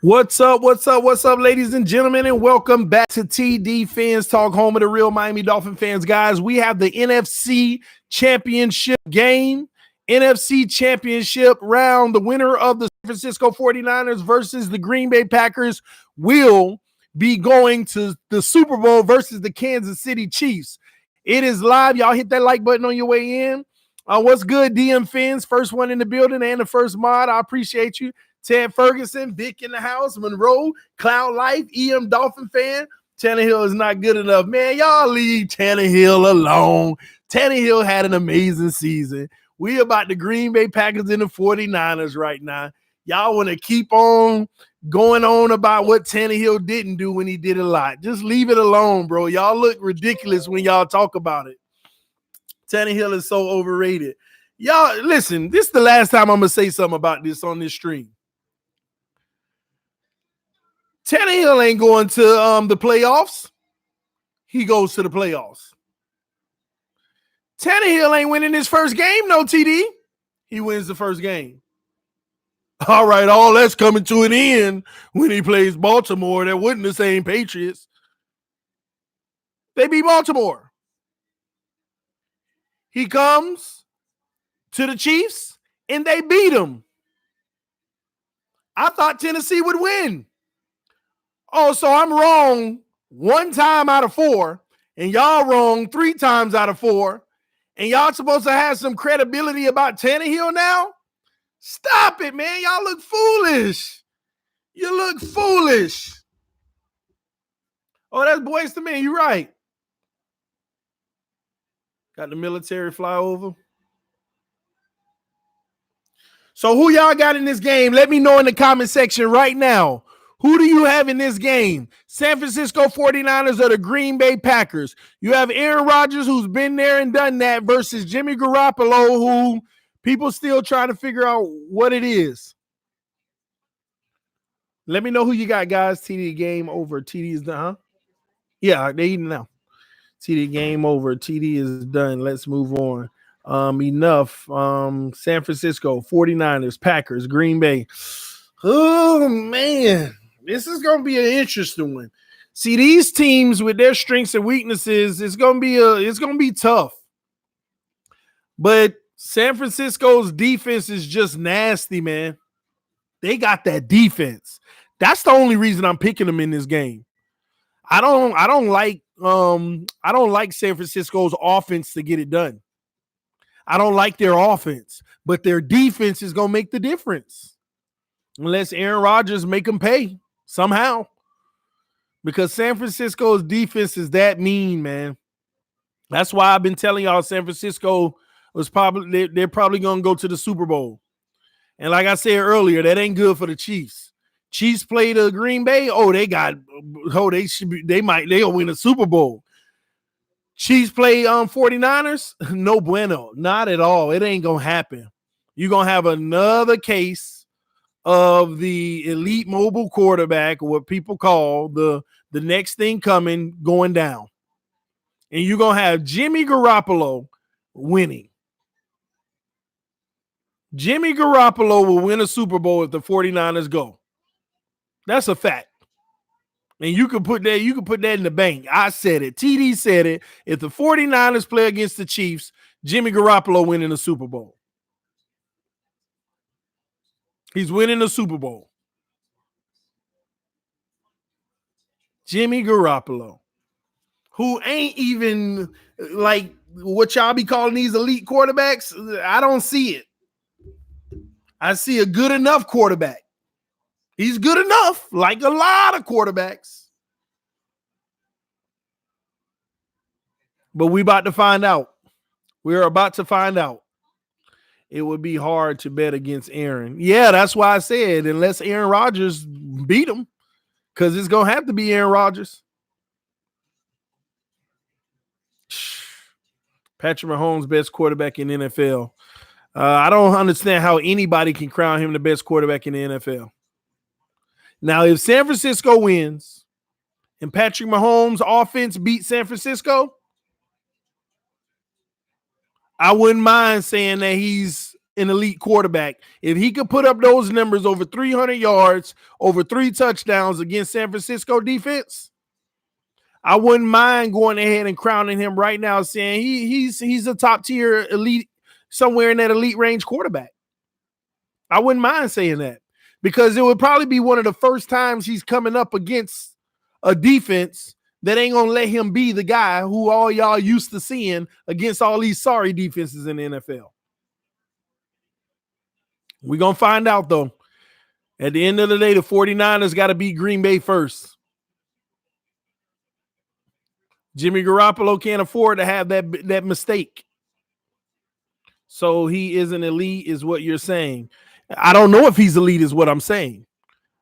What's up? What's up? What's up, ladies and gentlemen, and welcome back to TD home of the real Miami Dolphin fans, guys. We have the NFC Championship game, NFC Championship round. The winner of the San Francisco 49ers versus the Green Bay Packers will be going to the Super Bowl versus the Kansas City Chiefs. It is live. Y'all hit that like button on your way in. What's good, DM Fins? First one in the building and the first mod. I appreciate you. Ted Ferguson, Vic in the house, Monroe, Cloud Life, EM Dolphin fan. Tannehill is not good enough. Man, y'all leave Tannehill alone. Tannehill had an amazing season. We about the Green Bay Packers and the 49ers right now. Y'all want to keep on going on about what Tannehill didn't do when he did a lot. Just leave it alone, bro. Y'all look ridiculous when y'all talk about it. Tannehill is so overrated. Y'all, listen, this is the last time I'm going to say something about this on this stream. Tannehill ain't going to the playoffs. He goes to the playoffs. Tannehill ain't winning his first game, no, TD. He wins the first game. All right, all that's coming to an end when he plays Baltimore. That wasn't the same Patriots. They beat Baltimore. He comes to the Chiefs, and they beat him. I thought Tennessee would win. Oh, so I'm wrong one time out of four, and y'all wrong 3 times out of 4, and y'all supposed to have some credibility about Tannehill now? Stop it, man. Y'all look foolish. You look foolish. Oh, that's Boyz II Men. You're right. Got the military flyover. So who y'all got in this game? Let me know in the comment section right now. Who do you have in this game? San Francisco 49ers or the Green Bay Packers? You have Aaron Rodgers, who's been there and done that, versus Jimmy Garoppolo, who people still trying to figure out what it is. Let me know who you got, guys. TD game over. TD is done, huh? Yeah, they eating now. TD game over. TD is done. Let's move on. Enough. San Francisco 49ers, Packers, Green Bay. Oh, man. This is going to be an interesting one. See, these teams with their strengths and weaknesses, it's going to be tough. But San Francisco's defense is just nasty, man. They got that defense. That's the only reason I'm picking them in this game. I don't like San Francisco's offense to get it done. I don't like their offense, but their defense is going to make the difference. Unless Aaron Rodgers make them pay somehow. Because San Francisco's defense is that mean, man. That's why I've been telling y'all San Francisco they're probably going to go to the Super Bowl. And like I said earlier, that ain't good for the Chiefs. Chiefs play the Green Bay. They'll win a Super Bowl. Chiefs play 49ers. No bueno. Not at all. It ain't going to happen. You're going to have another case of the elite mobile quarterback, or what people call the next thing coming, going down. And you're going to have Jimmy Garoppolo winning. Jimmy Garoppolo will win a Super Bowl if the 49ers go. That's a fact. And you can put that in the bank. I said it. TD said it. If the 49ers play against the Chiefs, Jimmy Garoppolo winning the Super Bowl. He's winning the Super Bowl. Jimmy Garoppolo, who ain't even like what y'all be calling these elite quarterbacks. I don't see it. I see a good enough quarterback. He's good enough, like a lot of quarterbacks. But we about to find out. We're about to find out. It would be hard to bet against Aaron. Yeah, that's why I said unless Aaron Rodgers beat him, because it's going to have to be Aaron Rodgers. Patrick Mahomes, best quarterback in the NFL. I don't understand how anybody can crown him the best quarterback in the NFL. Now, if San Francisco wins and Patrick Mahomes' offense beats San Francisco, I wouldn't mind saying that he's an elite quarterback. If he could put up those numbers over 300 yards, over 3 touchdowns against San Francisco defense, I wouldn't mind going ahead and crowning him right now, saying he's a top tier elite, somewhere in that elite range quarterback. I wouldn't mind saying that, because it would probably be one of the first times he's coming up against a defense that ain't gonna let him be the guy who all y'all used to seeing against all these sorry defenses in the NFL. We're gonna find out, though. At the end of the day, the 49ers got to beat Green Bay first. Jimmy Garoppolo can't afford to have that mistake. So he isn't elite, is what you're saying. I don't know if he's elite, is what I'm saying.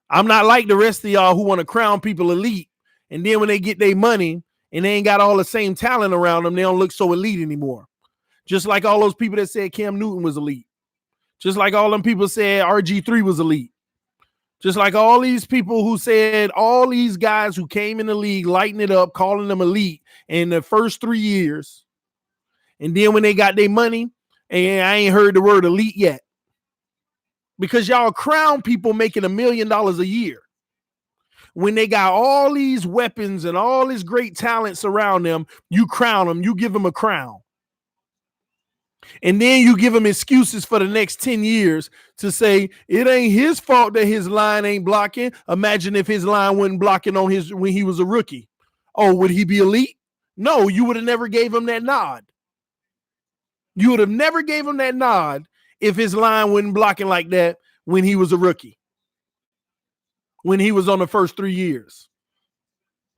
I'm not like the rest of y'all who want to crown people elite, and then when they get their money and they ain't got all the same talent around them, they don't look so elite anymore. Just like all those people that said Cam Newton was elite. Just like all them people said RG3 was elite. Just like all these people who said all these guys who came in the league, lighting it up, calling them elite in the first 3 years. And then when they got their money, and I ain't heard the word elite yet. Because y'all crown people making $1 million a year. When they got all these weapons and all this great talents around them, you crown them, you give them a crown. And then you give him excuses for the next 10 years to say it ain't his fault that his line ain't blocking. Imagine if his line wasn't blocking on his when he was a rookie. Oh, would he be elite? No, you would have never gave him that nod. You would have never gave him that nod if his line wasn't blocking like that when he was a rookie. When he was on the first 3 years.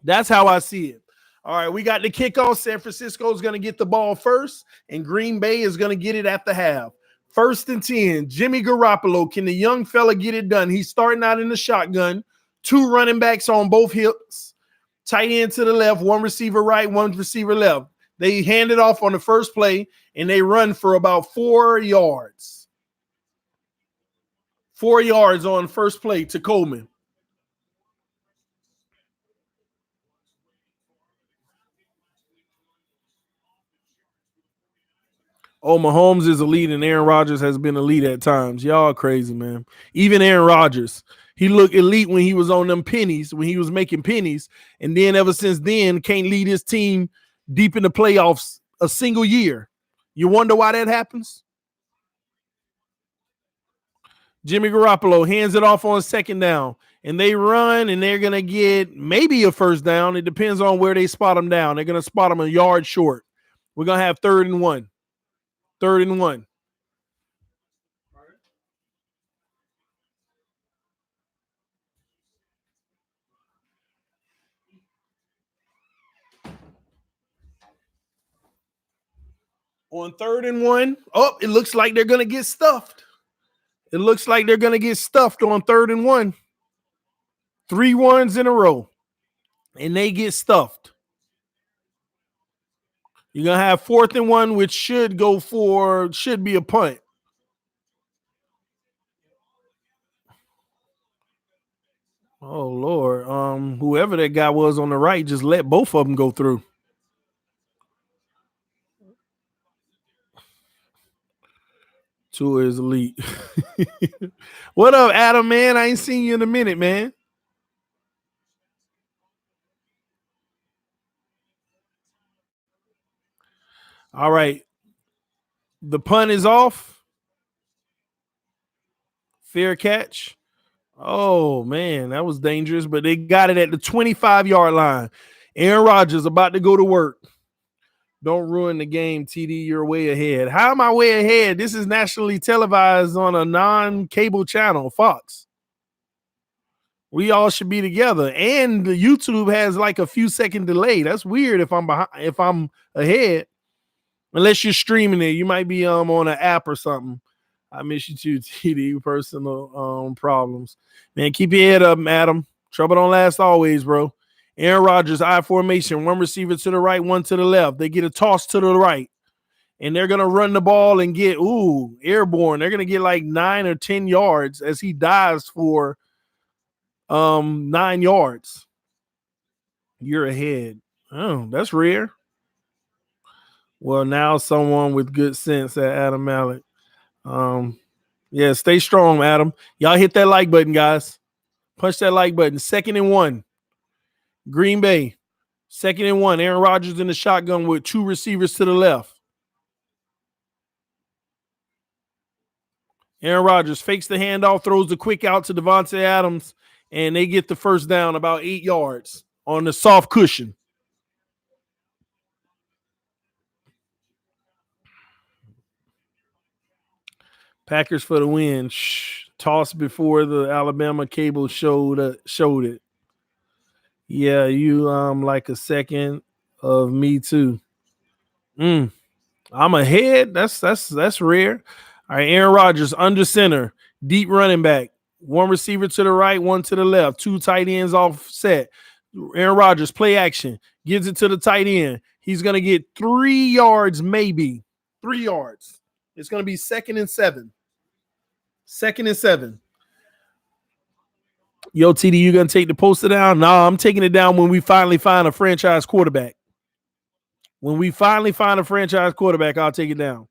That's how I see it. All right, we got the kickoff. San Francisco is going to get the ball first, and Green Bay is going to get it at the half. 1st and 10, Jimmy Garoppolo. Can the young fella get it done? He's starting out in the shotgun. 2 running backs on both hips. Tight end to the left, 1 receiver right, 1 receiver left. They hand it off on the first play, and they run for about 4 yards. 4 yards on first play to Coleman. Oh, Mahomes is elite, and Aaron Rodgers has been elite at times. Y'all crazy, man. Even Aaron Rodgers, he looked elite when he was on them pennies, when he was making pennies, and then ever since then, can't lead his team deep in the playoffs a single year. You wonder why that happens? Jimmy Garoppolo hands it off on 2nd down, and they run, and they're going to get maybe a 1st down. It depends on where they spot them down. They're going to spot them a yard short. We're going to have 3rd and 1. 3rd and 1. On 3rd and 1. Oh, it looks like they're going to get stuffed. It looks like they're going to get stuffed on 3rd and 1. 3 ones in a row. And they get stuffed. You're going to have 4th and 1, which should be a punt. Oh, Lord. Whoever that guy was on the right just let both of them go through. Tua is elite. What up, Adam, man? I ain't seen you in a minute, man. All right. The punt is off. Fair catch. Oh, man, that was dangerous, but they got it at the 25-yard line. Aaron Rodgers about to go to work. Don't ruin the game, TD. You're way ahead. How am I way ahead? This is nationally televised on a non-cable channel, Fox. We all should be together. And the YouTube has like a few second delay. That's weird if I'm behind, if I'm ahead. Unless you're streaming it. You might be on an app or something. I miss you too, TD. Personal problems. Man, keep your head up, Adam. Trouble don't last always, bro. Aaron Rodgers, I formation, 1 receiver to the right, 1 to the left. They get a toss to the right, and they're going to run the ball and get, airborne. They're going to get like 9 or 10 yards as he dives for 9 yards. You're ahead. Oh, that's rare. Well, now someone with good sense at Adam Mallett. Yeah, stay strong, Adam. Y'all hit that like button, guys. Punch that like button. 2nd and 1. Green Bay. 2nd and 1. Aaron Rodgers in the shotgun with 2 receivers to the left. Aaron Rodgers fakes the handoff, throws the quick out to Devontae Adams, and they get the first down about 8 yards on the soft cushion. Packers for the win. Toss before the Alabama cable showed it. Yeah, you like a second of me too. I'm ahead. That's rare. All right, Aaron Rodgers under center, deep running back. 1 receiver to the right, 1 to the left. 2 tight ends offset. Aaron Rodgers play action, gives it to the tight end. He's gonna get 3 yards, maybe 3 yards. It's gonna be 2nd and 7. 2nd and 7. Yo, TD, you gonna take the poster down? No, I'm taking it down when we finally find a franchise quarterback. When we finally find a franchise quarterback, I'll take it down.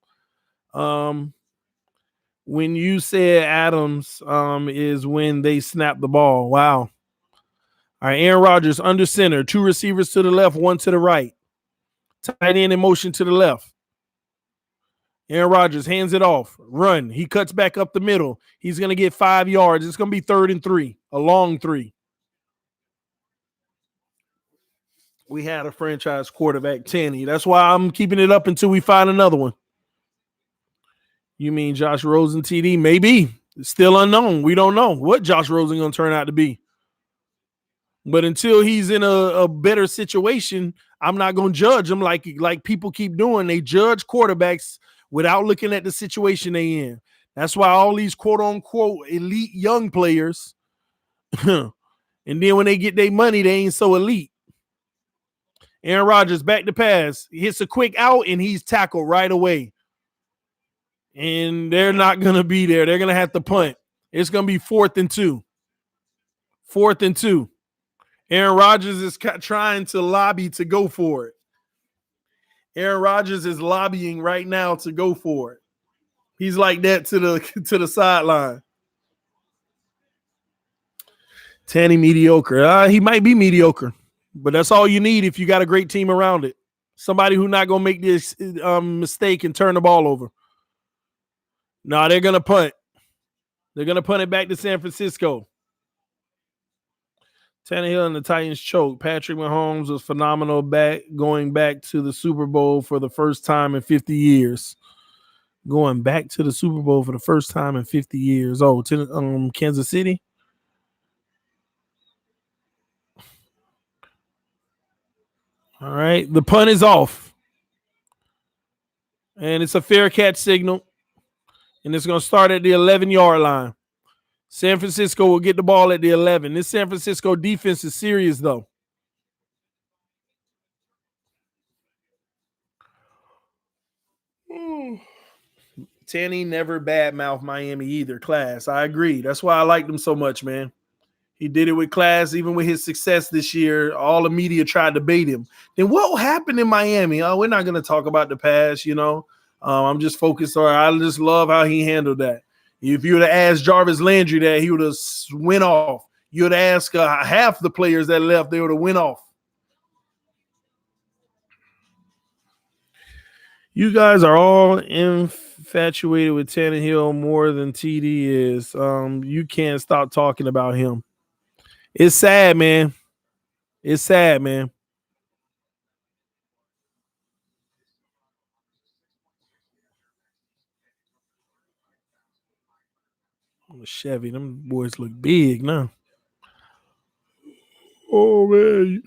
When you said Adams is when they snap the ball. Wow. All right, Aaron Rodgers under center, 2 receivers to the left, 1 to the right. Tight end in motion to the left. Aaron Rodgers hands it off. Run. He cuts back up the middle. He's going to get 5 yards. It's going to be 3rd and 3, a long 3. We had a franchise quarterback, Tanny. That's why I'm keeping it up until we find another one. You mean Josh Rosen, TD? Maybe. It's still unknown. We don't know what Josh Rosen going to turn out to be. But until he's in a better situation, I'm not going to judge him like people keep doing. They judge quarterbacks without looking at the situation they in. That's why all these quote-unquote elite young players, and then when they get their money, they ain't so elite. Aaron Rodgers back to pass. He hits a quick out, and he's tackled right away. And they're not going to be there. They're going to have to punt. It's going to be 4th and 2. 4th and 2. Aaron Rodgers is trying to lobby to go for it. Aaron Rodgers is lobbying right now to go for it. He's like that to the sideline. Tanny mediocre. He might be mediocre, but that's all you need if you got a great team around it. Somebody who's not going to make this mistake and turn the ball over. No, they're going to punt. They're going to punt it back to San Francisco. Tannehill and the Titans choke. Patrick Mahomes was phenomenal going back to the Super Bowl for the first time in 50 years. Going back to the Super Bowl for the first time in 50 years. Oh, Kansas City? All right. The punt is off. And it's a fair catch signal. And it's going to start at the 11-yard line. San Francisco will get the ball at the 11. This San Francisco defense is serious, though. Tanny never badmouth Miami either, class. I agree. That's why I liked him so much, man. He did it with class, even with his success this year. All the media tried to bait him. Then what happened in Miami? Oh, we're not going to talk about the past, you know. I'm just focused on. I just love how he handled that. If you would have asked Jarvis Landry that, he would have went off. You would ask half the players that left, they would have went off. You guys are all infatuated with Tannehill more than TD is. You can't stop talking about him. It's sad, man. It's sad, man. Chevy, them boys look big now. Oh, man.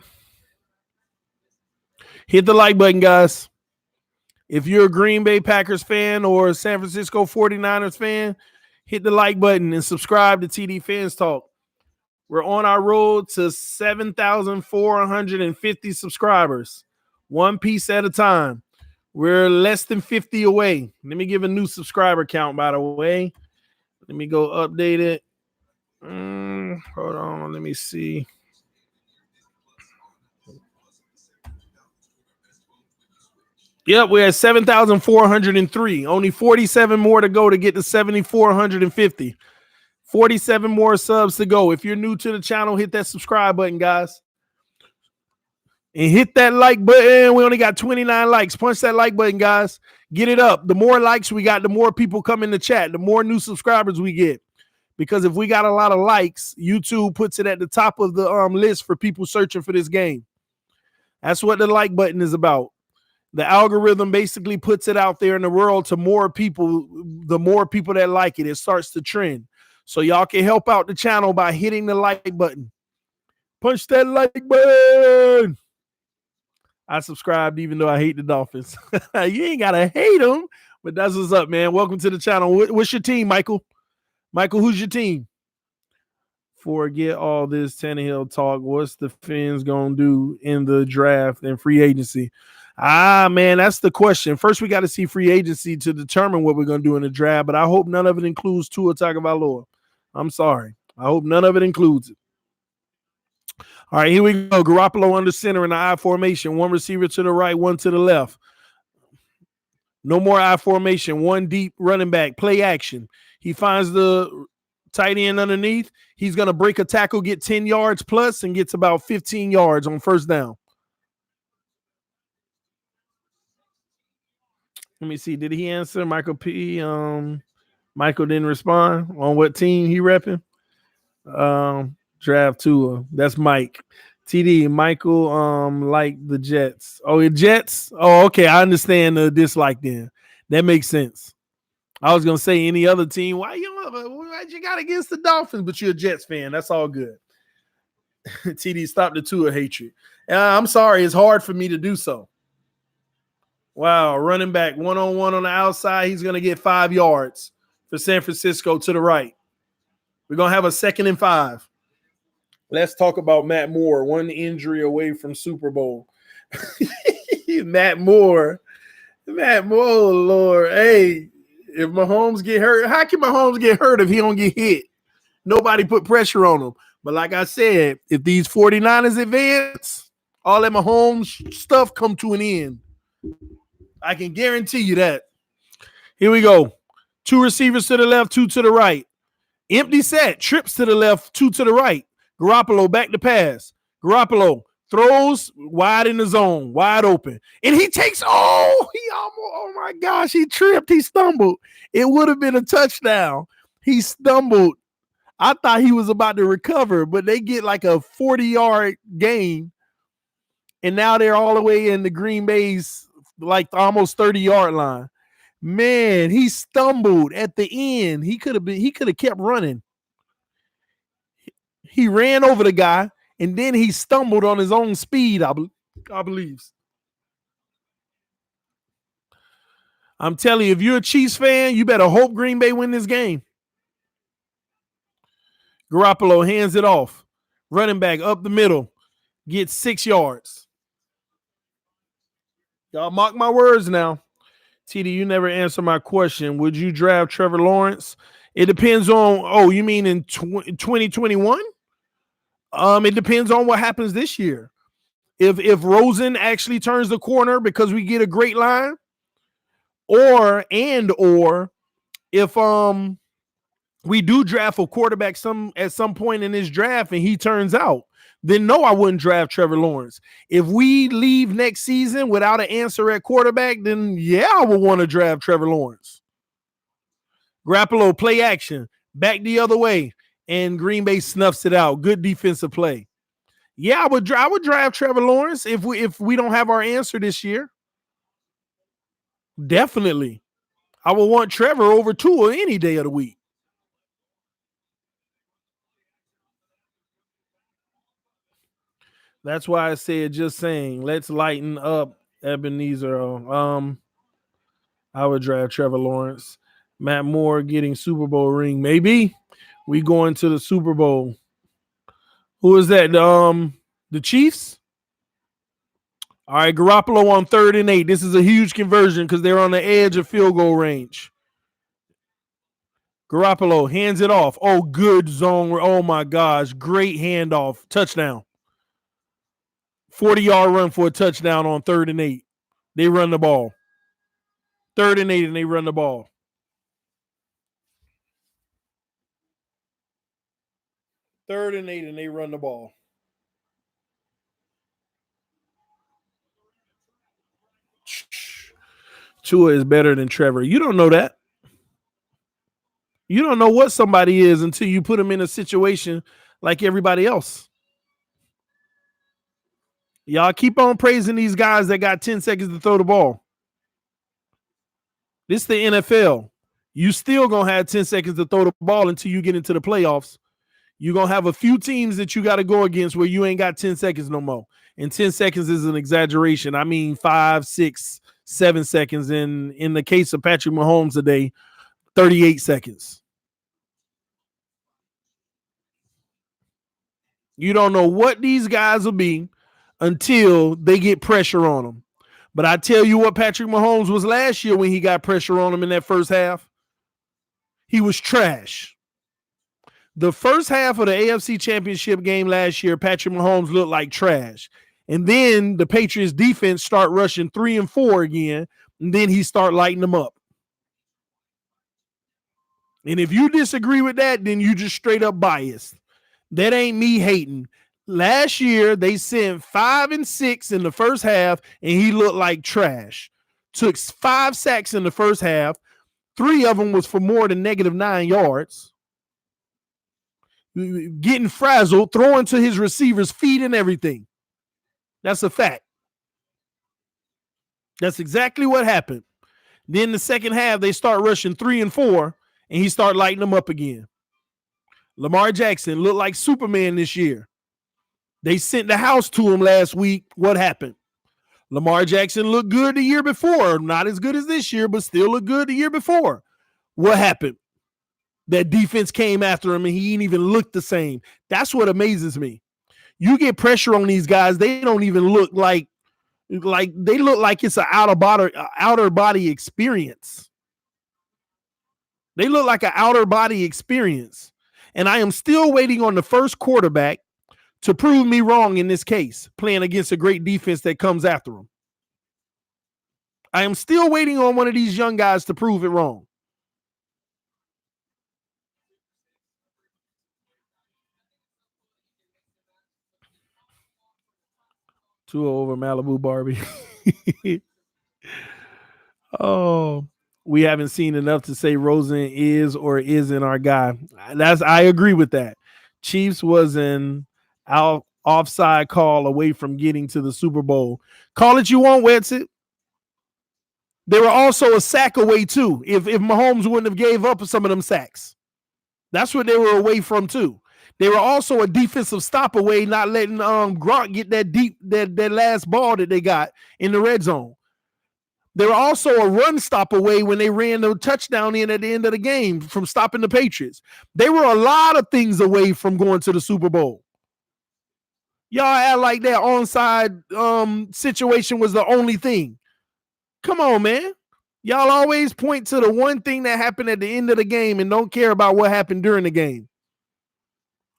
Hit the like button, guys. If you're a Green Bay Packers fan or a San Francisco 49ers fan, hit the like button and subscribe to TD Fans Talk. We're on our road to 7,450 subscribers, one piece at a time. We're less than 50 away. Let me give a new subscriber count, by the way. Let me go update it. Hold on. Let me see. Yep, we're at 7,403. Only 47 more to go to get to 7,450. 47 more subs to go. If you're new to the channel, hit that subscribe button, guys. And hit that like button. We only got 29 likes. Punch that like button, guys. Get it up. The more likes we got, the more people come in the chat, the more new subscribers we get. Because if we got a lot of likes, YouTube puts it at the top of the list for people searching for this game. That's what the like button is about. The algorithm basically puts it out there in the world to more people. The more people that like it, it starts to trend. So y'all can help out the channel by hitting the like button. Punch that like button. I subscribed even though I hate the Dolphins. You ain't got to hate them, but that's what's up, man. Welcome to the channel. What's your team, Michael? Michael, who's your team? Forget all this Tannehill talk. What's the Fins going to do in the draft and free agency? Man, that's the question. First, we got to see free agency to determine what we're going to do in the draft, but I hope none of it includes Tua Tagovailoa. I'm sorry. I hope none of it includes it. All right, here we go. Garoppolo under center in the I formation. One receiver to the right, one to the left. No more I formation. One deep running back. Play action. He finds the tight end underneath. He's going to break a tackle, get 10 yards plus, and gets about 15 yards on first down. Let me see. Did he answer? Michael P. Michael didn't respond on what team he repping. Draft Tua. That's Mike. TD, Michael like the Jets. Oh, the Jets? Oh, okay. I understand the dislike then. That makes sense. I was gonna say any other team. Why you got against the Dolphins? But you're a Jets fan. That's all good. TD, stop the Tua hatred. I'm sorry, it's hard for me to do so. Wow, running back one-on-one on the outside. He's gonna get 5 yards for San Francisco to the right. We're gonna have a 2nd and 5. Let's talk about Matt Moore. One injury away from Super Bowl. Matt Moore, Lord. Hey, if Mahomes get hurt, how can Mahomes get hurt if he don't get hit? Nobody put pressure on him. But like I said, if these 49ers advance, all that Mahomes stuff come to an end. I can guarantee you that. Here we go. 2 receivers to the left, 2 to the right. Empty set. Trips to the left, 2 to the right. Garoppolo back to pass. Garoppolo throws wide in the zone, wide open. And he takes, oh my gosh, he tripped. He stumbled. It would have been a touchdown. He stumbled. I thought he was about to recover, but they get like a 40-yard gain. And now they're all the way in the Green Bay's like almost 30-yard line. Man, he stumbled at the end. He could have kept running. He ran over the guy, and then he stumbled on his own speed, I believe. I'm telling you, if you're a Chiefs fan, you better hope Green Bay win this game. Garoppolo hands it off. Running back up the middle. Gets 6 yards. Y'all mark my words now. TD, you never answer my question. Would you draft Trevor Lawrence? It depends on, you mean in 2021? It depends on what happens this year. If Rosen actually turns the corner because we get a great line, or if we do draft a quarterback at some point in this draft and he turns out, then no, I wouldn't draft Trevor Lawrence. If we leave next season without an answer at quarterback, then yeah, I would want to draft Trevor Lawrence. Garoppolo play action, back the other way. And Green Bay snuffs it out. Good defensive play. Yeah, I would draft Trevor Lawrence if we don't have our answer this year. Definitely. I would want Trevor over Tua any day of the week. That's why I said just saying, let's lighten up Ebenezer. I would draft Trevor Lawrence. Matt Moore getting Super Bowl ring. Maybe. We going to the Super Bowl. Who is that? The Chiefs? All right, Garoppolo on 3rd and 8. This is a huge conversion because they're on the edge of field goal range. Garoppolo hands it off. Oh, good zone. Oh, my gosh. Great handoff. Touchdown. 40-yard run for a touchdown on 3rd and 8. They run the ball. 3rd and 8, and they run the ball. 3rd and 8, and they run the ball. Tua is better than Trevor. You don't know that. You don't know what somebody is until you put them in a situation like everybody else. Y'all keep on praising these guys that got 10 seconds to throw the ball. This is the NFL. You still going to have 10 seconds to throw the ball until you get into the playoffs. You're going to have a few teams that you got to go against where you ain't got 10 seconds no more. And 10 seconds is an exaggeration. I mean 5, 6, 7 seconds. In the case of Patrick Mahomes today, 38 seconds. You don't know what these guys will be until they get pressure on them. But I tell you what Patrick Mahomes was last year when he got pressure on him in that first half. He was trash. The first half of the AFC Championship game last year, Patrick Mahomes looked like trash. And then the Patriots defense start rushing 3 and 4 again, and then he start lighting them up. And if you disagree with that, then you just straight up biased. That ain't me hating. Last year, they sent 5 and 6 in the first half, and he looked like trash. Took 5 sacks in the first half. 3 of them was for more than -9 yards. Getting frazzled, throwing to his receivers' feet and everything. That's a fact. That's exactly what happened. Then the second half, they start rushing 3 and 4, and he start lighting them up again. Lamar Jackson looked like Superman this year. They sent the house to him last week. What happened? Lamar Jackson looked good the year before. Not as good as this year, but still looked good the year before. What happened? That defense came after him, and he didn't even look the same. That's what amazes me. You get pressure on these guys, they don't even look like they look like it's an outer body experience. They look like an outer body experience. And I am still waiting on the first quarterback to prove me wrong in this case, playing against a great defense that comes after him. I am still waiting on one of these young guys to prove it wrong. Tua over Malibu Barbie. Oh, we haven't seen enough to say Rosen is or isn't our guy. I agree with that. Chiefs was an offside call away from getting to the Super Bowl. Call it you want, Wetsit. They were also a sack away too. If Mahomes wouldn't have gave up some of them sacks, that's what they were away from too. They were also a defensive stop away, not letting Gronk get that last ball that they got in the red zone. They were also a run stop away when they ran the touchdown in at the end of the game from stopping the Patriots. They were a lot of things away from going to the Super Bowl. Y'all act like that onside situation was the only thing. Come on, man. Y'all always point to the one thing that happened at the end of the game and don't care about what happened during the game.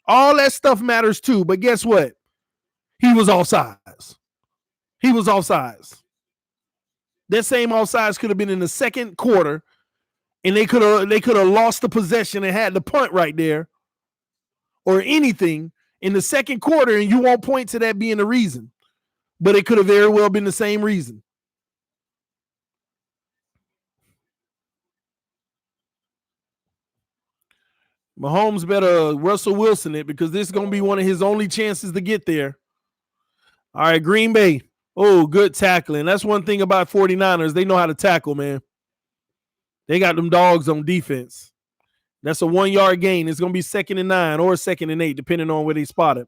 All that stuff matters too, but guess what? He was offsides. He was offsides. That same offsides could have been in the second quarter, and they could have lost the possession and had the punt right there, or anything in the second quarter, and you won't point to that being the reason. But it could have very well been the same reason. Mahomes better Russell Wilson it because this is going to be one of his only chances to get there. All right, Green Bay. Oh, good tackling. That's one thing about 49ers. They know how to tackle, man. They got them dogs on defense. That's a 1-yard gain. It's going to be 2nd and 9 or 2nd and 8, depending on where they spot it.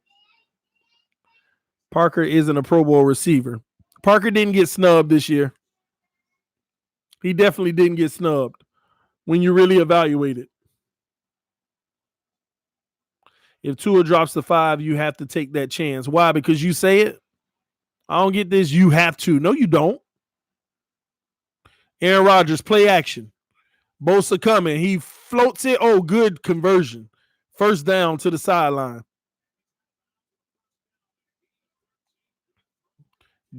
Parker isn't a Pro Bowl receiver. Parker didn't get snubbed this year. He definitely didn't get snubbed when you really evaluate it. If Tua drops the 5, you have to take that chance. Why? Because you say it? I don't get this. You have to. No, you don't. Aaron Rodgers, play action. Bosa coming. He floats it. Oh, good conversion. First down to the sideline.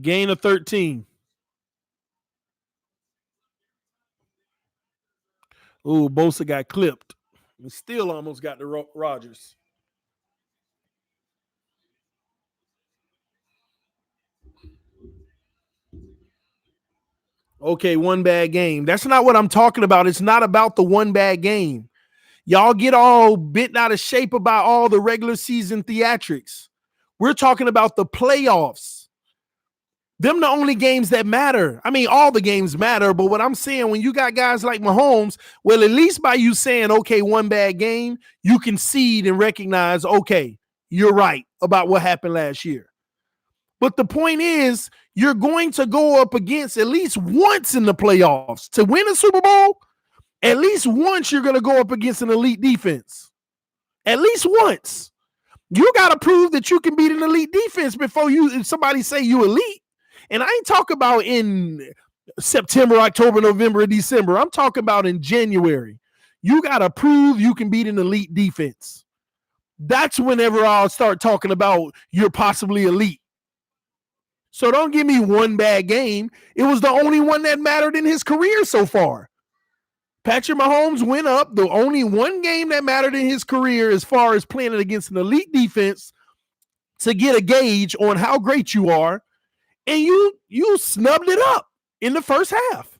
Gain of 13. Ooh, Bosa got clipped. And still almost got the Rodgers. Okay, one bad game. That's not what I'm talking about. It's not about the one bad game. Y'all get all bent out of shape about all the regular season theatrics. We're talking about the playoffs. Them the only games that matter. I mean, all the games matter, but what I'm saying, when you got guys like Mahomes, well, at least by you saying, okay, one bad game, you concede and recognize, okay, you're right about what happened last year. But the point is, you're going to go up against at least once in the playoffs to win a Super Bowl. At least once you're going to go up against an elite defense. At least once. You got to prove that you can beat an elite defense before somebody say you elite. And I ain't talking about in September, October, November, December. I'm talking about in January. You got to prove you can beat an elite defense. That's whenever I'll start talking about you're possibly elite. So don't give me one bad game. It was the only one that mattered in his career so far. Patrick Mahomes went up. The only one game that mattered in his career as far as playing against an elite defense to get a gauge on how great you are, and you snubbed it up in the first half.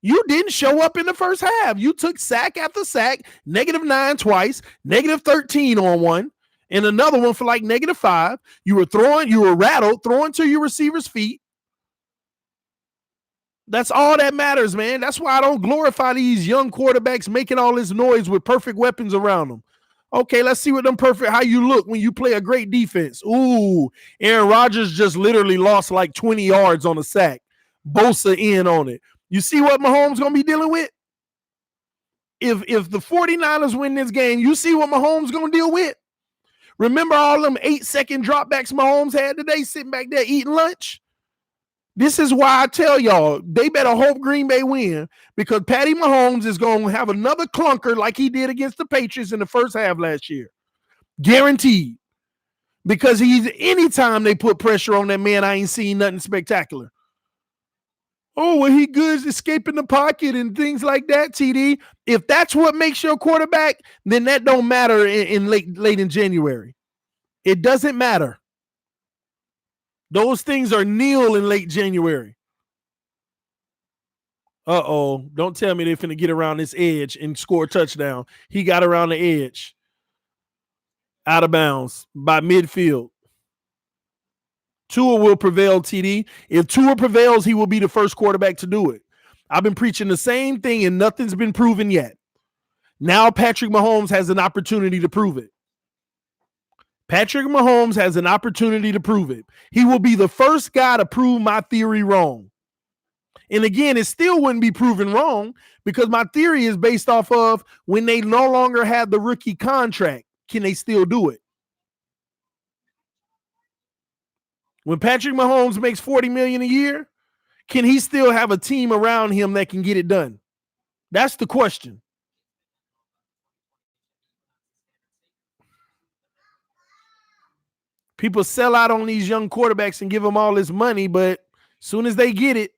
You didn't show up in the first half. You took sack after sack, -9 twice, -13 on one, and another one for like -5. You were rattled, throwing to your receiver's feet. That's all that matters, man. That's why I don't glorify these young quarterbacks making all this noise with perfect weapons around them. Okay, let's see how you look when you play a great defense. Ooh, Aaron Rodgers just literally lost like 20 yards on a sack. Bosa in on it. You see what Mahomes going to be dealing with? If the 49ers win this game, you see what Mahomes going to deal with? Remember all them 8-second dropbacks Mahomes had today sitting back there eating lunch? This is why I tell y'all, they better hope Green Bay win, because Patty Mahomes is going to have another clunker like he did against the Patriots in the first half last year. Guaranteed. Because anytime they put pressure on that man, I ain't seen nothing spectacular. Oh, well, he good escaping the pocket and things like that, TD. If that's what makes your quarterback, then that don't matter in late in January. It doesn't matter. Those things are nil in late January. Uh-oh. Don't tell me they're finna get around this edge and score a touchdown. He got around the edge. Out of bounds by midfield. Tua will prevail, TD. If Tua prevails, he will be the first quarterback to do it. I've been preaching the same thing and nothing's been proven yet. Now Patrick Mahomes has an opportunity to prove it. Patrick Mahomes has an opportunity to prove it. He will be the first guy to prove my theory wrong. And again, it still wouldn't be proven wrong because my theory is based off of when they no longer have the rookie contract, can they still do it? When Patrick Mahomes makes $40 million a year, can he still have a team around him that can get it done? That's the question. People sell out on these young quarterbacks and give them all this money, but as soon as they get it,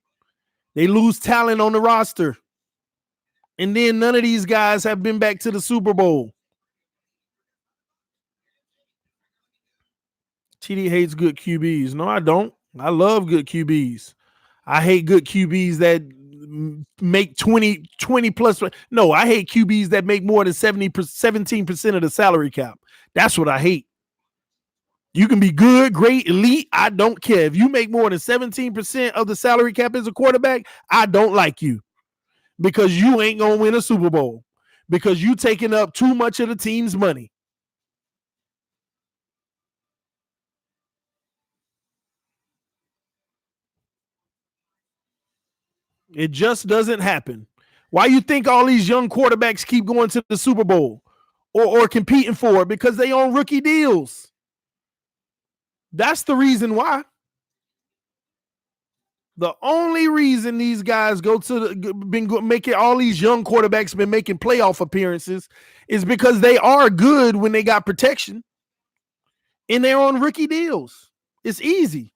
they lose talent on the roster. And then none of these guys have been back to the Super Bowl. TD hates good QBs. No, I don't. I love good QBs. I hate good QBs that make 20 plus. No, I hate QBs that make more than 17% of the salary cap. That's what I hate. You can be good, great, elite. I don't care. If you make more than 17% of the salary cap as a quarterback, I don't like you because you ain't going to win a Super Bowl because you taking up too much of the team's money. It just doesn't happen. Why you think all these young quarterbacks keep going to the Super Bowl or competing for it? Because they on rookie deals. That's the reason why. The only reason these guys making all these young quarterbacks been making playoff appearances is because they are good when they got protection and they're on rookie deals. It's easy.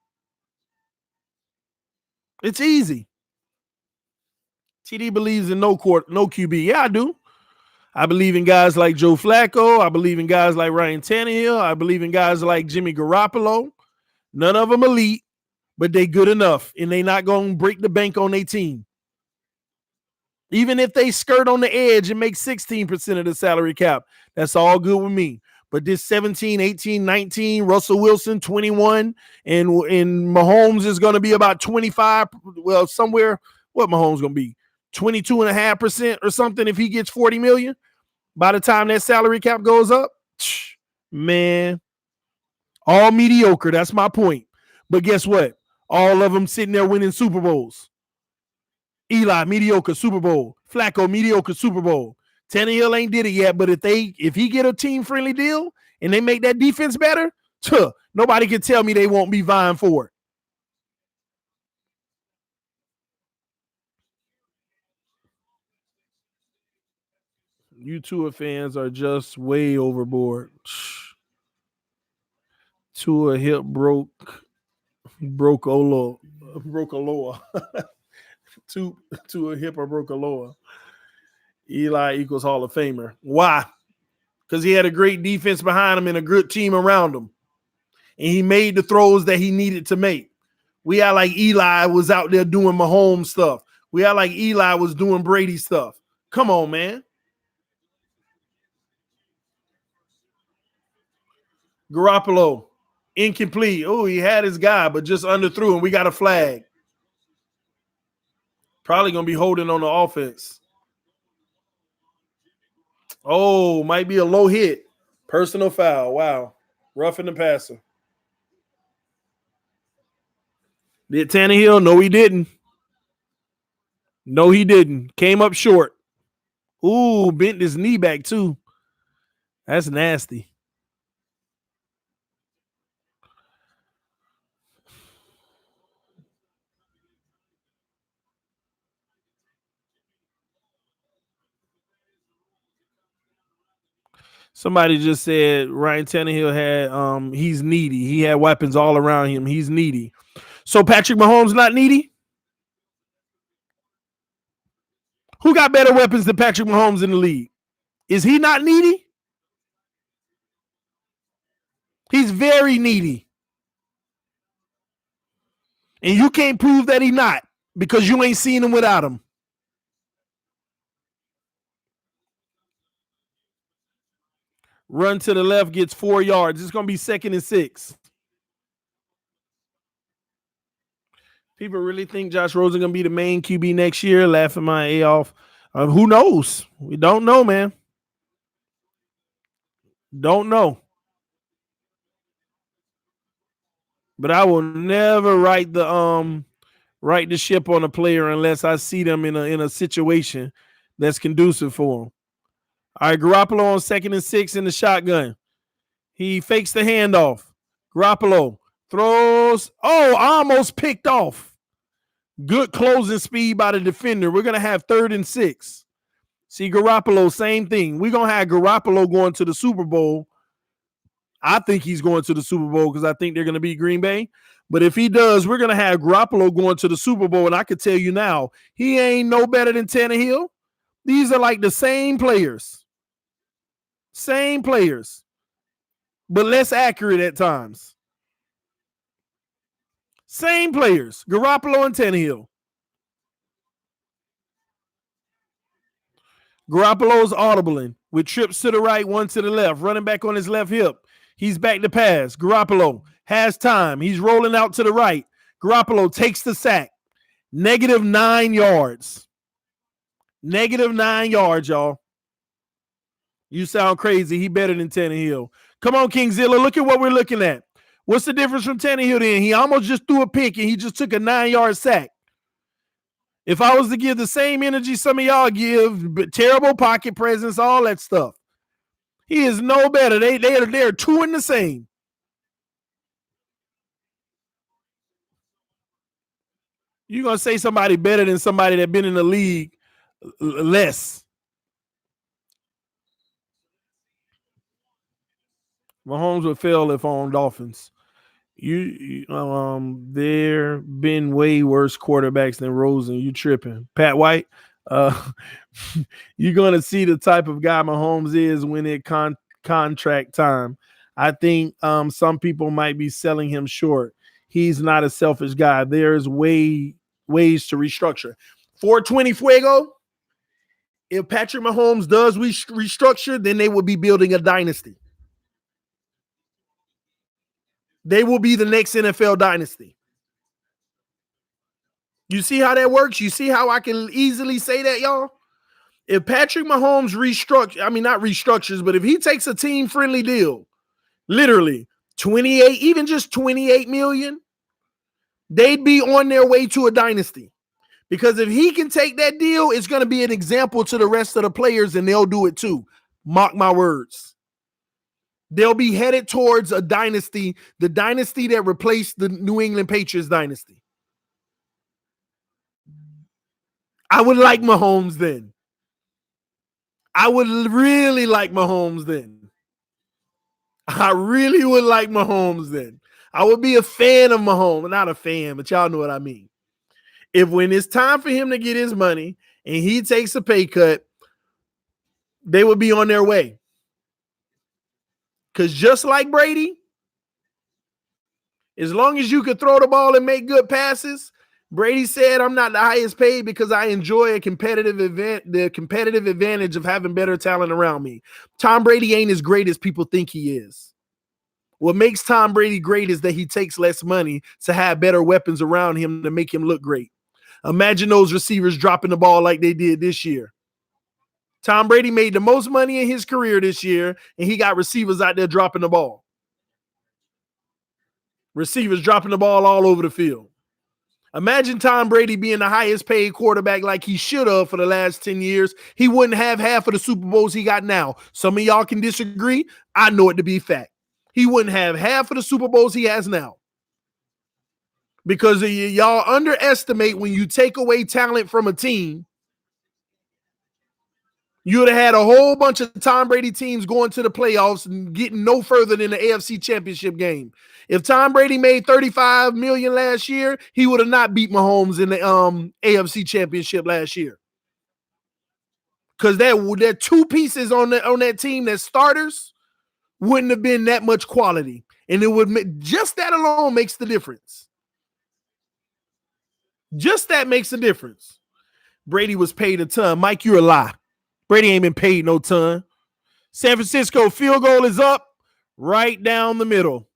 It's easy. TD believes in no QB. Yeah, I do. I believe in guys like Joe Flacco. I believe in guys like Ryan Tannehill. I believe in guys like Jimmy Garoppolo. None of them elite, but they good enough, and they not going to break the bank on their team. Even if they skirt on the edge and make 16% of the salary cap, that's all good with me. But this 17, 18, 19, Russell Wilson, 21, and Mahomes is going to be about 25, well, somewhere, what Mahomes going to be? 22.5% or something if he gets 40 million by the time that salary cap goes up. Man, all mediocre. That's my point. But guess what? All of them sitting there winning Super Bowls. Eli, mediocre Super Bowl. Flacco, mediocre Super Bowl. Tannehill ain't did it yet, but if he get a team-friendly deal and they make that defense better, nobody can tell me they won't be vying for it. You Tua fans are just way overboard. Tua hip broke a lower. Tua hip or broke a lower. Eli equals Hall of Famer. Why? Because he had a great defense behind him and a good team around him. And he made the throws that he needed to make. We act like Eli was out there doing Mahomes stuff. We act like Eli was doing Brady stuff. Come on, man. Garoppolo, incomplete. Oh, he had his guy, but just underthrew, and we got a flag. Probably going to be holding on the offense. Oh, might be a low hit. Personal foul. Wow. Roughing the passer. Did Tannehill? No, he didn't. No, he didn't. Came up short. Ooh, bent his knee back too. That's nasty. Somebody just said Ryan Tannehill had he's needy. He had weapons all around him. He's needy. So Patrick Mahomes not needy? Who got better weapons than Patrick Mahomes in the league? Is he not needy? He's very needy. And you can't prove that he's not because you ain't seen him without him. Run to the left, gets 4 yards. It's going to be 2nd and 6. People really think Josh Rosen going to be the main QB next year? Laughing my A off. Who knows? We don't know, man. Don't know. But I will never write the ship on a player unless I see them in a situation that's conducive for him. All right, Garoppolo on 2nd and 6 in the shotgun. He fakes the handoff. Garoppolo throws. Oh, almost picked off. Good closing speed by the defender. We're going to have 3rd and 6. See, Garoppolo, same thing. We're going to have Garoppolo going to the Super Bowl. I think he's going to the Super Bowl because I think they're going to beat Green Bay. But if he does, we're going to have Garoppolo going to the Super Bowl. And I can tell you now, he ain't no better than Tannehill. These are like the same players. Same players. But less accurate at times. Same players. Garoppolo and Tannehill. Garoppolo's audibling with trips to the right, one to the left, running back on his left hip. He's back to pass. Garoppolo has time. He's rolling out to the right. Garoppolo takes the sack. -9 yards. -9 yards, y'all. You sound crazy. He better than Tannehill. Come on, Kingzilla. Look at what we're looking at. What's the difference from Tannehill then? He almost just threw a pick and he just took a 9-yard sack. If I was to give the same energy some of y'all give, but terrible pocket presence, all that stuff, he is no better. They're two in the same. You're going to say somebody better than somebody that been in the league less. Mahomes would fail if on Dolphins. There been way worse quarterbacks than Rosen. You tripping. Pat White, Uh, you're going to see the type of guy Mahomes is when it contract time. I think some people might be selling him short. He's not a selfish guy. There's ways to restructure. 420 Fuego. If Patrick Mahomes does restructure, then they will be building a dynasty. They will be the next NFL dynasty. You see how that works? You see how I can easily say that, y'all? If Patrick Mahomes not restructures, but if he takes a team-friendly deal, literally 28, even just 28 million, they'd be on their way to a dynasty. Because if he can take that deal, it's going to be an example to the rest of the players, and they'll do it too. Mark my words. They'll be headed towards a dynasty, the dynasty that replaced the New England Patriots dynasty. I would like Mahomes then. I would really like Mahomes then. I really would like Mahomes then. I would be a fan of Mahomes. Not a fan, but y'all know what I mean. If when it's time for him to get his money and he takes a pay cut, they would be on their way. Because just like Brady, as long as you could throw the ball and make good passes, Brady said, I'm not the highest paid because I enjoy the competitive advantage of having better talent around me. Tom Brady ain't as great as people think he is. What makes Tom Brady great is that he takes less money to have better weapons around him to make him look great. Imagine those receivers dropping the ball like they did this year. Tom Brady made the most money in his career this year, and he got receivers out there dropping the ball. Receivers dropping the ball all over the field. Imagine Tom Brady being the highest paid quarterback like he should have for the last 10 years. He wouldn't have half of the Super Bowls he got now. Some of y'all can disagree. I know it to be fact. He wouldn't have half of the Super Bowls he has now. Because y'all underestimate when you take away talent from a team. You would have had a whole bunch of Tom Brady teams going to the playoffs and getting no further than the AFC Championship game. If Tom Brady made $35 million last year, he would have not beat Mahomes in the AFC Championship last year. Because that two pieces on that team, that starters, wouldn't have been that much quality. And it would just that alone makes the difference. Just that makes a difference. Brady was paid a ton. Mike, you're a lie. Brady ain't been paid no ton. San Francisco field goal is up right down the middle.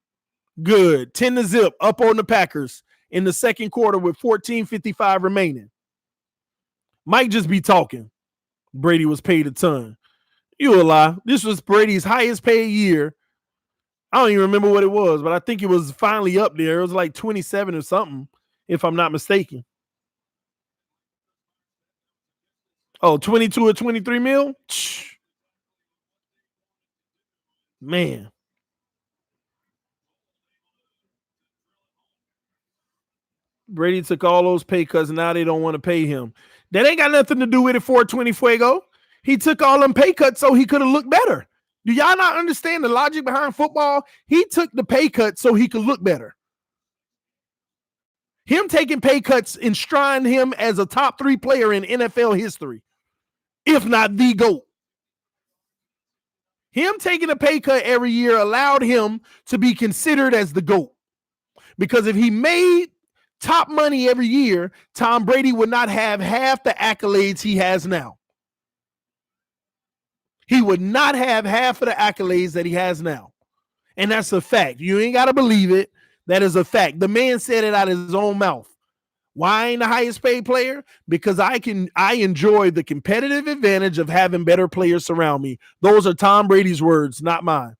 Good. 10-0 up on the Packers in the second quarter with 14:55 remaining. Mike just be talking. Brady was paid a ton. You a lie. This was Brady's highest paid year. I don't even remember what it was, but I think it was finally up there. It was like 27 or something, if I'm not mistaken. Oh, 22 or 23 mil? Man. Brady took all those pay cuts, and now they don't want to pay him. That ain't got nothing to do with it, 420 Fuego. He took all them pay cuts so he could have looked better. Do y'all not understand the logic behind football? He took the pay cuts so he could look better. Him taking pay cuts enshrined him as a top 3 player in NFL history, if not the GOAT. Him taking a pay cut every year allowed him to be considered as the GOAT. Because if he made top money every year, Tom Brady would not have half the accolades he has now. He would not have half of the accolades that he has now. And that's a fact. You ain't got to believe it. That is a fact. The man said it out of his own mouth. Why ain't the highest paid player? Because I enjoy the competitive advantage of having better players surround me. Those are Tom Brady's words, not mine.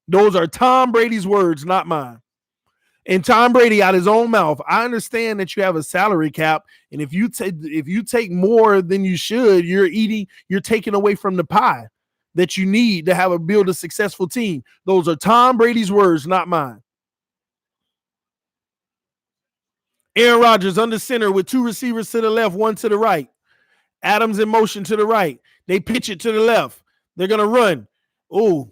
Those are Tom Brady's words, not mine. And Tom Brady out his own mouth. I understand that you have a salary cap, and if you take more than you should, you're taking away from the pie that you need to build a successful team. Those are Tom Brady's words, not mine. Aaron Rodgers under center with 2 receivers to the left, 1 to the right. Adams in motion to the right. They pitch it to the left. They're going to run. Oh,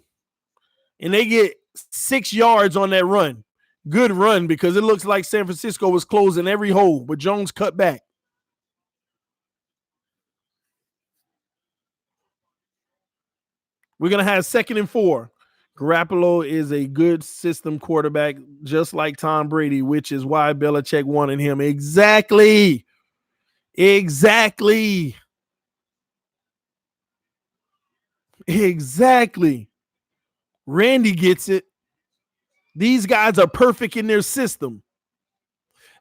and they get 6 yards on that run. Good run because it looks like San Francisco was closing every hole, but Jones cut back. We're going to have 2nd and 4. Garoppolo is a good system quarterback, just like Tom Brady, which is why Belichick wanted him. Exactly. Exactly. Randy gets it. These guys are perfect in their system.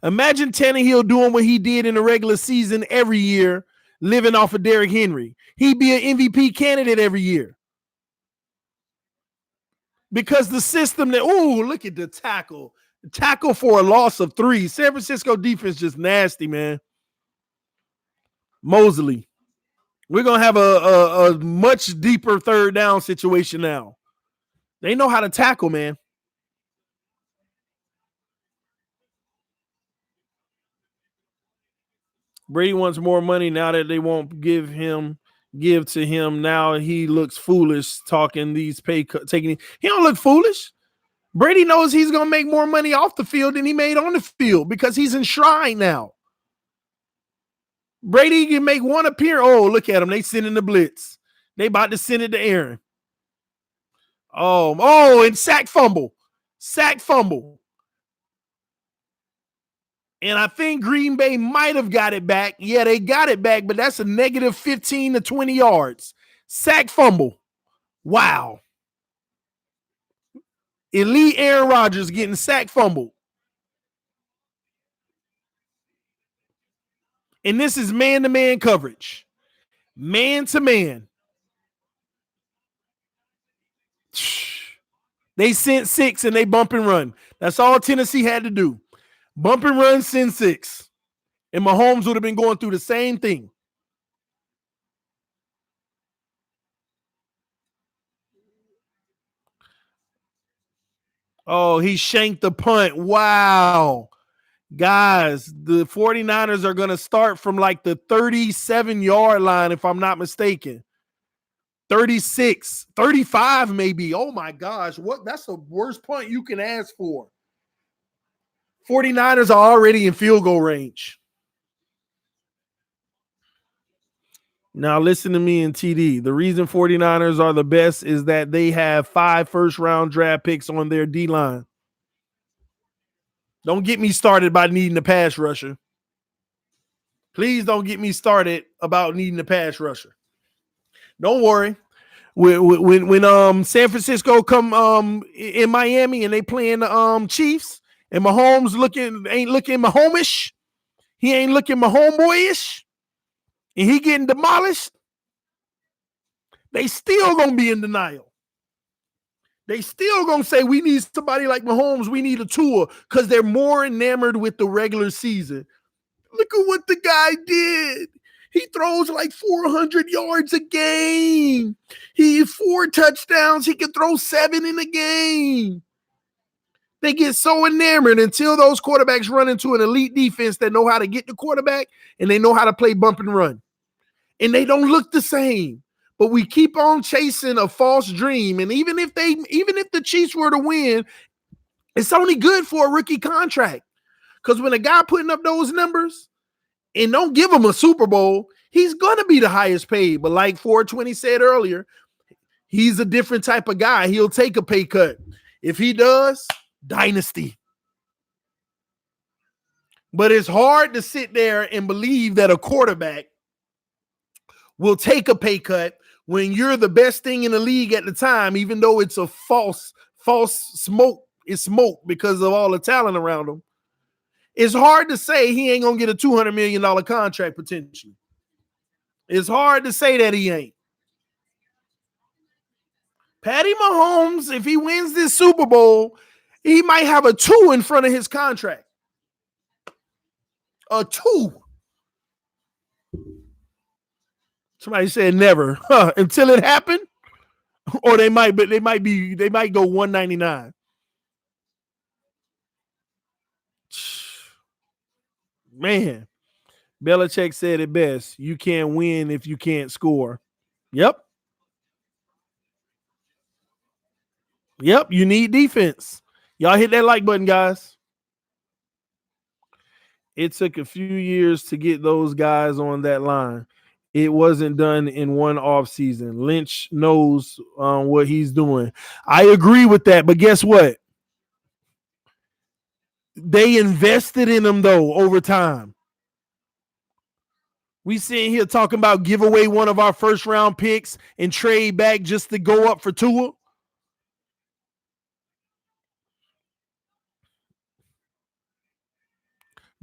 Imagine Tannehill doing what he did in the regular season every year, living off of Derrick Henry. He'd be an MVP candidate every year. Because the system that, look at the tackle. Tackle for a loss of 3. San Francisco defense just nasty, man. Mosley. We're going to have a much deeper 3rd down situation now. They know how to tackle, man. Brady wants more money now that they won't give to him. Now he looks foolish talking these taking. He don't look foolish. Brady knows he's going to make more money off the field than he made on the field because he's enshrined now. Brady can make one appearance. Oh, look at him. They sending the blitz. They about to send it to Aaron. And sack fumble. And I think Green Bay might have got it back. Yeah, they got it back, but that's a negative 15 to 20 yards. Sack fumble. Wow. Elite Aaron Rodgers getting sack fumbled. And this is man-to-man coverage. Man-to-man. They sent 6 and they bump and run. That's all Tennessee had to do. Bump and run, send 6. And Mahomes would have been going through the same thing. Oh, he shanked the punt. Wow. Guys, the 49ers are going to start from like the 37-yard line, if I'm not mistaken. 36, 35 maybe. Oh, my gosh. That's the worst punt you can ask for. 49ers are already in field goal range. Now, listen to me and TD. The reason 49ers are the best is that they have 5 first-round draft picks on their D-line. Don't get me started by needing a pass rusher. Please don't get me started about needing a pass rusher. Don't worry. When San Francisco come in Miami and they playing the Chiefs and Mahomes ain't looking Mahomish, he ain't looking Mahomeboyish, and he getting demolished, they still gonna be in denial. They still gonna say we need somebody like Mahomes, we need a Tua, because they're more enamored with the regular season. Look at what the guy did. He throws like 400 yards a game. He 4 touchdowns. He can throw 7 in a game. They get so enamored until those quarterbacks run into an elite defense that know how to get the quarterback and they know how to play bump and run. And they don't look the same. But we keep on chasing a false dream. And even if the Chiefs were to win, it's only good for a rookie contract. Because when a guy putting up those numbers and don't give him a Super Bowl, he's going to be the highest paid. But like 420 said earlier, he's a different type of guy. He'll take a pay cut. If he does, dynasty. But it's hard to sit there and believe that a quarterback will take a pay cut when you're the best thing in the league at the time, even though it's a false smoke. It's smoke because of all the talent around him. It's hard to say he ain't going to get a $200 million contract potentially. It's hard to say that he ain't. Patty Mahomes, if he wins this Super Bowl, he might have a 2 in front of his contract. A 2. Somebody said never until it happened, or they might go 199. Man, Belichick said it best. You can't win if you can't score. Yep. You need defense. Y'all hit that like button, guys. It took a few years to get those guys on that line. It wasn't done in one off season. Lynch knows what he's doing. I agree with that, but guess what? They invested in him though over time. We sitting here talking about give away one of our first round picks and trade back just to go up for Tua.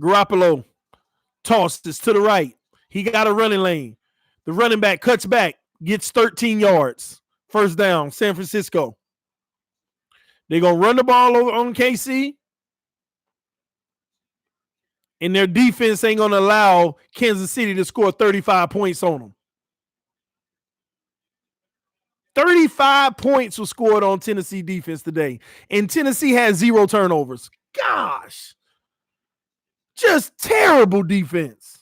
Garoppolo tosses to the right. He got a running lane. The running back cuts back, gets 13 yards. First down, San Francisco. They're going to run the ball over on KC. And their defense ain't going to allow Kansas City to score 35 points on them. 35 points was scored on Tennessee defense today. And Tennessee had 0 turnovers. Gosh. Just terrible defense.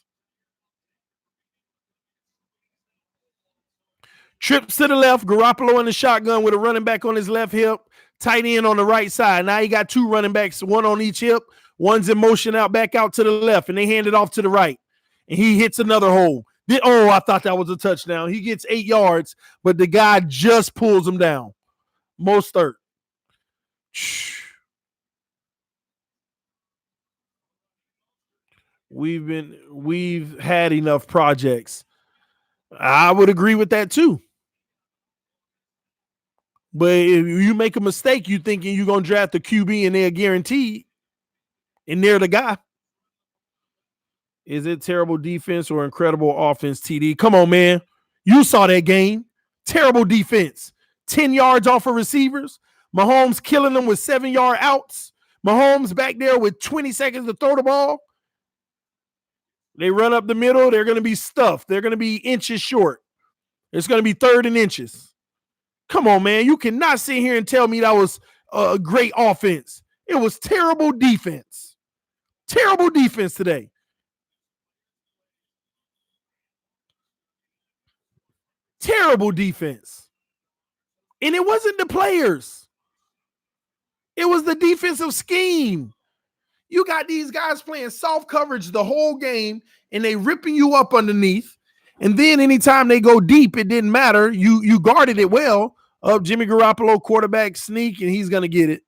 Trips to the left. Garoppolo in the shotgun with a running back on his left hip. Tight end on the right side. Now you got 2 running backs, one on each hip. One's in motion out back out to the left, and they hand it off to the right. And he hits another hole. Oh, I thought that was a touchdown. He gets 8 yards, but the guy just pulls him down. Mostert. We've had enough projects. I would agree with that too. But if you make a mistake, you thinking you're going to draft the QB and they're guaranteed, and they're the guy. Is it terrible defense or incredible offense, TD? Come on, man. You saw that game. Terrible defense. 10 yards off of receivers. Mahomes killing them with 7-yard outs. Mahomes back there with 20 seconds to throw the ball. They run up the middle. They're going to be stuffed. They're going to be inches short. It's going to be 3rd and inches. Come on, man. You cannot sit here and tell me that was a great offense. It was terrible defense. Terrible defense today. Terrible defense. And it wasn't the players. It was the defensive scheme. You got these guys playing soft coverage the whole game, and they ripping you up underneath. And then anytime they go deep, it didn't matter. You guarded it well. Jimmy Garoppolo, quarterback sneak, and he's going to get it.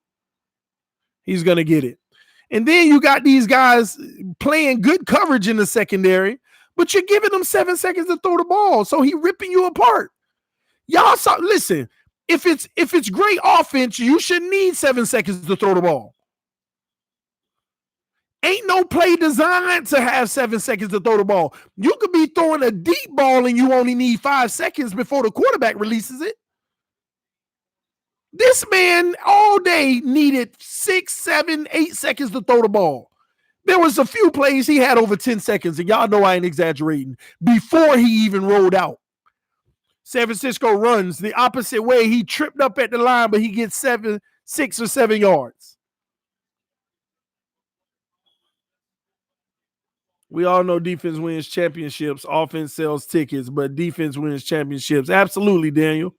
He's going to get it. And then you got these guys playing good coverage in the secondary, but you're giving them 7 seconds to throw the ball. So he ripping you apart. Y'all saw, listen, if it's great offense, you shouldn't need 7 seconds to throw the ball. Ain't no play designed to have 7 seconds to throw the ball. You could be throwing a deep ball and you only need 5 seconds before the quarterback releases it. This man all day needed 6, 7, 8 seconds to throw the ball. There was a few plays he had over 10 seconds, and y'all know I ain't exaggerating, before he even rolled out. San Francisco runs the opposite way. He tripped up at the line, but he gets 6 or 7 yards. We all know defense wins championships. Offense sells tickets, but defense wins championships. Absolutely, Daniel.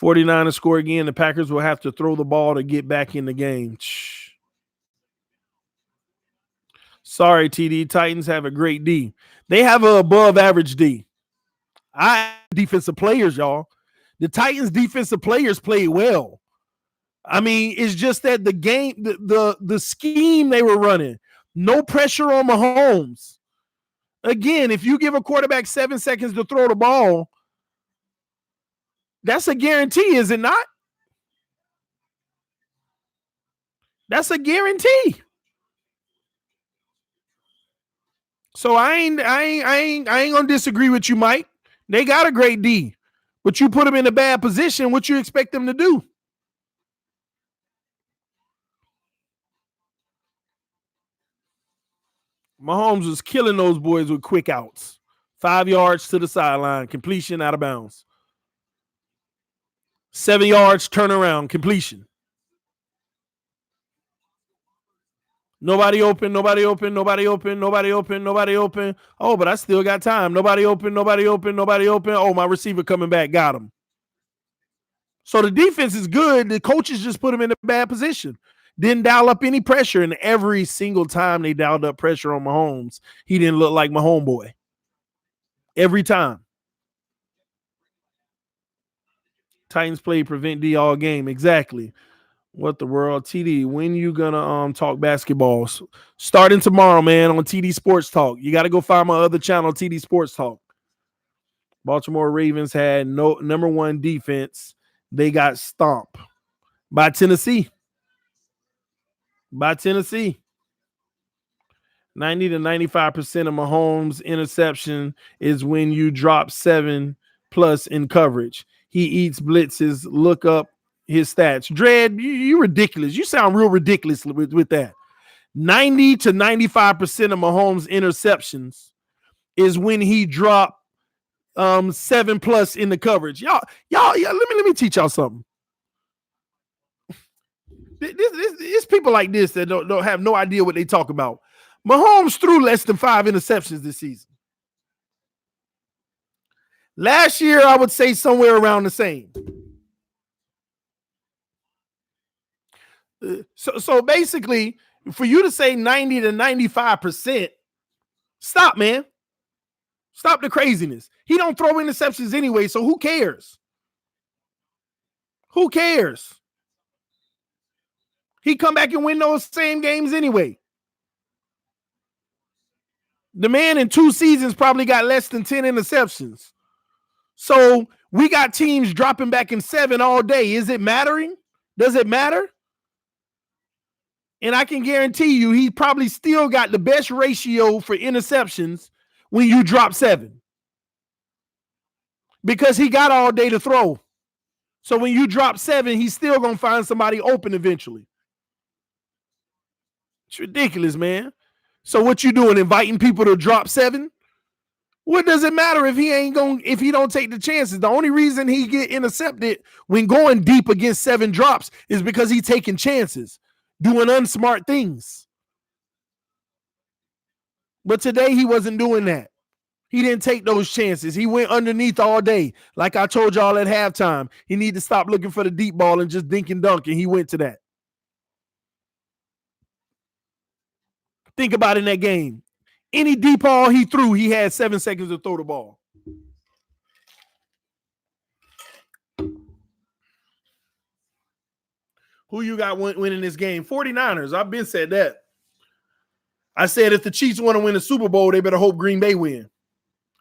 '49ers score again. The Packers will have to throw the ball to get back in the game. Sorry, TD. Titans have a great D. They have an above average D. Defensive players, y'all. The Titans defensive players play well. I mean, it's just that the game, the scheme they were running, no pressure on Mahomes. Again, if you give a quarterback 7 seconds to throw the ball, that's a guarantee, is it not? That's a guarantee. So I ain't gonna disagree with you, Mike. They got a great D, but you put them in a bad position. What you expect them to do? Mahomes was killing those boys with quick outs. 5 yards to the sideline, completion, out of bounds. 7 yards, turnaround, completion. Nobody open, nobody open, nobody open, nobody open, nobody open. Oh, but I still got time. Nobody open, nobody open, nobody open. Oh, my receiver coming back, got him. So the defense is good. The coaches just put him in a bad position. didn't dial up any pressure. And every single time they dialed up pressure on Mahomes, he didn't look like my homeboy. Every time. Titans play prevent D all game. Exactly. What the world? TD, when you gonna talk basketball? Starting tomorrow, man, on TD Sports Talk. You got to go find my other channel, TD Sports Talk. Baltimore Ravens had no number one defense. They got stomped by Tennessee. 90 to 95% of Mahomes' interception is when you drop 7+ in coverage. He eats blitzes. Look up his stats. Dread, you ridiculous. You sound real ridiculous with that. 90 to 95% of Mahomes' interceptions is when he dropped 7+ in the coverage. Y'all, let me teach y'all something. It's people like this that don't have no idea what they talk about. Mahomes threw less than 5 interceptions this season. Last year, I would say somewhere around the same. So basically, for you to say 90 to 95%, stop, man. Stop the craziness. He don't throw interceptions anyway, so who cares? Who cares? He come back and win those same games anyway. The man in 2 seasons probably got less than 10 interceptions. So we got teams dropping back in 7 all day. Is it mattering? Does it matter? And I can guarantee you he probably still got the best ratio for interceptions when you drop 7. Because he got all day to throw. So when you drop 7, he's still going to find somebody open eventually. It's ridiculous, man. So what you doing, inviting people to drop 7? What does it matter if he don't take the chances? The only reason he get intercepted when going deep against 7 drops is because he's taking chances, doing unsmart things. But today he wasn't doing that. He didn't take those chances. He went underneath all day. Like I told y'all at halftime, he need to stop looking for the deep ball and just dink and dunk, and he went to that. Think about in that game. Any deep ball he threw, he had 7 seconds to throw the ball. Who you got winning this game? 49ers. I've been said that. I said if the Chiefs want to win the Super Bowl, they better hope Green Bay win.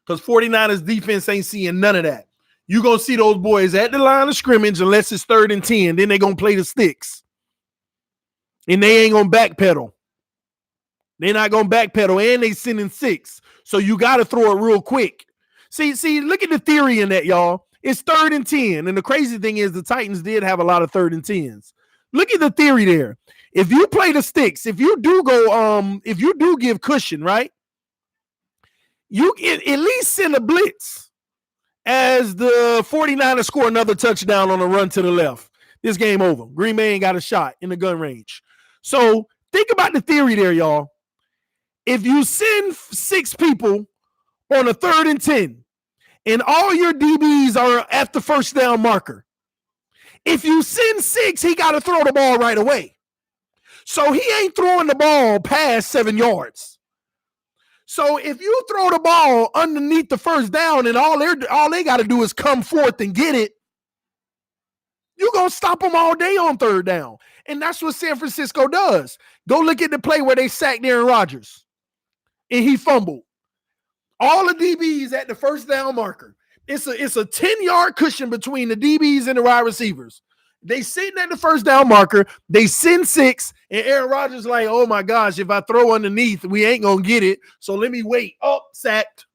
Because 49ers defense ain't seeing none of that. You're going to see those boys at the line of scrimmage unless it's 3rd and 10. Then they're going to play the sticks. And they ain't going to backpedal. They're not going to backpedal, and they sending 6. So you got to throw it real quick. See, look at the theory in that, y'all. It's 3rd and 10. And the crazy thing is the Titans did have a lot of 3rd and 10s. Look at the theory there. If you play the sticks, if you do give cushion, right? You can at least send a blitz as the 49ers score another touchdown on a run to the left. This game over. Green Bay ain't got a shot in the gun range. So think about the theory there, y'all. If you send 6 people on a 3rd and 10 and all your DBs are at the first down marker, if you send 6, he got to throw the ball right away. So he ain't throwing the ball past 7 yards. So if you throw the ball underneath the first down and all they got to do is come forth and get it, you're going to stop them all day on 3rd down. And that's what San Francisco does. Go look at the play where they sacked Aaron Rodgers and he fumbled. All the DBs at the first down marker. It's a 10-yard cushion between the DBs and the wide receivers. They sitting at the first down marker. They send 6, and Aaron Rodgers like, oh my gosh, if I throw underneath, we ain't gonna get it. So let me wait. Oh, sacked.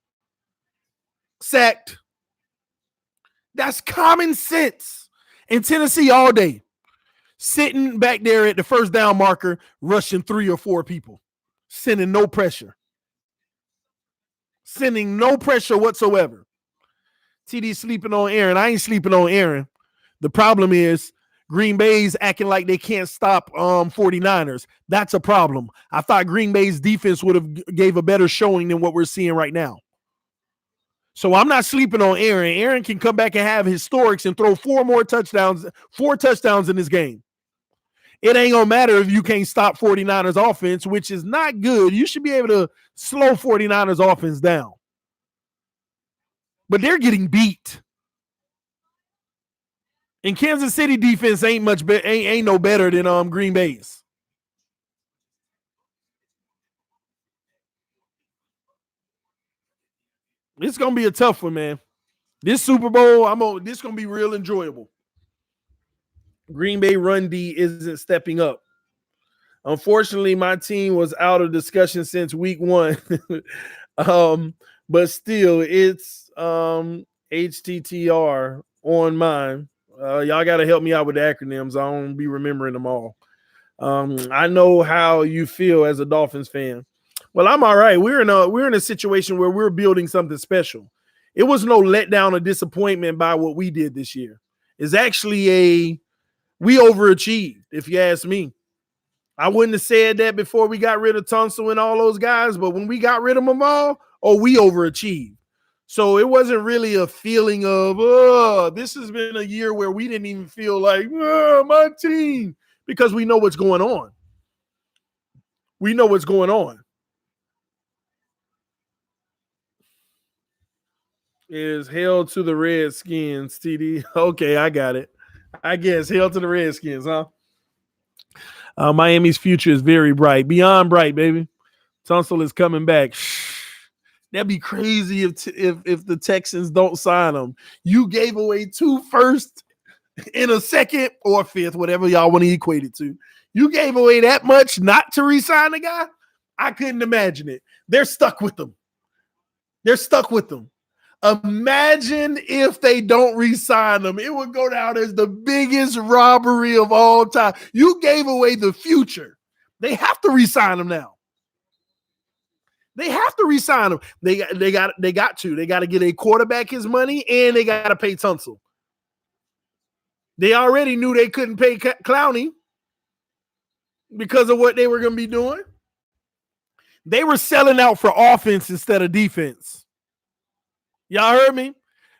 That's common sense. In Tennessee all day, sitting back there at the first down marker, rushing 3 or 4 people, sending no pressure whatsoever. TD sleeping on Aaron. I ain't sleeping on Aaron. The problem is Green Bay's acting like they can't stop 49ers. That's a problem. I thought Green Bay's defense would have gave a better showing than what we're seeing right now. So I'm not sleeping on Aaron. Aaron can come back and have historics and throw 4 touchdowns in this game. it ain't going to matter if you can't stop 49ers offense, which is not good. You should be able to slow 49ers offense down. But they're getting beat. And Kansas City defense ain't no better than Green Bay's. It's gonna be a tough one, man. This Super Bowl, this gonna be real enjoyable. Green Bay run D isn't stepping up. Unfortunately, my team was out of discussion since week 1. But still, it's HTTR on mine. Y'all got to help me out with the acronyms. I don't be remembering them all. I know how you feel as a Dolphins fan. Well, I'm all right. We're in a situation where we're building something special. It was no letdown or disappointment by what we did this year. It's actually we overachieved, if you ask me. I wouldn't have said that before we got rid of Tunsil and all those guys, but when we got rid of them all, we overachieved. So it wasn't really a feeling of, this has been a year where we didn't even feel like, my team, because we know what's going on. We know what's going on. Is hail to the Redskins, TD. Okay, I got it. I guess hail to the Redskins, huh? Miami's future is very bright. Beyond bright, baby. Tunsil is coming back. That'd be crazy if the Texans don't sign him. You gave away 2 firsts in a second or 5th, whatever y'all want to equate it to. You gave away that much not to re-sign the guy? I couldn't imagine it. They're stuck with them. Imagine if they don't re-sign them. It would go down as the biggest robbery of all time. You gave away the future. They have to re-sign them now. They have to re-sign him. They got to. They got to get a quarterback his money, and they got to pay Tunsil. They already knew they couldn't pay Clowney because of what they were going to be doing. They were selling out for offense instead of defense. Y'all heard me?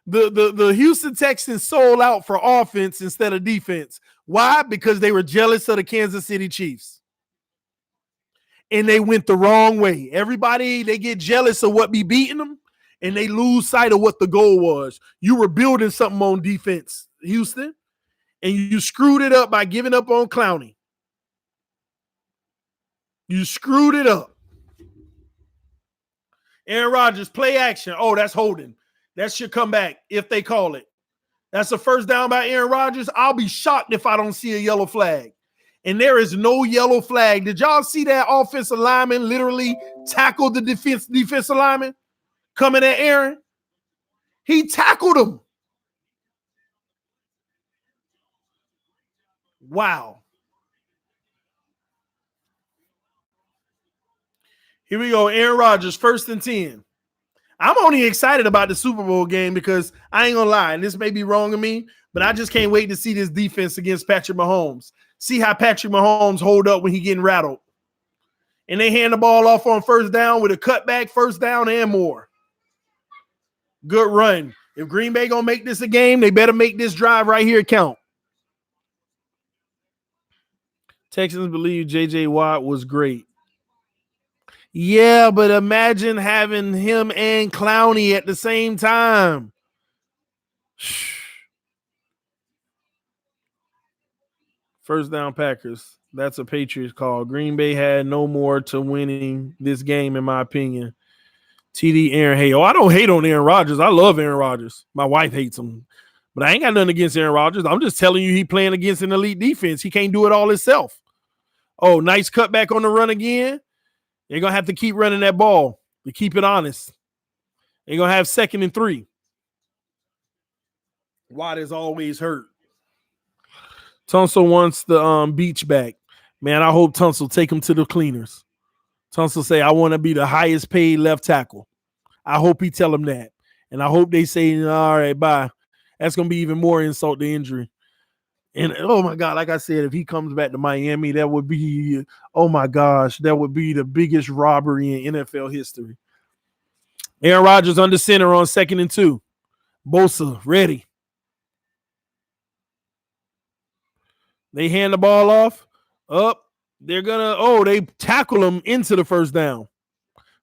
The Houston Texans sold out for offense instead of defense. Why? Because they were jealous of the Kansas City Chiefs. And they went the wrong way. Everybody, they get jealous of what be beating them, and they lose sight of what the goal was. You were building something on defense, Houston, and you screwed it up by giving up on Clowney. You screwed it up. Aaron Rodgers, play action. Oh, that's holding. That should come back if they call it. That's a first down by Aaron Rodgers. I'll be shocked if I don't see a yellow flag. And there is no yellow flag. Did y'all see that offensive lineman literally tackle the defensive lineman coming at Aaron? He tackled him. Wow. Here we go. Aaron Rodgers, 1st and 10. I'm only excited about the Super Bowl game because I ain't gonna lie, and this may be wrong of me, but I just can't wait to see this defense against Patrick Mahomes. See how Patrick Mahomes hold up when he getting rattled. And they hand the ball off on 1st down with a cutback, 1st down and more. Good run. If Green Bay gonna make this a game, they better make this drive right here count. Texans believe J.J. Watt was great. Yeah, but imagine having him and Clowney at the same time. First down Packers. That's a Patriots call. Green Bay had no more to winning this game, in my opinion. TD Aaron Hay. Oh, I don't hate on Aaron Rodgers. I love Aaron Rodgers. My wife hates him. But I ain't got nothing against Aaron Rodgers. I'm just telling you he playing against an elite defense. He can't do it all himself. Oh, nice cutback on the run again. They're going to have to keep running that ball to keep it honest. They're going to have 2nd and 3. Watt is always hurt. Tunsil wants the beach back. Man, I hope Tunsil take him to the cleaners. Tunsil say, I want to be the highest paid left tackle. I hope he tell him that. And I hope they say, all right, bye. That's going to be even more insult to injury. And, oh, my God, like I said, if he comes back to Miami, that would be, oh, my gosh, that would be the biggest robbery in NFL history. Aaron Rodgers under center on 2nd and 2. Bosa, ready. They hand the ball off. Up. They're gonna. They tackle him into the first down.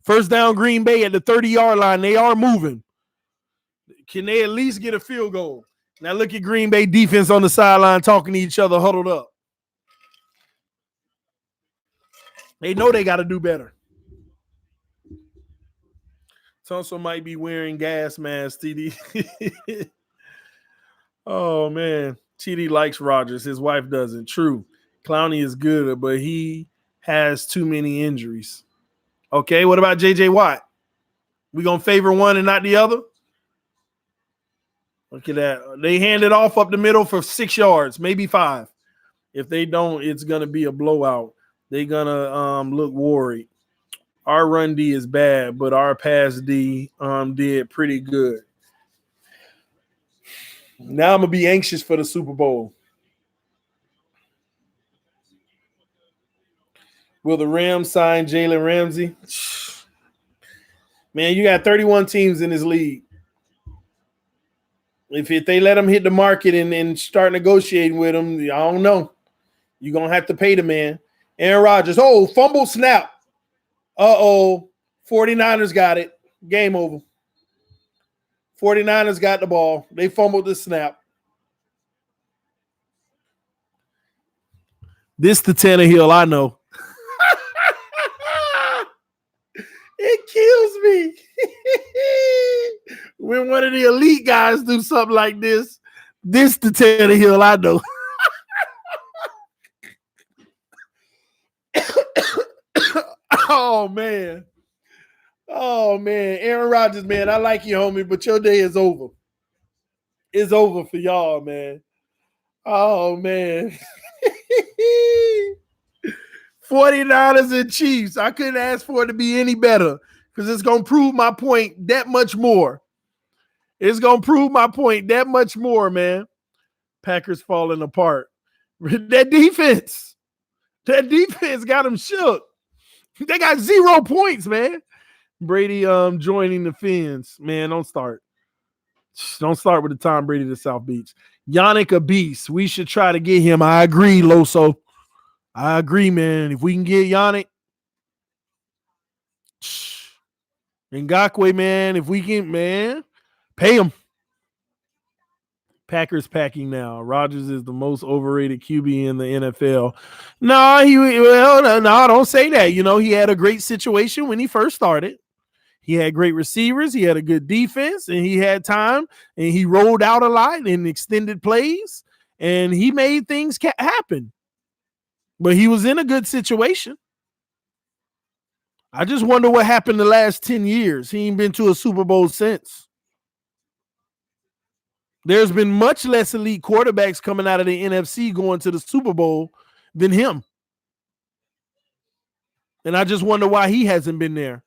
First down, Green Bay at the 30-yard line. They are moving. Can they at least get a field goal? Now look at Green Bay defense on the sideline talking to each other, huddled up. They know they got to do better. Tunsil might be wearing gas masks, TD. Oh, man. TD likes Rodgers. His wife doesn't. True. Clowney is good, but he has too many injuries. Okay, what about J.J. Watt? We going to favor one and not the other? Look at that. They hand it off up the middle for 6 yards, maybe 5. If they don't, it's going to be a blowout. They're going to look worried. Our run D is bad, but our pass D did pretty good. Now I'm going to be anxious for the Super Bowl. Will the Rams sign Jalen Ramsey? Man, you got 31 teams in this league. If they let him hit the market and start negotiating with him, I don't know. You're going to have to pay the man. Aaron Rodgers, fumble snap. 49ers got it. Game over. 49ers got the ball. They fumbled the snap. This the Tannehill I know. It kills me. When one of the elite guys do something like this the Tannehill I know. Oh, man. Aaron Rodgers, man, I like you, homie, but your day is over. It's over for y'all, man. Oh, man. 49ers and Chiefs. I couldn't ask for it to be any better because it's going to prove my point that much more. It's going to prove my point that much more, man. Packers falling apart. That defense got them shook. They got 0 points, man. Brady joining the Fins. Man, don't start. Don't start with the Tom Brady to South Beach. Yannick a beast. We should try to get him. I agree, Loso. I agree, man. If we can get Yannick. Ngakwe, man. If we can, man, pay him. Packers packing now. Rodgers is the most overrated QB in the NFL. No, don't say that. You know, he had a great situation when he first started. He had great receivers. He had a good defense, and he had time, and he rolled out a lot in extended plays, and he made things happen. But he was in a good situation. I just wonder what happened the last 10 years. He ain't been to a Super Bowl since. There's been much less elite quarterbacks coming out of the NFC going to the Super Bowl than him. And I just wonder why he hasn't been there.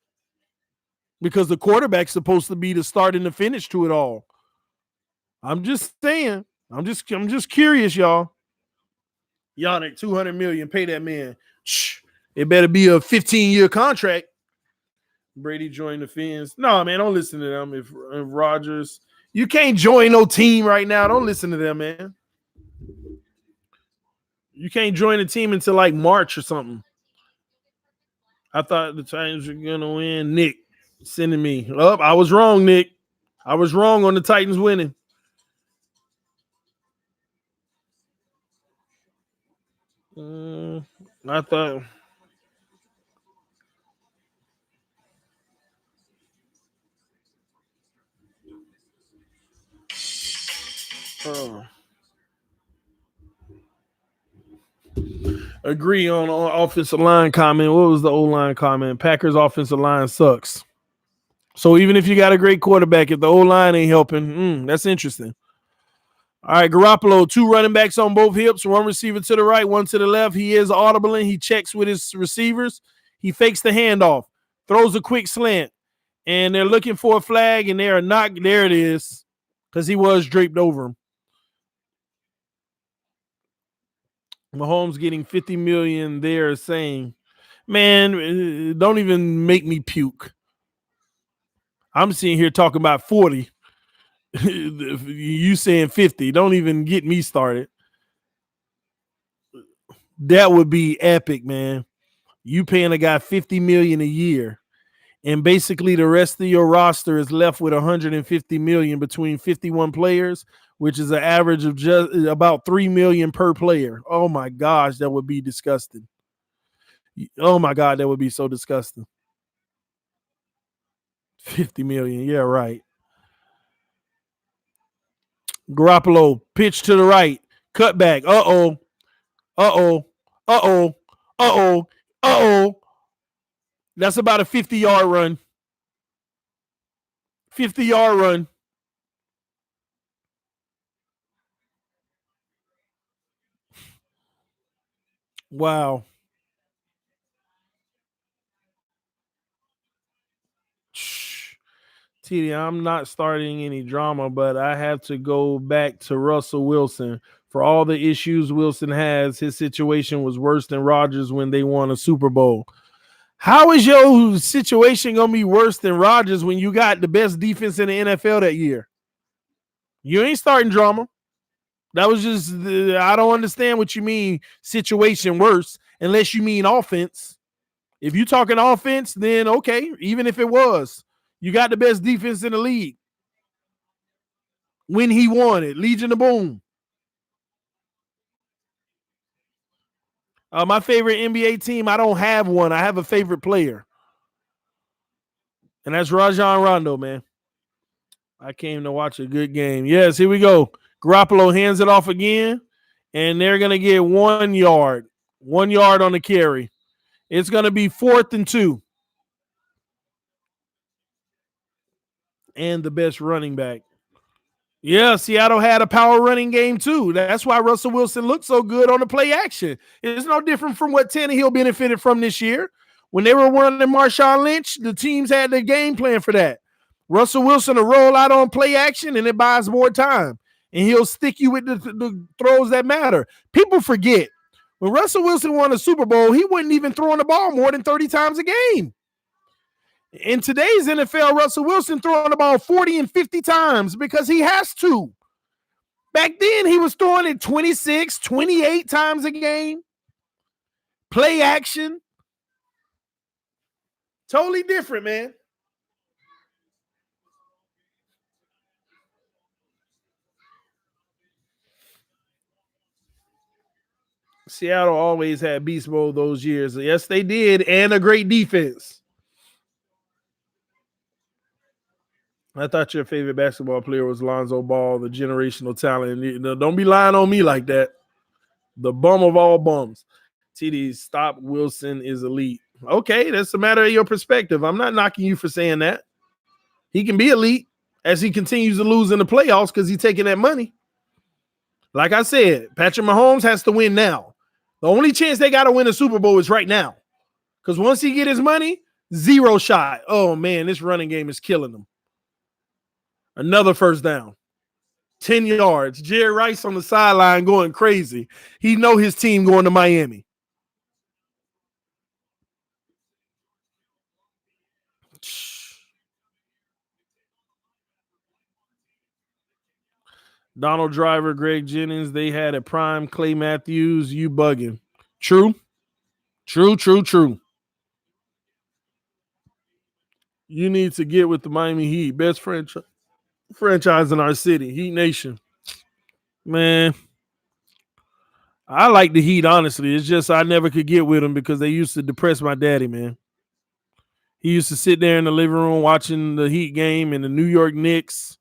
Because the quarterback's supposed to be the start and the finish to it all. I'm just saying. I'm just curious, y'all. Yannick, $200 million, pay that man. Shh. It better be a 15-year contract. Brady joined the Fins. No, man, don't listen to them. If Rodgers, you can't join no team right now. Don't listen to them, man. You can't join a team until like March or something. I thought the Titans were gonna win. Nick sending me. I was wrong, Nick. I was wrong on the Titans winning. I thought. Agree on offensive line comment. What was the O-line comment? Packers offensive line sucks. So even if you got a great quarterback, if the O-line ain't helping, that's interesting. All right, Garoppolo, 2 running backs on both hips, 1 receiver to the right, 1 to the left. He is audible and he checks with his receivers. He fakes the handoff, throws a quick slant, and they're looking for a flag, and they are not. There it is, because he was draped over him. Mahomes getting $50 million there, saying, man, don't even make me puke. I'm sitting here talking about 40. You saying 50. Don't even get me started. That would be epic, man. You paying a guy $50 million a year, and basically the rest of your roster is left with $150 million between 51 players, which is an average of just about $3 million per player. Oh my gosh, that would be disgusting. Oh my God, that would be so disgusting. 50 million. Yeah, right. Garoppolo, pitch to the right, cut back. Uh-oh. Uh-oh. Uh-oh. Uh-oh. Uh-oh. That's about a 50-yard run. 50-yard run. Wow. Shh. TD, I'm not starting any drama, but I have to go back to Russell Wilson. For all the issues Wilson has, his situation was worse than Rodgers when they won a Super Bowl. How is your situation going to be worse than Rodgers when you got the best defense in the NFL that year? You ain't starting drama. That was just, I don't understand what you mean situation worse unless you mean offense. If you're talking offense, then okay, even if it was, you got the best defense in the league. When he won it, Legion of Boom. My favorite NBA team, I don't have one. I have a favorite player. And that's Rajon Rondo, man. I came to watch a good game. Yes, here we go. Garoppolo hands it off again, and they're going to get 1 yard. 1 yard on the carry. It's going to be 4th and 2. And the best running back. Yeah, Seattle had a power running game too. That's why Russell Wilson looked so good on the play action. It's no different from what Tannehill benefited from this year. When they were running Marshawn Lynch, the teams had the game plan for that. Russell Wilson will roll out on play action, and it buys more time. And he'll stick you with the throws that matter. People forget. When Russell Wilson won a Super Bowl, he wasn't even throwing the ball more than 30 times a game. In today's NFL, Russell Wilson throwing the ball 40 and 50 times because he has to. Back then, he was throwing it 26, 28 times a game. Play action. Totally different, man. Seattle always had beast mode those years. Yes, they did, and a great defense. I thought your favorite basketball player was Lonzo Ball, the generational talent. Don't be lying on me like that. The bum of all bums. TD, stop. Wilson is elite. Okay, that's a matter of your perspective. I'm not knocking you for saying that. He can be elite as he continues to lose in the playoffs because he's taking that money. Like I said, Patrick Mahomes has to win now. The only chance they got to win a Super Bowl is right now. Because once he get his money, 0 shot. Oh, man, this running game is killing them. Another first down. 10 yards. Jerry Rice on the sideline going crazy. He know his team going to Miami. Donald Driver, Greg Jennings, they had a prime. Clay Matthews, you bugging. True. True. You need to get with the Miami Heat. Best franchise in our city. Heat Nation. Man, I like the Heat, honestly. It's just I never could get with them because they used to depress my daddy, man. He used to sit there in the living room watching the Heat game, and the New York Knicks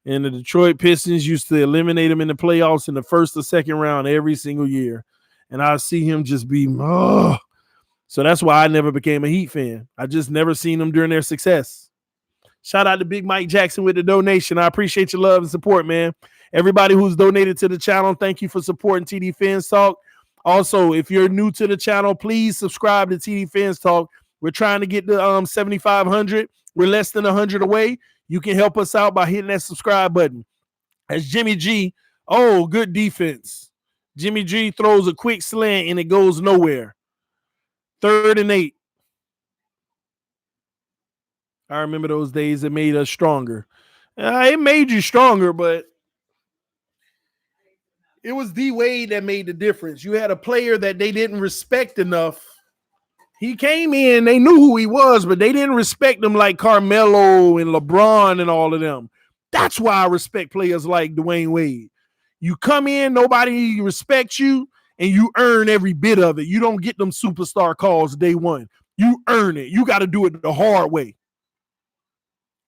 and the Detroit Pistons used to eliminate him in the playoffs in the first or second round every single year. And I see him just be, oh. So that's why I never became a Heat fan. I just never seen them during their success. Shout out to Big Mike Jackson with the donation. I appreciate your love and support, man. Everybody who's donated to the channel, thank you for supporting TDPHINSTALK. Also, if you're new to the channel, please subscribe to TDPHINSTALK. We're trying to get to 7,500. We're less than 100 away. You can help us out by hitting that subscribe button. As Jimmy G, oh, good defense. Jimmy G throws a quick slant and it goes nowhere. 3rd and 8. I remember those days. It made us stronger. It made you stronger, but It was D Wade that made the difference. You had a player that they didn't respect enough. He came in, they knew who he was, but they didn't respect him like Carmelo and LeBron and all of them. That's why I respect players like Dwayne Wade. You come in, nobody respects you, and you earn every bit of it. You don't get them superstar calls day one. You earn it. You got to do it the hard way.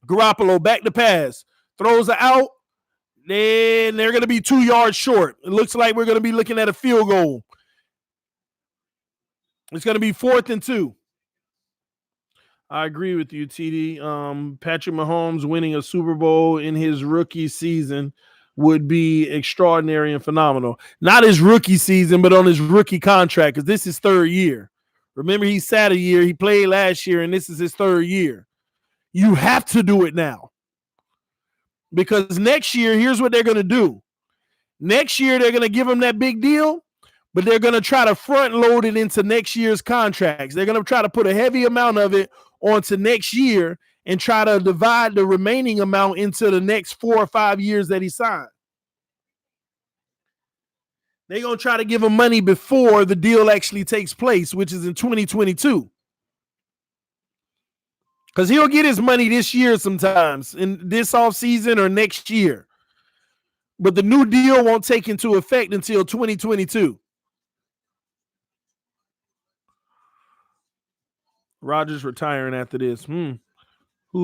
Garoppolo back to pass, throws it out, then they're going to be 2 yards short. It looks like we're going to be looking at a field goal. It's going to be 4th and 2. I agree with you, TD. Patrick Mahomes winning a Super Bowl in his rookie season would be extraordinary and phenomenal. Not his rookie season, but on his rookie contract, because this is 3rd year. Remember, he sat a year. He played last year, and this is his 3rd year. You have to do it now. Because next year, here's what they're going to do. Next year, they're going to give him that big deal, but they're going to try to front load it into next year's contracts. They're going to try to put a heavy amount of it onto next year and try to divide the remaining amount into the next 4 or 5 years that he signed. They're going to try to give him money before the deal actually takes place, which is in 2022. Because he'll get his money this year sometimes, in this offseason or next year. But the new deal won't take into effect until 2022. Rodgers retiring after this. Who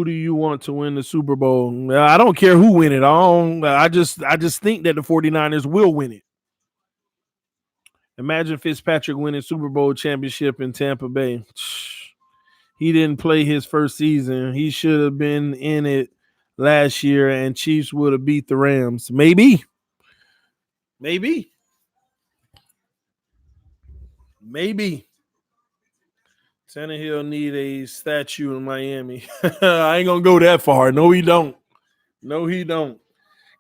do you want to win the Super Bowl? I don't care who win it. I just think that the 49ers will win it. Imagine Fitzpatrick winning Super Bowl championship in Tampa Bay. He didn't play his first season. He should have been in it last year, and Chiefs would have beat the Rams. Maybe. Tannehill need a statue in Miami. I ain't going to go that far. No, he don't.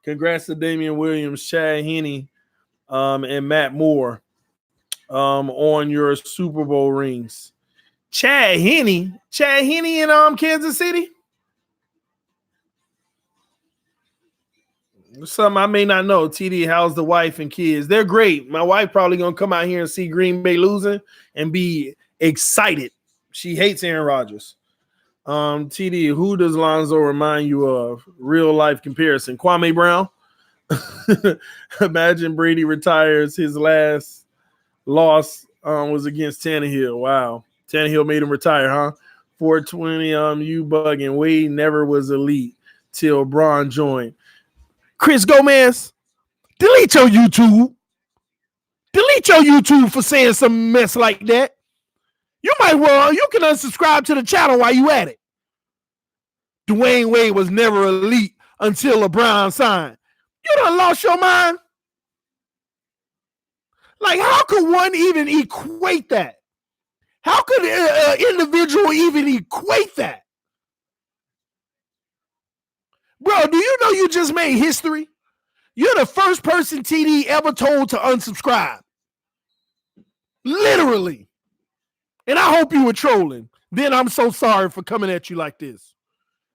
Congrats to Damian Williams, Chad Henne, and Matt Moore on your Super Bowl rings. Chad Henne in Kansas City? Something I may not know. TD, how's the wife and kids? They're great. My wife probably going to come out here and see Green Bay losing and be excited. She hates Aaron Rodgers. TD, who does Lonzo remind you of? Real life comparison. Kwame Brown. Imagine Brady retires. His last loss was against Tannehill. Wow. Tannehill made him retire, huh? 420, you bugging. Wade never was elite till Braun joined. Chris Gomez, delete your YouTube. Delete your YouTube for saying some mess like that. You can unsubscribe to the channel while you at it. Dwayne Wade was never elite until LeBron signed. You done lost your mind? Like, how could one even equate that? How could an individual even equate that? Bro, do you know you just made history? You're the first person TD ever told to unsubscribe. Literally. And I hope you were trolling. Then I'm so sorry for coming at you like this.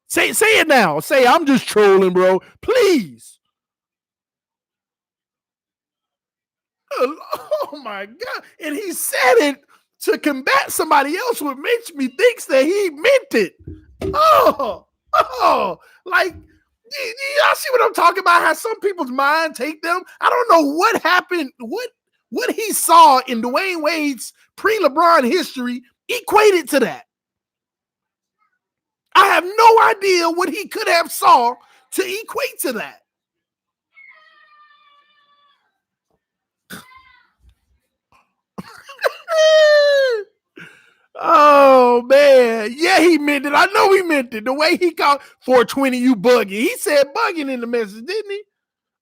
Say it now. Say, I'm just trolling, bro. Please. Oh, my God. And he said it to combat somebody else, what makes me think that he meant it. Oh, like, y'all see what I'm talking about? How some people's mind take them? I don't know what happened, what he saw in Dwayne Wade's pre-LeBron history equated to that. I have no idea what he could have saw to equate to that. Oh, man. Yeah, he meant it. I know he meant it. The way he called 420, you bugging. He said bugging in the message, didn't he?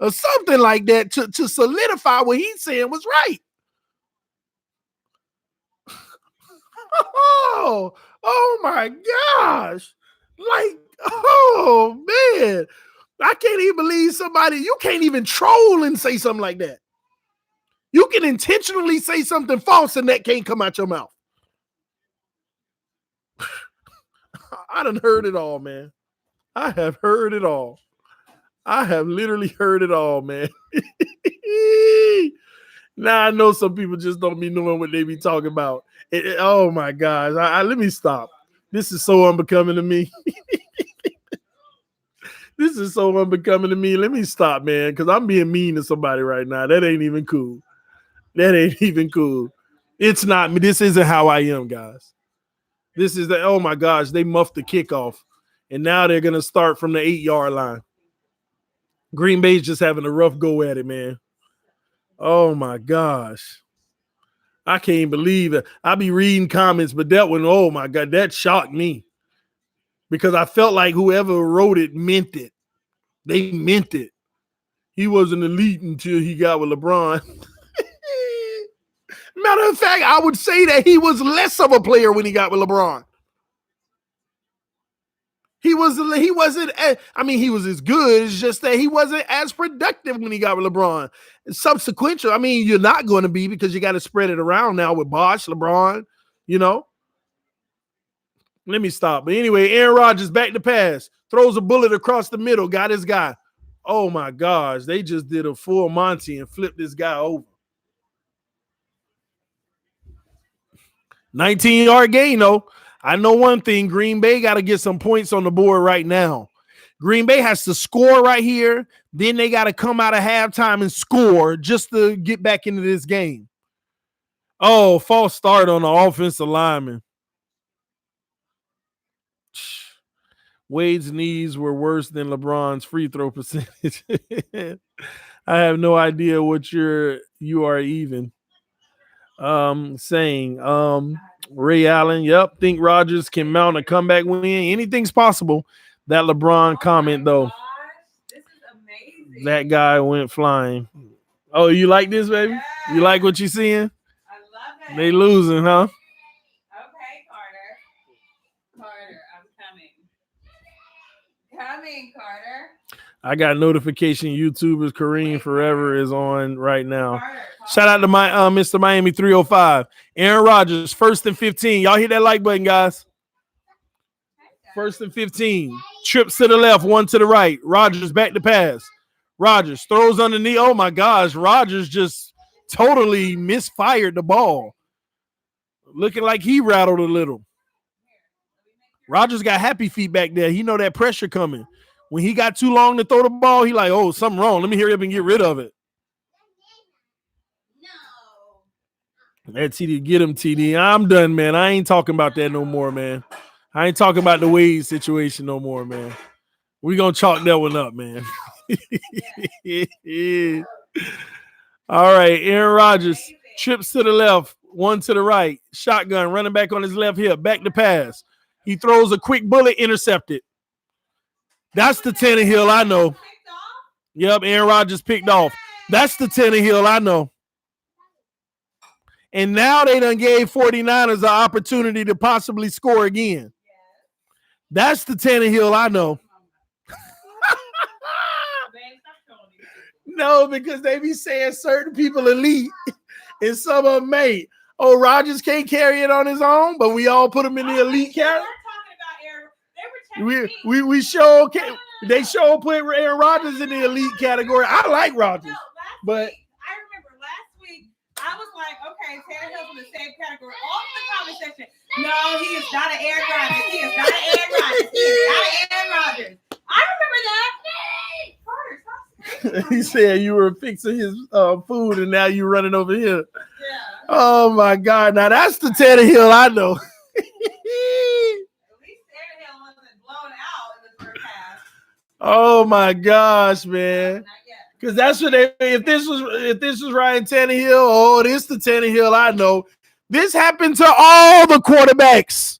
Or something like that to solidify what he's saying was right. Oh my gosh. Like, oh, man. I can't even believe somebody. You can't even troll and say something like that. You can intentionally say something false and that can't come out your mouth. I done heard it all, man. I have heard it all. I have literally heard it all, man. Now I know some people just don't be knowing what they be talking about. Oh my gosh. Let me stop. This is so unbecoming to me. This is so unbecoming to me. Let me stop, man, because I'm being mean to somebody right now. That ain't even cool. That ain't even cool. It's not me. This isn't how I am, guys. This is the, oh my gosh, they muffed the kickoff. And now they're going to start from the 8-yard line. Green Bay's just having a rough go at it, man. Oh my gosh. I can't believe it. I be reading comments, but that one, oh my God, that shocked me. Because I felt like whoever wrote it meant it. They meant it. He wasn't elite until he got with LeBron. Matter of fact, I would say that he was less of a player when he got with LeBron. He wasn't, he was as good. It's just that he wasn't as productive when he got with LeBron. Subsequential, you're not going to be because you got to spread it around now with Bosh, LeBron, Let me stop. But anyway, Aaron Rodgers back to pass. Throws a bullet across the middle. Got his guy. Oh, my gosh. They just did a full Monty and flipped this guy over. 19-yard gain, though. I know one thing. Green Bay got to get some points on the board right now. Green Bay has to score right here. Then they got to come out of halftime and score just to get back into this game. Oh, false start on the offensive lineman. Wade's knees were worse than LeBron's free throw percentage. I have no idea what you are even saying. Ray Allen, yep, think Rodgers can mount a comeback win. Anything's possible. That LeBron comment, though. Gosh, this is amazing. That guy went flying. Oh, you like this, baby? Yeah. You like what you're seeing? I love it. They losing, huh? Okay, Carter. Carter, I'm coming. Coming, Carter. I got notification YouTubers Kareem Forever is on right now. Carter. Shout out to my Mr. Miami 305. Aaron Rodgers, 1st and 15. Y'all hit that like button, guys. 1st and 15. Trips to the left, one to the right. Rodgers back to pass. Rodgers throws underneath. Oh my gosh, Rodgers just totally misfired the ball. Looking like he rattled a little. Rodgers got happy feet back there. He know that pressure coming. When he got too long to throw the ball, he like, oh, something wrong. Let me hurry up and get rid of it. That TD, get him, TD. I'm done, man. I ain't talking about that no more, man. I ain't talking about the Wade situation no more, man. We're going to chalk that one up, man. All right, Aaron Rodgers trips to the left, one to the right. Shotgun, running back on his left hip, back to pass. He throws a quick bullet, intercepted. That's the Tannehill I know. Yep, Aaron Rodgers picked off. That's the Tannehill I know. And now they done gave 49ers an opportunity to possibly score again. That's the Tannehill I know. No, because they be saying certain people elite and some of them ain't. Oh, Rodgers can't carry it on his own, but we all put him in the elite category. We show okay. They show put Aaron Rodgers in the elite category. I like Rodgers, but I remember last week I was like, okay, Tannehill's in the same category. All in the comment section. No, he is not an Aaron Rodgers. He is not an Aaron Rodgers. He is not an Aaron Rodgers. I remember that. Carter, stop. He said you were fixing his food and now you're running over here. Yeah. Oh my God! Now that's the Tannehill I know. Oh my gosh, man! Because that's what they. If this was Ryan Tannehill, oh, this the Tannehill I know. This happened to all the quarterbacks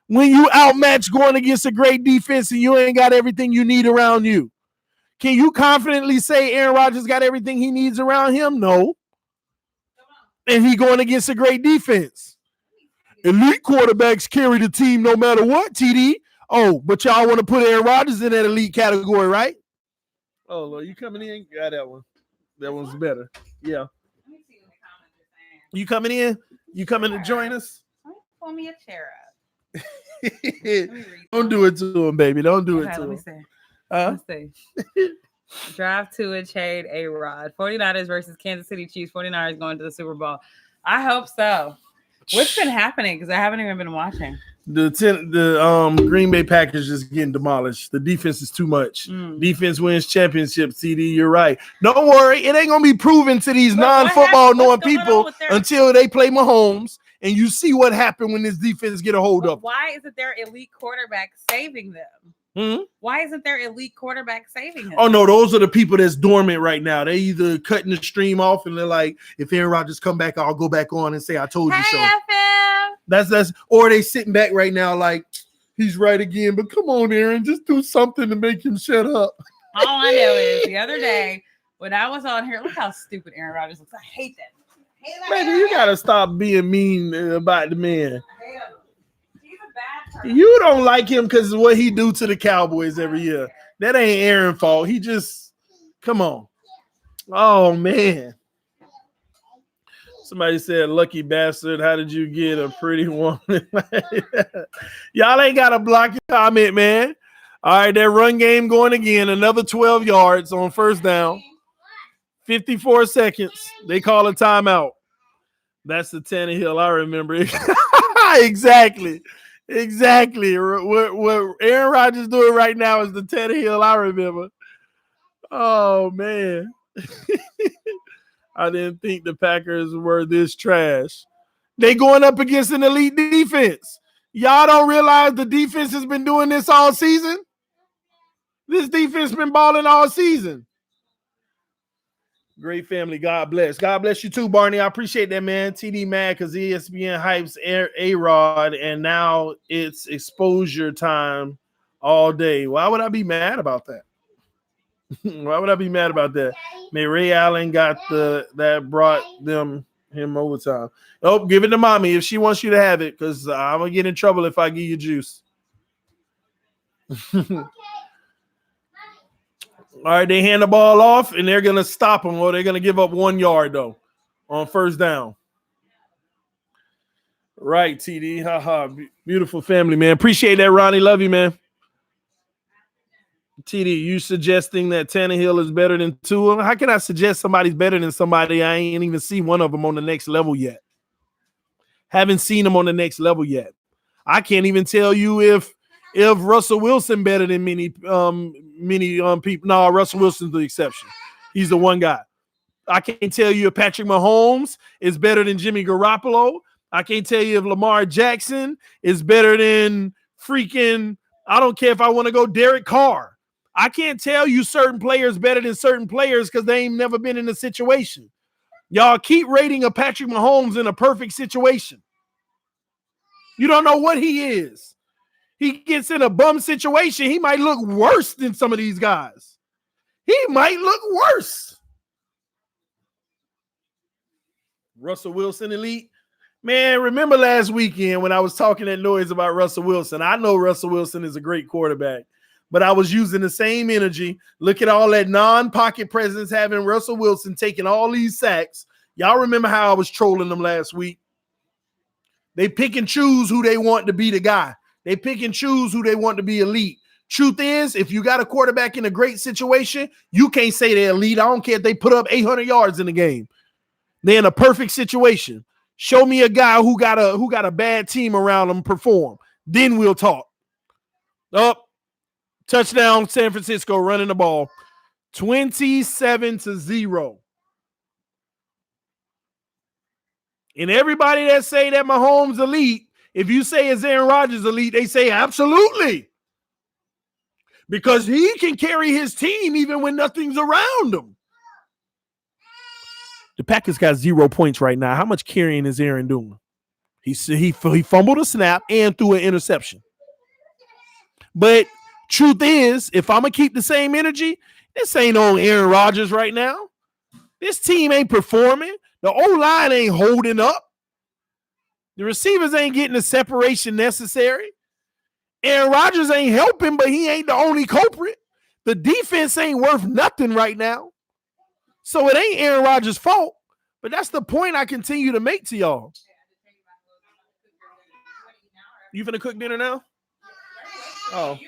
when you outmatch going against a great defense and you ain't got everything you need around you. Can you confidently say Aaron Rodgers got everything he needs around him? No. And he going against a great defense. Elite quarterbacks carry the team no matter what, TD. Oh, but y'all want to put Aaron Rodgers in that elite category, right? Oh, Lord, you coming in? Got that one. That one's better. Yeah. You coming in? You coming to join us? Pull me a chair up. Don't do it to him, baby. Don't do it to Let me him. see. Huh? Let's see. Drive to a shade A-Rod. 49ers versus Kansas City Chiefs. 49ers going to the Super Bowl. I hope so. What's been happening? Because I haven't even been watching. The Green Bay Packers just getting demolished. The defense is too much. Defense wins championships, CD. You're right. Don't worry. It ain't going to be proven to these non-football knowing people until they play Mahomes. And you see what happened when this defense get a hold up. Why isn't their elite quarterback saving them? Why isn't their elite quarterback saving him? Oh, no, those are the people that's dormant right now. They either cutting the stream off and they're like, if Aaron Rodgers come back, I'll go back on and say, I told you so. FM. That's or they sitting back right now like, he's right again. But come on, Aaron, just do something to make him shut up. All I know is the other day when I was on here, look how stupid Aaron Rodgers looks. I hate that. Man, you got to stop being mean about the man. Bad you don't like him because of what he do to the Cowboys every year. That ain't Aaron's fault. He just, come on. Oh, man. Somebody said, lucky bastard, how did you get a pretty woman? Y'all ain't got to block your comment, man. All right, that run game going again. Another 12 yards on first down. 54 seconds. They call a timeout. That's the Tannehill I remember. Exactly. What Aaron Rodgers doing right now is the Tannehill I remember. Oh, man. I didn't think the Packers were this trash. They going up against an elite defense. Y'all don't realize the defense has been doing this all season? This defense been balling all season. Great family. God bless. God bless you too, Barney. I appreciate that, man. TD mad because ESPN hypes A-Rod, and now it's exposure time all day. Why would I be mad about that? Why would I be mad about that? Man, Ray Allen got that brought him overtime. Oh, give it to mommy if she wants you to have it, because I'm going to get in trouble if I give you juice. All right, they hand the ball off, and they're going to stop them, or they're going to give up 1 yard, though, on first down. Right, TD. Ha. Beautiful family, man. Appreciate that, Ronnie. Love you, man. TD, you suggesting that Tannehill is better than Tua? How can I suggest somebody's better than somebody? I ain't even seen one of them on the next level yet. Haven't seen them on the next level yet. I can't even tell you if Russell Wilson better than many people. No, Russell Wilson's the exception. He's the one guy. I can't tell you if Patrick Mahomes is better than Jimmy Garoppolo. I can't tell you if Lamar Jackson is better than freaking, I don't care if I want to go Derek Carr. I can't tell you certain players better than certain players because they ain't never been in a situation. Y'all keep rating a Patrick Mahomes in a perfect situation. You don't know what he is. He gets in a bum situation, he might look worse than some of these guys. He might look worse. Russell Wilson elite. Man, remember last weekend when I was talking that noise about Russell Wilson? I know Russell Wilson is a great quarterback, but I was using the same energy. Look at all that non-pocket presence having Russell Wilson taking all these sacks. Y'all remember how I was trolling them last week? They pick and choose who they want to be the guy. They pick and choose who they want to be elite. Truth is, if you got a quarterback in a great situation, you can't say they're elite. I don't care if they put up 800 yards in the game. They're in a perfect situation. Show me a guy who got a bad team around him perform. Then we'll talk. Up. Touchdown, San Francisco running the ball. 27-0. And everybody that say that Mahomes elite, if you say is Aaron Rodgers elite, they say absolutely. Because he can carry his team even when nothing's around him. The Packers got 0 points right now. How much carrying is Aaron doing? He fumbled a snap and threw an interception. But truth is, if I'm going to keep the same energy, this ain't on Aaron Rodgers right now. This team ain't performing. The O-line ain't holding up. The receivers ain't getting the separation necessary. Aaron Rodgers ain't helping, but he ain't the only culprit. The defense ain't worth nothing right now. So it ain't Aaron Rodgers' fault. But that's the point I continue to make to y'all. You finna cook dinner now? Oh.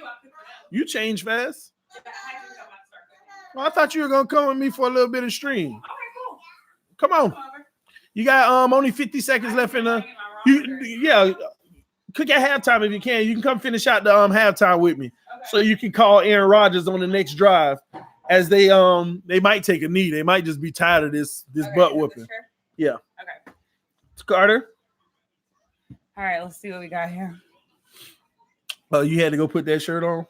You change fast? Well, I thought you were gonna come with me for a little bit of stream. Okay, cool. Come on. You got only 50 seconds left in the. Cook at halftime if you can. You can come finish out the halftime with me, so you can call Aaron Rodgers on the next drive. As they might take a knee. They might just be tired of this butt whooping. Yeah. Okay. Carter. All right, let's see what we got here. Oh, you had to go put that shirt on?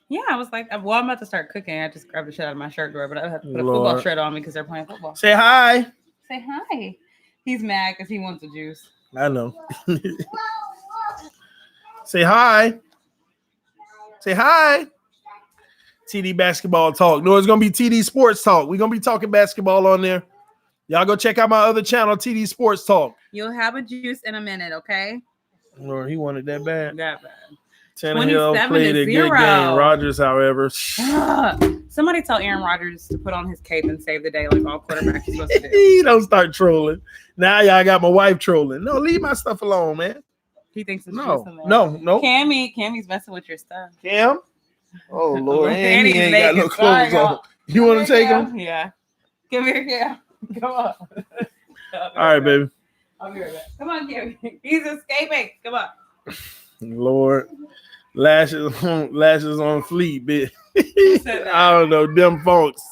Yeah, I was like, well, I'm about to start cooking. I just grabbed the shit out of my shirt drawer, but I have to put a football shirt on me because they're playing football. Say hi. Say hi. He's mad because he wants the juice. I know. Say hi. Say hi. TD Basketball Talk. No, it's going to be TD Sports Talk. We're going to be talking basketball on there. Y'all go check out my other channel, TD Sports Talk. You'll have a juice in a minute, okay? Lord, he wanted that bad. That bad. Tannehill played a good game. Rodgers, however. Somebody tell Aaron Rodgers to put on his cape and save the day like all quarterbacks are supposed to do. He don't start trolling. Now y'all got my wife trolling. No, leave my stuff alone, man. He thinks it's no. Cammy's messing with your stuff. Cam? Oh, Lord. And he ain't got no clothes on. You want to take him? Yeah. Come here, Cam. Come on. All right, baby. I'll be right back. Come on, Cam. He's escaping. Come on. Lord. Lashes on fleet, bitch. I don't know. Them folks.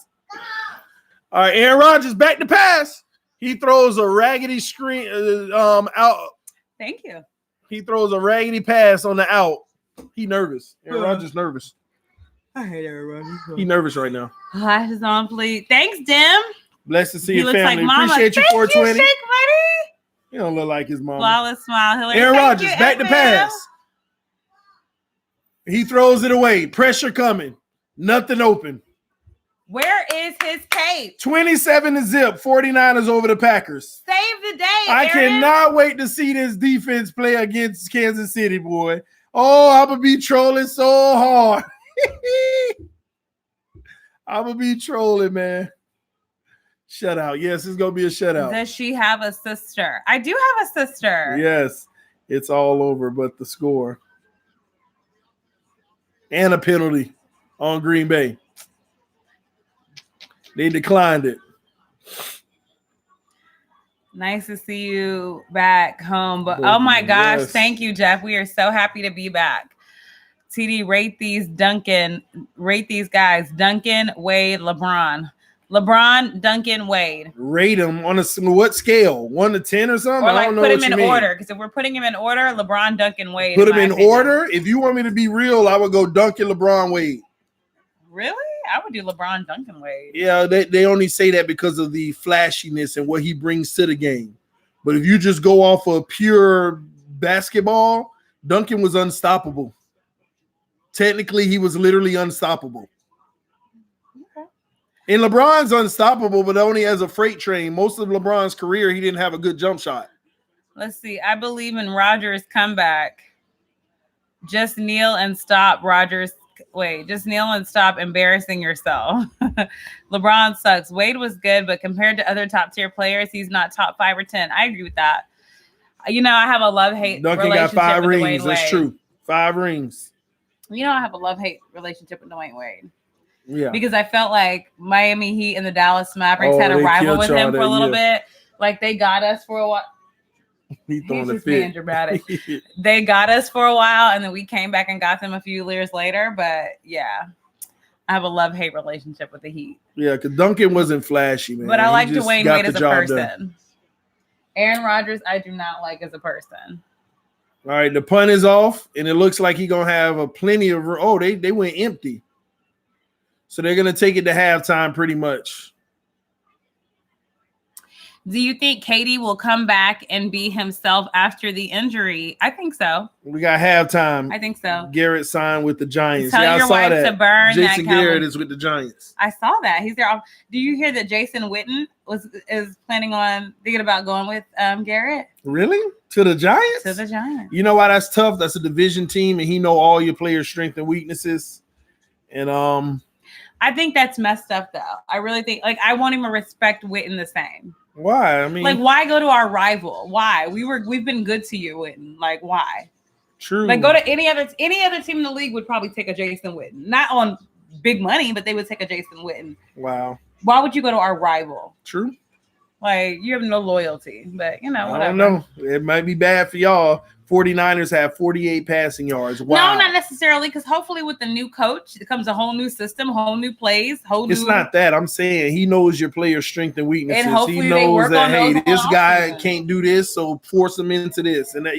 All right, Aaron Rodgers back to pass. He throws a raggedy screen out. Thank you. He throws a raggedy pass on the out. He nervous. Aaron Rodgers nervous. I hate Aaron Rodgers. He nervous right now. Lashes on fleet. Thanks, Dim. Blessed to see your family. Like appreciate you, 420. Thank you, Shake Buddy. You don't look like his mom. Flawless smile. Hillary. Aaron Rodgers back to pass. He throws it away. Pressure coming. Nothing open. Where is his cape? 27-0. 49ers over the Packers. Save the day, I cannot wait to see this defense play against Kansas City, boy. Oh, I'm going to be trolling so hard. I'm going to be trolling, man. Shutout. Yes, it's going to be a shutout. Does she have a sister? I do have a sister. Yes. It's all over but the score. And a penalty on Green Bay. They declined it. Nice to see you back home. But oh my gosh, thank you, Jeff. We are so happy to be back. TD, rate these guys. Duncan, Wade, LeBron. LeBron, Duncan, Wade. Rate them on what scale? 1 to 10 or something? Or like I don't know put them in order. Because if we're putting them in order, LeBron, Duncan, Wade. Put them in order? If you want me to be real, I would go Duncan, LeBron, Wade. Really? I would do LeBron, Duncan, Wade. Yeah, they only say that because of the flashiness and what he brings to the game. But if you just go off of pure basketball, Duncan was unstoppable. Technically, he was literally unstoppable. Okay. And LeBron's unstoppable, but only as a freight train. Most of LeBron's career, he didn't have a good jump shot. Let's see. I believe in Rodgers' comeback. Just kneel and stop, Rodgers. Wait, just kneel and stop embarrassing yourself. LeBron sucks. Wade was good, but compared to other top-tier players, he's not top 5 or 10. I agree with that. You know, I have a love-hate Duncan relationship got 5 with rings. Dwayne Wade. That's true. 5 rings. You know, I have a love-hate relationship with Dwayne Wade. Yeah. Because I felt like Miami Heat and the Dallas Mavericks had a rival with him for a little bit. Like, they got us for a while. He's just being dramatic. They got us for a while, and then we came back and got them a few years later. But yeah, I have a love-hate relationship with the Heat. Yeah, because Duncan wasn't flashy, man. But I like Dwayne Wade as a person. Done. Aaron Rodgers, I do not like as a person. All right, the punt is off, and it looks like he's gonna have a plenty of. Oh, they went empty, so they're gonna take it to halftime pretty much. Do you think KD will come back and be himself after the injury? I think so. We got halftime. I think so. Garrett signed with the Giants. Tell your wife to burn Jason that Garrett is with the Giants. I saw that. He's there. Do you hear that Jason Witten is planning on thinking about going with Garrett? Really? To the Giants? To the Giants. You know why that's tough? That's a division team, and he know all your players' strengths and weaknesses. And I think that's messed up, though. I really think, like, I won't even respect Witten the same. Why? I mean, like, why go to our rival? Why? We've been good to you, Witten. Like, why? True. Like, go to any other team in the league would probably take a Jason Witten. Not on big money, but they would take a Jason Witten. Wow. Why would you go to our rival? True. Like, you have no loyalty, but whatever. I don't know. It might be bad for y'all. 49ers have 48 passing yards. Wow. No, not necessarily, because hopefully with the new coach, it comes a whole new system, whole new plays, It's not that. I'm saying he knows your player's strength and weaknesses. And hopefully he they knows work that, on hey, those this on guy offseason. can't do this, so force him into this. And, that,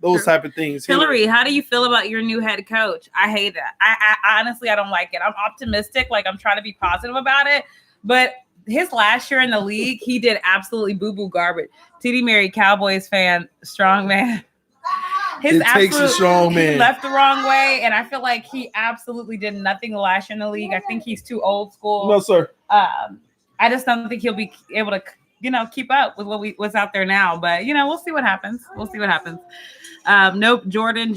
those true. type of things. Hillary, how do you feel about your new head coach? I hate it. I honestly, I don't like it. I'm optimistic. Like, I'm trying to be positive about it. But his last year in the league, he did absolutely boo-boo garbage. TD Mary, Cowboys fan, strong man. It takes a strong man. He left the wrong way, and I feel like he absolutely did nothing last year in the league. I think he's too old school. No, sir. I just don't think he'll be able to, keep up with what's out there now. But we'll see what happens. Nope, Jordan.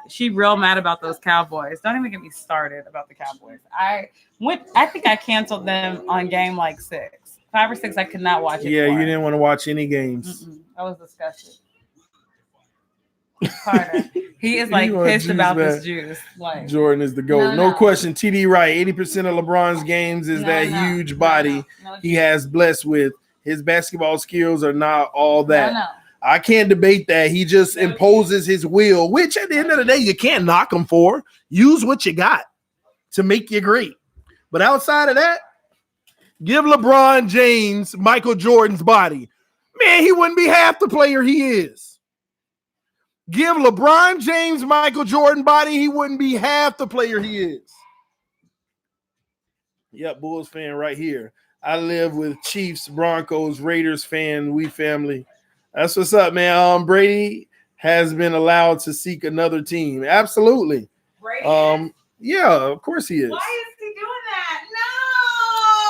She real mad about those Cowboys. Don't even get me started about the Cowboys. I think I canceled them on game like 6, 5 or 6. I could not watch it. Yeah, you didn't want to watch any games. I was disgusted. Carter, he is like pissed about this juice. Like, Jordan is the GOAT. No question. TD right. 80% of LeBron's games is that huge body he has blessed with. His basketball skills are not all that. I can't debate that. He just imposes his will, which at the end of the day, you can't knock him for. Use what you got to make you great. But outside of that, give LeBron James Michael Jordan's body. Man, he wouldn't be half the player he is. Give LeBron James Michael Jordan body, he wouldn't be half the player he is. Yep, Bulls fan right here. I live with Chiefs, Broncos, Raiders fan, we family. That's what's up, man. Brady has been allowed to seek another team. Absolutely. Brady? Yeah, of course he is. Why is he doing that?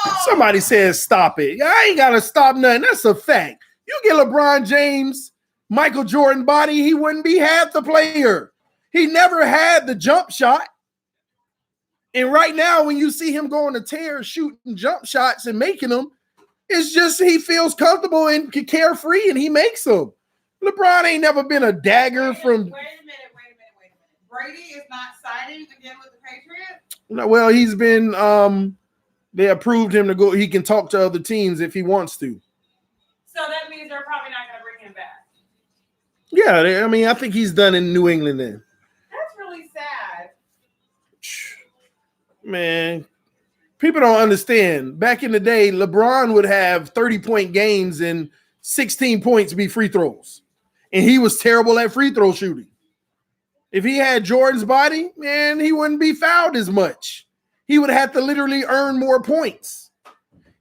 No. Somebody says stop it. I ain't gotta stop nothing. That's a fact. You get LeBron James Michael Jordan body, he wouldn't be half the player. He never had the jump shot. And right now, when you see him going to tear, shooting jump shots and making them, it's just he feels comfortable and carefree, and he makes them. LeBron ain't never been a dagger from. Wait a minute. Brady is not signing again with the Patriots? No, well, he's been. They approved him to go. He can talk to other teams if he wants to. So that means they're probably not going to bring him back. Yeah, I mean, I think he's done in New England then. That's really sad. Man, people don't understand. Back in the day, LeBron would have 30-point games and 16 points be free throws. And he was terrible at free throw shooting. If he had Jordan's body, man, he wouldn't be fouled as much. He would have to literally earn more points.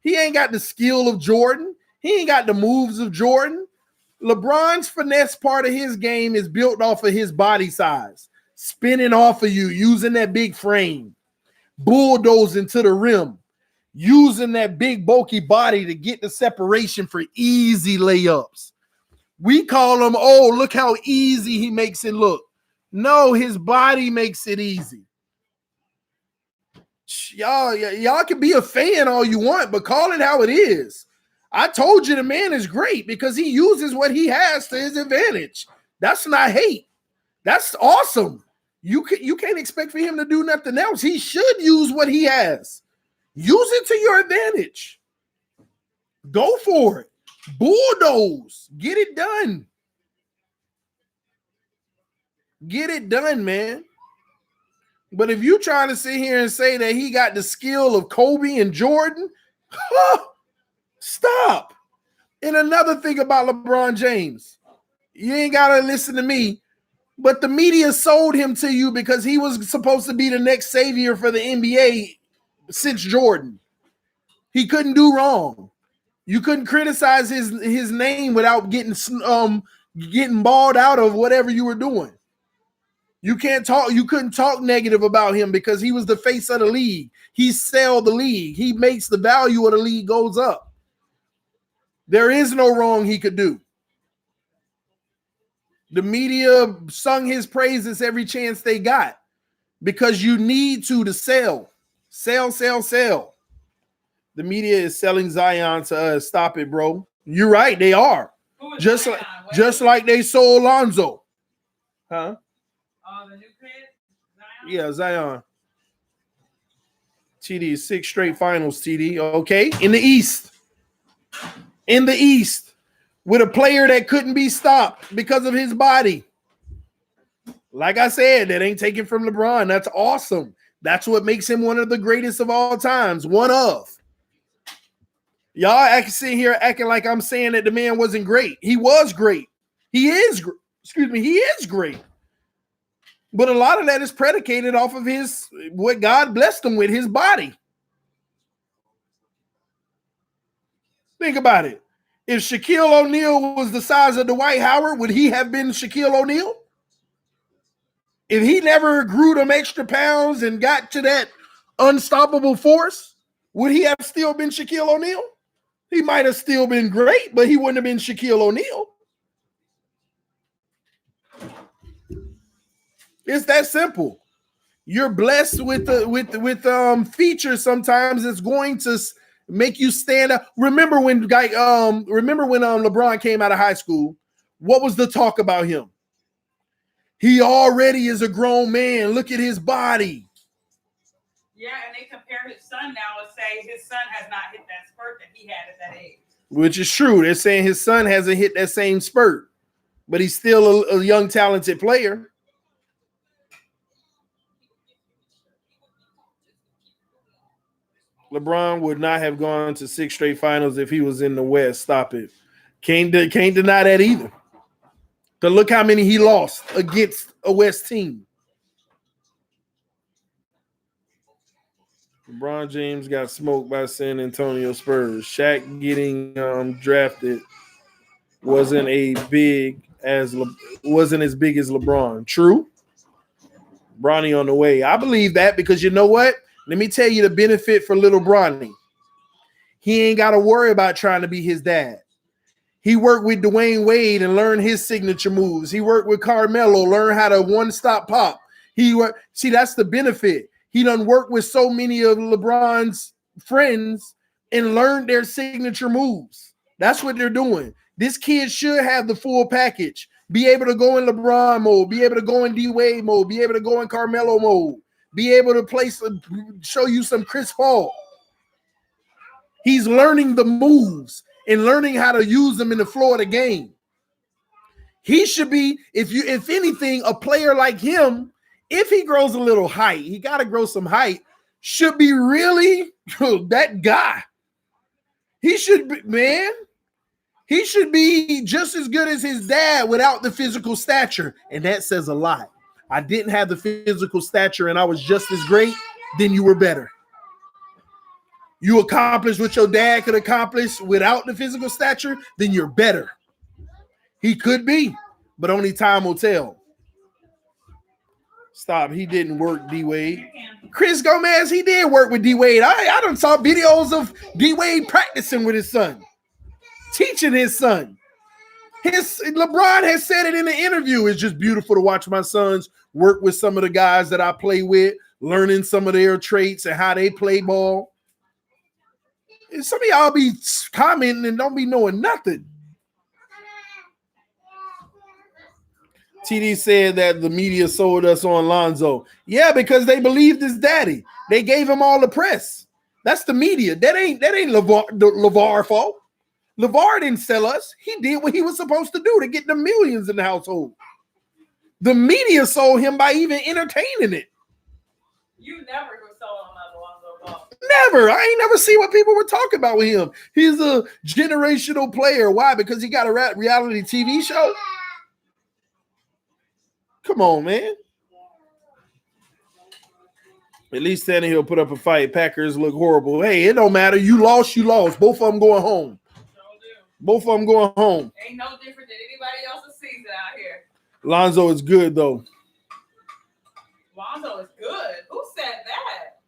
He ain't got the skill of Jordan. He ain't got the moves of Jordan. LeBron's finesse part of his game is built off of his body size, spinning off of you, using that big frame, bulldozing to the rim, using that big bulky body to get the separation for easy layups. We call him, oh, look how easy he makes it look. No, his body makes it easy. Y'all can be a fan all you want, but call it how it is. I told you the man is great because he uses what he has to his advantage. That's not hate. That's awesome. You can't expect for him to do nothing else. He should use what he has. Use it to your advantage. Go for it. Bulldoze. Get it done. Get it done, man. But if you trying to sit here and say that he got the skill of Kobe and Jordan, stop. And another thing about LeBron James, you ain't got to listen to me, but the media sold him to you because he was supposed to be the next savior for the NBA since Jordan. He couldn't do wrong. You couldn't criticize his name without getting balled out of whatever you were doing. You couldn't talk negative about him because he was the face of the league. He sell the league. He makes the value of the league goes up. There is no wrong he could do. The media sung his praises every chance they got because you need to sell. Sell. The media is selling Zion to us. Stop it, bro. You're right. They are. Just like they sold Lonzo. Huh? The new kid? Yeah, Zion. TD, 6 straight finals, TD. Okay. In the East. In the East. With a player that couldn't be stopped because of his body. Like I said, that ain't taken from LeBron. That's awesome. That's what makes him one of the greatest of all times. One of. Y'all sitting here acting like I'm saying that the man wasn't great. He was great. He is, he is great. But a lot of that is predicated off of what God blessed him with, his body. Think about it. If Shaquille O'Neal was the size of Dwight Howard, would he have been Shaquille O'Neal? If he never grew them extra pounds and got to that unstoppable force, would he have still been Shaquille O'Neal? He might have still been great, but he wouldn't have been Shaquille O'Neal. It's that simple. You're blessed with features sometimes that's going to make you stand up. Remember when LeBron came out of high school, what was the talk about him? He already is a grown man. Look at his body. Yeah, and they compare his son now and say his son has not hit that spurt that he had at that age. Which is true. They're saying his son hasn't hit that same spurt, but he's still a young, talented player. LeBron would not have gone to 6 straight finals if he was in the West. Stop it. Can't deny that either. But look how many he lost against a West team. LeBron James got smoked by San Antonio Spurs. Shaq getting drafted wasn't as big as LeBron. True. Bronny on the way. I believe that because you know what? Let me tell you the benefit for little Bronny. He ain't got to worry about trying to be his dad. He worked with Dwayne Wade and learned his signature moves. He worked with Carmelo, learned how to one-stop pop. See, that's the benefit. He done worked with so many of LeBron's friends and learned their signature moves. That's what they're doing. This kid should have the full package. Be able to go in LeBron mode, be able to go in D-Wade mode, be able to go in Carmelo mode, be able to show you some Chris Paul. He's learning the moves and learning how to use them in the floor of the game. He should be, if anything, a player like him, if he grows a little height, he got to grow some height, should be really that guy. He should be, man. He should be just as good as his dad without the physical stature. And that says a lot. I didn't have the physical stature and I was just as great, then you were better. You accomplished what your dad could accomplish without the physical stature, then you're better. He could be, but only time will tell. Stop. He didn't work D-Wade. Chris Gomez, he did work with D-Wade. I done saw videos of D-Wade practicing with his son, teaching his son. LeBron has said it in the interview. It's just beautiful to watch my sons work with some of the guys that I play with, learning some of their traits and how they play ball. And some of y'all be commenting and don't be knowing nothing. TD said that the media sold us on Lonzo. Yeah, because they believed his daddy. They gave him all the press. That's the media. That ain't LeVar fault. LeVar didn't sell us. He did what he was supposed to do to get the millions in the household. The media sold him by even entertaining it. You never sold him as Lonzo Ball. Never. I ain't never seen what people were talking about with him. He's a generational player. Why? Because he got a reality TV show? Come on, man. At least Tannehill put up a fight. Packers look horrible. Hey, it don't matter. You lost, you lost. Both of them going home. Both of them going home. Ain't no different than anybody else's season out here. Lonzo is good, though. Lonzo is good. Who said that?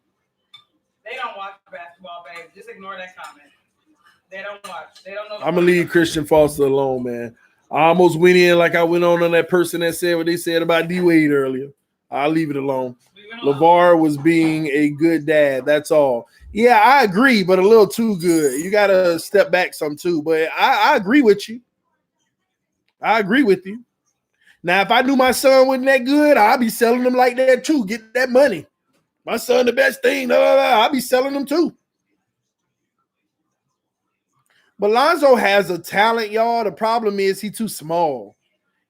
They don't watch basketball, babe. Just ignore that comment. They don't watch. They don't know. I'm going to leave Christian Foster alone, man. I almost went in like I went on that person that said what they said about D-Wade earlier. I'll leave it alone. LeVar was being a good dad. That's all. Yeah, I agree, but a little too good. You got to step back some too. But I agree with you. I agree with you. Now, if I knew my son wasn't that good, I'd be selling him like that too. Get that money. My son, the best thing. I'll be selling them too. But Lonzo has a talent, y'all. The problem is he too small.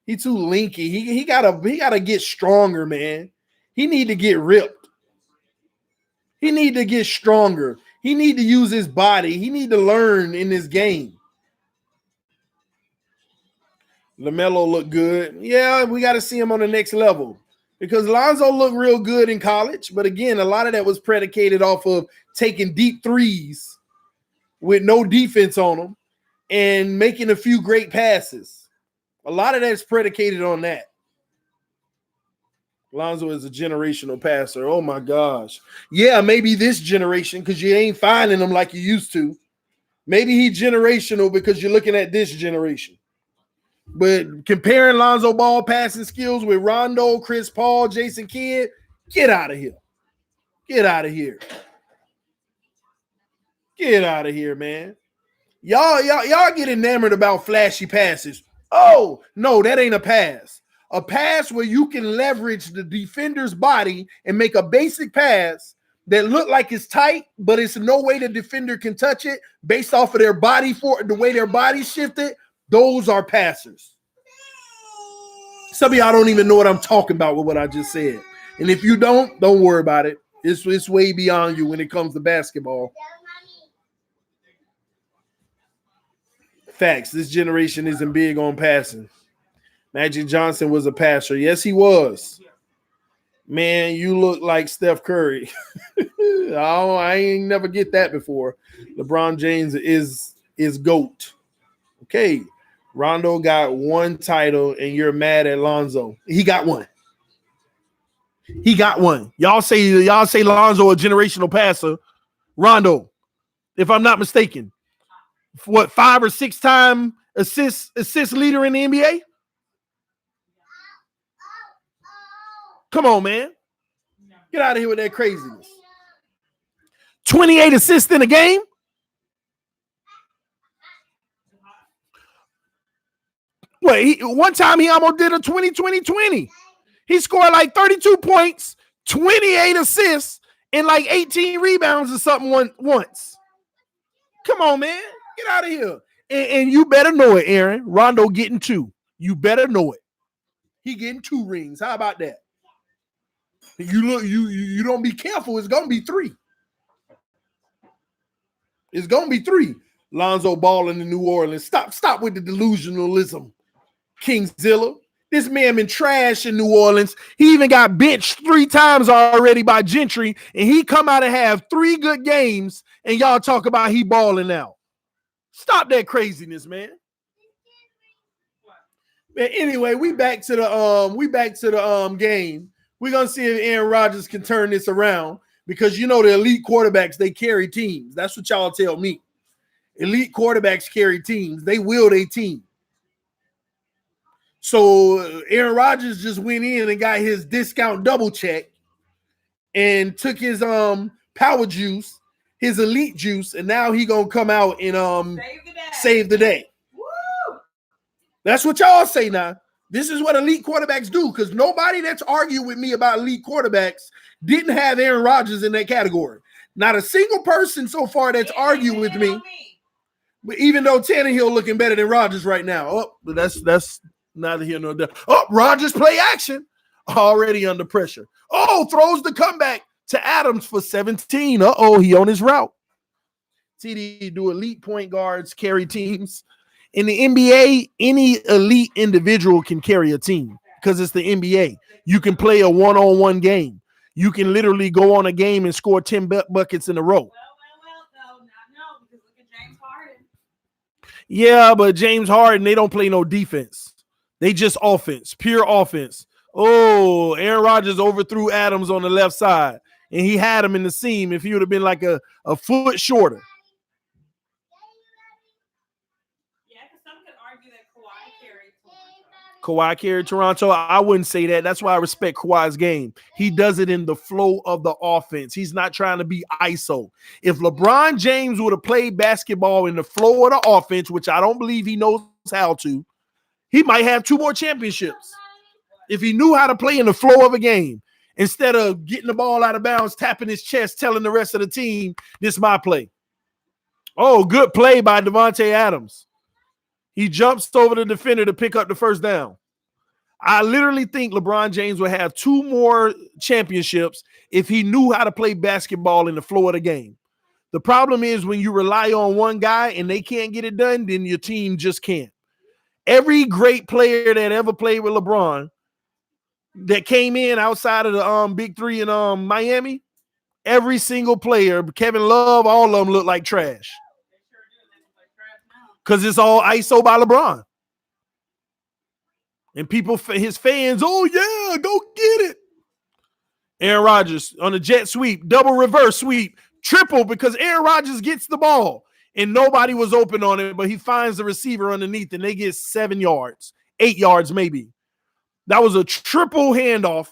He too linky. He gotta get stronger, man. He need to get ripped. He need to get stronger. He need to use his body. He need to learn in this game. LaMelo look good. Yeah, we got to see him on the next level because Lonzo looked real good in college. But again, a lot of that was predicated off of taking deep threes with no defense on them and making a few great passes. A lot of that's predicated on that. Lonzo is a generational passer. Oh, my gosh. Yeah, maybe this generation because you ain't finding them like you used to. Maybe he's generational because you're looking at this generation. But comparing Lonzo Ball passing skills with Rondo, Chris Paul, Jason Kidd, get out of here. Get out of here. Get out of here, man. Y'all get enamored about flashy passes. Oh, no, that ain't a pass. A pass where you can leverage the defender's body and make a basic pass that look like it's tight, but it's no way the defender can touch it based off of their body, for the way their body shifted. Those are passers. Some of y'all don't even know what I'm talking about with what I just said. And if you don't worry about it. It's way beyond you when it comes to basketball. Facts. This generation isn't big on passing. Magic Johnson was a passer. Yes, he was. Man, you look like Steph Curry. I ain't never get that before. LeBron James is GOAT. Okay. Rondo got one title and you're mad at Lonzo. He got one. He got one. Y'all say Lonzo a generational passer. Rondo, if I'm not mistaken, what 5 or 6 time assist leader in the NBA? Come on, man. Get out of here with that craziness. 28 assists in a game. Wait, one time he almost did a 20-20-20. He scored like 32 points, 28 assists, and like 18 rebounds or something once. Come on, man. Get out of here. And you better know it, Aaron. Rondo getting 2. You better know it. He getting 2 rings. How about that? You don't be careful. It's gonna be 3. It's gonna be 3. Lonzo Ball in the New Orleans. Stop with the delusionalism, Kingzilla. This man been trash in New Orleans. He even got benched 3 times already by Gentry, and he come out and have 3 good games, and y'all talk about he balling out. Stop that craziness, man. Man, anyway, we back to the game. We're gonna see if Aaron Rodgers can turn this around because you know the elite quarterbacks, they carry teams. That's what y'all tell me. Elite quarterbacks carry teams. They will their team. So Aaron Rodgers just went in and got his discount double check and took his power juice, his elite juice, and now he gonna come out and save the day. Woo! That's what y'all say now. This is what elite quarterbacks do because nobody that's argued with me about elite quarterbacks didn't have Aaron Rodgers in that category. Not a single person so far that's argued with me. But even though Tannehill looking better than Rodgers right now. Oh, but that's neither here nor there. Oh, Rodgers play action. Already under pressure. Oh, throws the comeback to Adams for 17. Uh-oh, he on his route. TD, do elite point guards carry teams? In the NBA, any elite individual can carry a team because it's the NBA. You can play a one-on-one game. You can literally go on a game and score 10 buckets in a row. No, because look at James Harden. Yeah, but James Harden, they don't play no defense. They just offense, pure offense. Oh, Aaron Rodgers overthrew Adams on the left side, and he had him in the seam if he would have been like a foot shorter. Kawhi carried Toronto. I wouldn't say that. That's why I respect Kawhi's game. He does it in the flow of the offense. He's not trying to be ISO. If LeBron James would have played basketball in the flow of the offense, which I don't believe he knows how to, he might have 2 more championships. If he knew how to play in the flow of a game. instead of getting the ball out of bounds, tapping his chest, telling the rest of the team, this is my play. Oh, good play by Devontae Adams. He jumps over the defender to pick up the first down. I literally think LeBron James would have 2 more championships if he knew how to play basketball in the flow of the game. The problem is when you rely on one guy and they can't get it done, then your team just can't. Every great player that ever played with LeBron that came in outside of the big 3 in Miami, every single player, Kevin Love, all of them look like trash. Because it's all ISO by LeBron. And people, his fans, oh yeah, go get it. Aaron Rodgers on a jet sweep, double reverse sweep, triple because Aaron Rodgers gets the ball and nobody was open on it, but he finds the receiver underneath and they get 7 yards, 8 yards maybe. That was a triple handoff.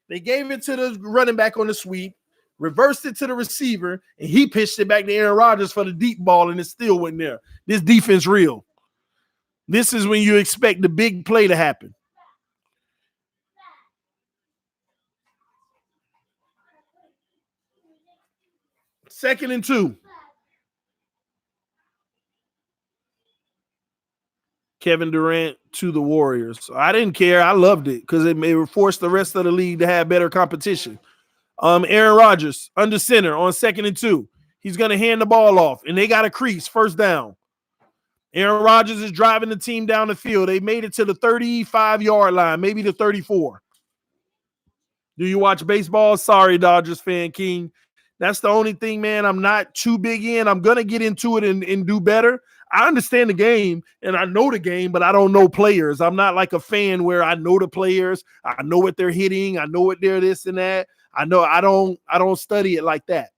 They gave it to the running back on the sweep, reversed it to the receiver, and he pitched it back to Aaron Rodgers for the deep ball, and it still wasn't there. This defense real. This is when you expect the big play to happen. Second and 2. Kevin Durant to the Warriors. I didn't care. I loved it because it forced the rest of the league to have better competition. Aaron Rodgers under center on 2nd and 2. He's going to hand the ball off, and they got a crease, first down. Aaron Rodgers is driving the team down the field. They made it to the 35-yard line, maybe the 34. Do you watch baseball? Sorry, Dodgers fan king. That's the only thing, man, I'm not too big in. I'm going to get into it and do better. I understand the game, and I know the game, but I don't know players. I'm not like a fan where I know the players. I know what they're hitting. I know what they're this and that. I know I don't study it like that.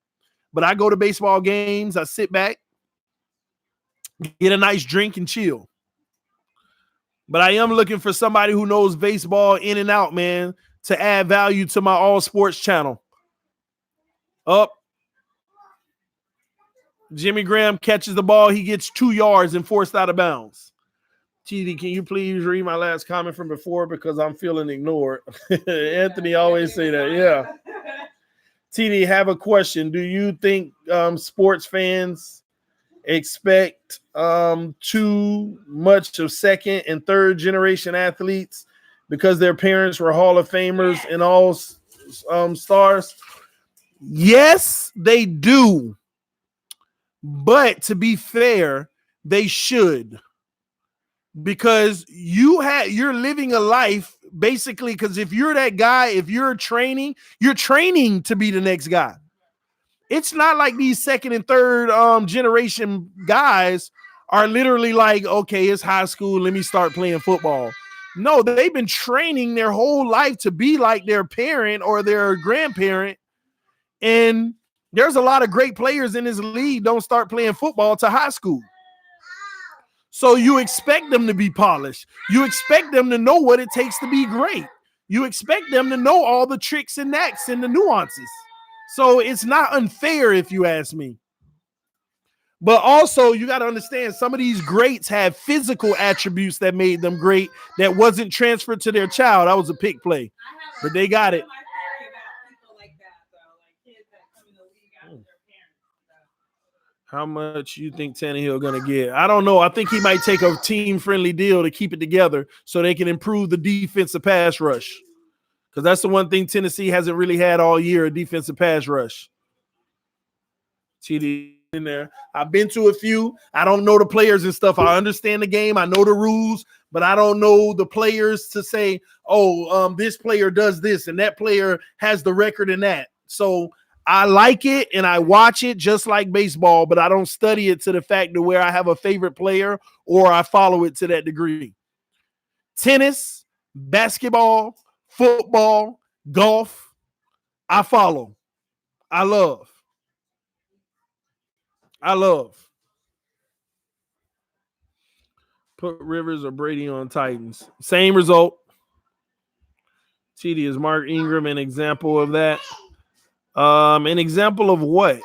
But I go to baseball games. I sit back, get a nice drink, and chill. But I am looking for somebody who knows baseball in and out, man, to add value to my all sports channel. Up. Jimmy Graham catches the ball. He gets 2 yards and forced out of bounds. TD, can you please read my last comment from before because I'm feeling ignored? Anthony always say that. Yeah. TD, have a question. Do you think sports fans expect too much of second and third generation athletes because their parents were Hall of Famers and all stars? Yes, they do. But to be fair, they should. Because you're living a life basically, because if you're that guy, if you're training to be the next guy. It's not like these second and third generation guys are literally like, okay, it's high school, let me start playing football. No, they've been training their whole life to be like their parent or their grandparent. And there's a lot of great players in this league don't start playing football to high school. So you expect them to be polished. You expect them to know what it takes to be great. You expect them to know all the tricks and knacks and the nuances. So it's not unfair if you ask me. But also you got to understand some of these greats have physical attributes that made them great that wasn't transferred to their child. That was a pick play, but they got it. How much you think Tannehill going to get? I don't know. I think he might take a team-friendly deal to keep it together so they can improve the defensive pass rush. Because that's the one thing Tennessee hasn't really had all year, a defensive pass rush. TD in there. I've been to a few. I don't know the players and stuff. I understand the game. I know the rules, but I don't know the players to say, this player does this and that player has the record in that. So I like it and I watch it just like baseball, but I don't study it to the fact to where I have a favorite player or I follow it to that degree. Tennis, basketball, football, golf, I follow. I love. Put Rivers or Brady on Titans. Same result. TD, is Mark Ingram an example of that? An example of what?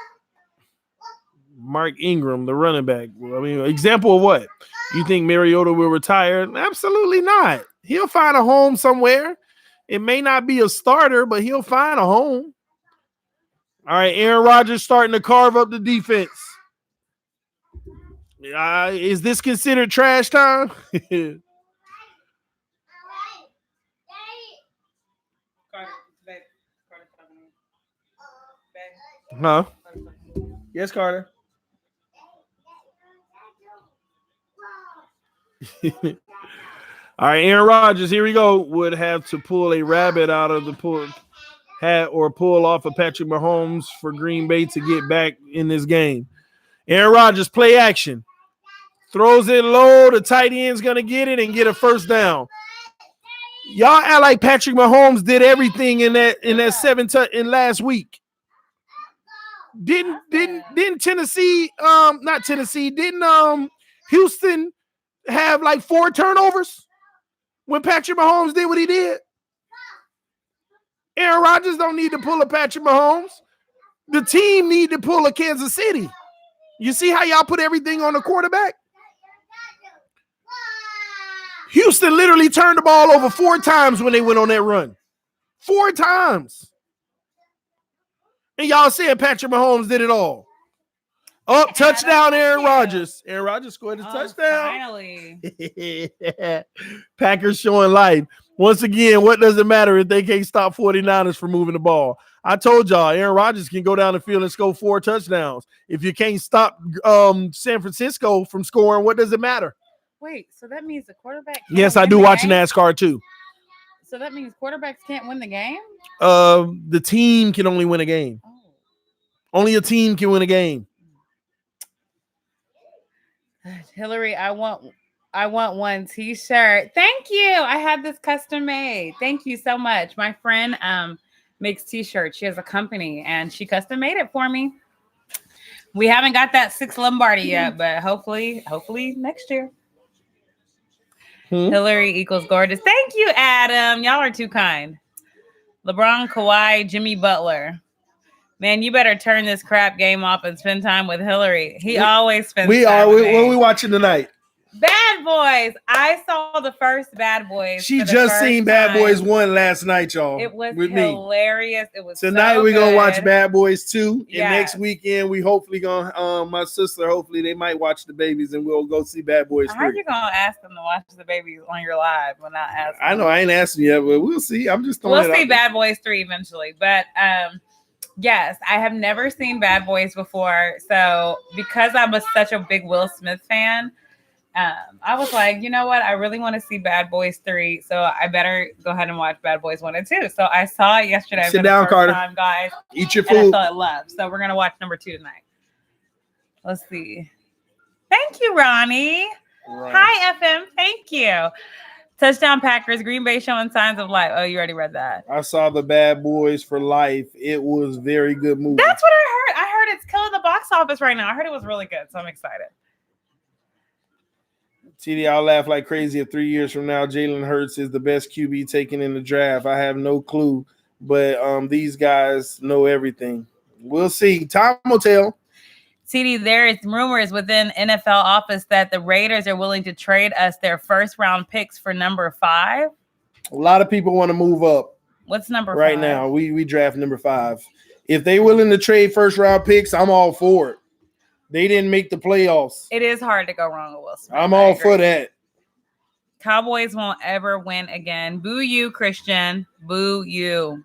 Mark Ingram, the running back. I mean, example of what? You think Mariota will retire? Absolutely not. He'll find a home somewhere. It may not be a starter, but he'll find a home. All right, Aaron Rodgers starting to carve up the defense. Is this considered trash time? Huh? Yes, Carter. All right, Aaron Rodgers, here we go. Would have to pull a rabbit out of the hat or pull off of Patrick Mahomes for Green Bay to get back in this game. Aaron Rodgers, play action. Throws it low. The tight end's going to get it and get a first down. Y'all act like Patrick Mahomes did everything in that in last week. Didn't Tennessee, not Tennessee, didn't Houston have like 4 turnovers when Patrick Mahomes did what he did? Aaron Rodgers don't need to pull a Patrick Mahomes. The team need to pull a Kansas City. You see how y'all put everything on the quarterback? Houston literally turned the ball over 4 times when they went on that run. 4 times. And y'all said Patrick Mahomes did it all. Oh, touchdown, Aaron Rodgers. Aaron Rodgers scored a touchdown. Finally. Packers showing life. Once again, what does it matter if they can't stop 49ers from moving the ball? I told y'all, Aaron Rodgers can go down the field and score 4 touchdowns. If you can't stop San Francisco from scoring, what does it matter? Wait, so that means the quarterback can't Yes, I do watch NASCAR too. So that means quarterbacks can't win the game? The team can only win a game. Oh. Only a team can win a game. Hillary, I want one t-shirt. Thank you. I had this custom made. Thank you so much. My friend makes t-shirts. She has a company and she custom made it for me. We haven't got that 6 Lombardi yet, but hopefully next year. Hillary equals gorgeous. Thank you, Adam. Y'all are too kind. LeBron, Kawhi, Jimmy Butler. Man, you better turn this crap game off and spend time with Hillary. He always spends time with me. What are we watching tonight? Bad Boys. I saw the first Bad Boys. She just seen Bad Boys 1 last night, y'all. It was with hilarious. Me. It was tonight. So we're gonna good. watch Bad Boys 2, Yes. and next weekend we hopefully gonna my sister. Hopefully they might watch the babies, and we'll go see Bad Boys 3. How are you gonna ask them to watch the babies on your live when not asking? I know I ain't asking yet, but we'll see. I'm just throwing we'll see Bad Boys 3 eventually, but yes, I have never seen Bad Boys before, so because I'm such a big Will Smith fan. I was like, you know what? I really want to see Bad Boys 3, so I better go ahead and watch Bad Boys 1 and 2. So I saw it yesterday. Sit down, Carter. Time, guys. Eat your food. And I saw it live. So we're gonna watch number 2 tonight. Let's see. Thank you, Ronnie. Right. Hi, FM. Thank you. Touchdown Packers. Green Bay showing signs of life. Oh, you already read that. I saw the Bad Boys for Life. It was very good movie. That's what I heard. I heard it's killing the box office right now. I heard it was really good, so I'm excited. TD, I'll laugh like crazy if 3 years from now Jalen Hurts is the best QB taken in the draft. I have no clue, but these guys know everything. We'll see. Time will tell. TD, there is rumors within NFL office that the Raiders are willing to trade us their first round picks for number 5. A lot of people want to move up. What's number 5? Right now, we draft number 5. If they willing to trade first round picks, I'm all for it. They didn't make the playoffs. It is hard to go wrong with Will Smith. I'm all for that. Cowboys won't ever win again. Boo you, Christian. Boo you.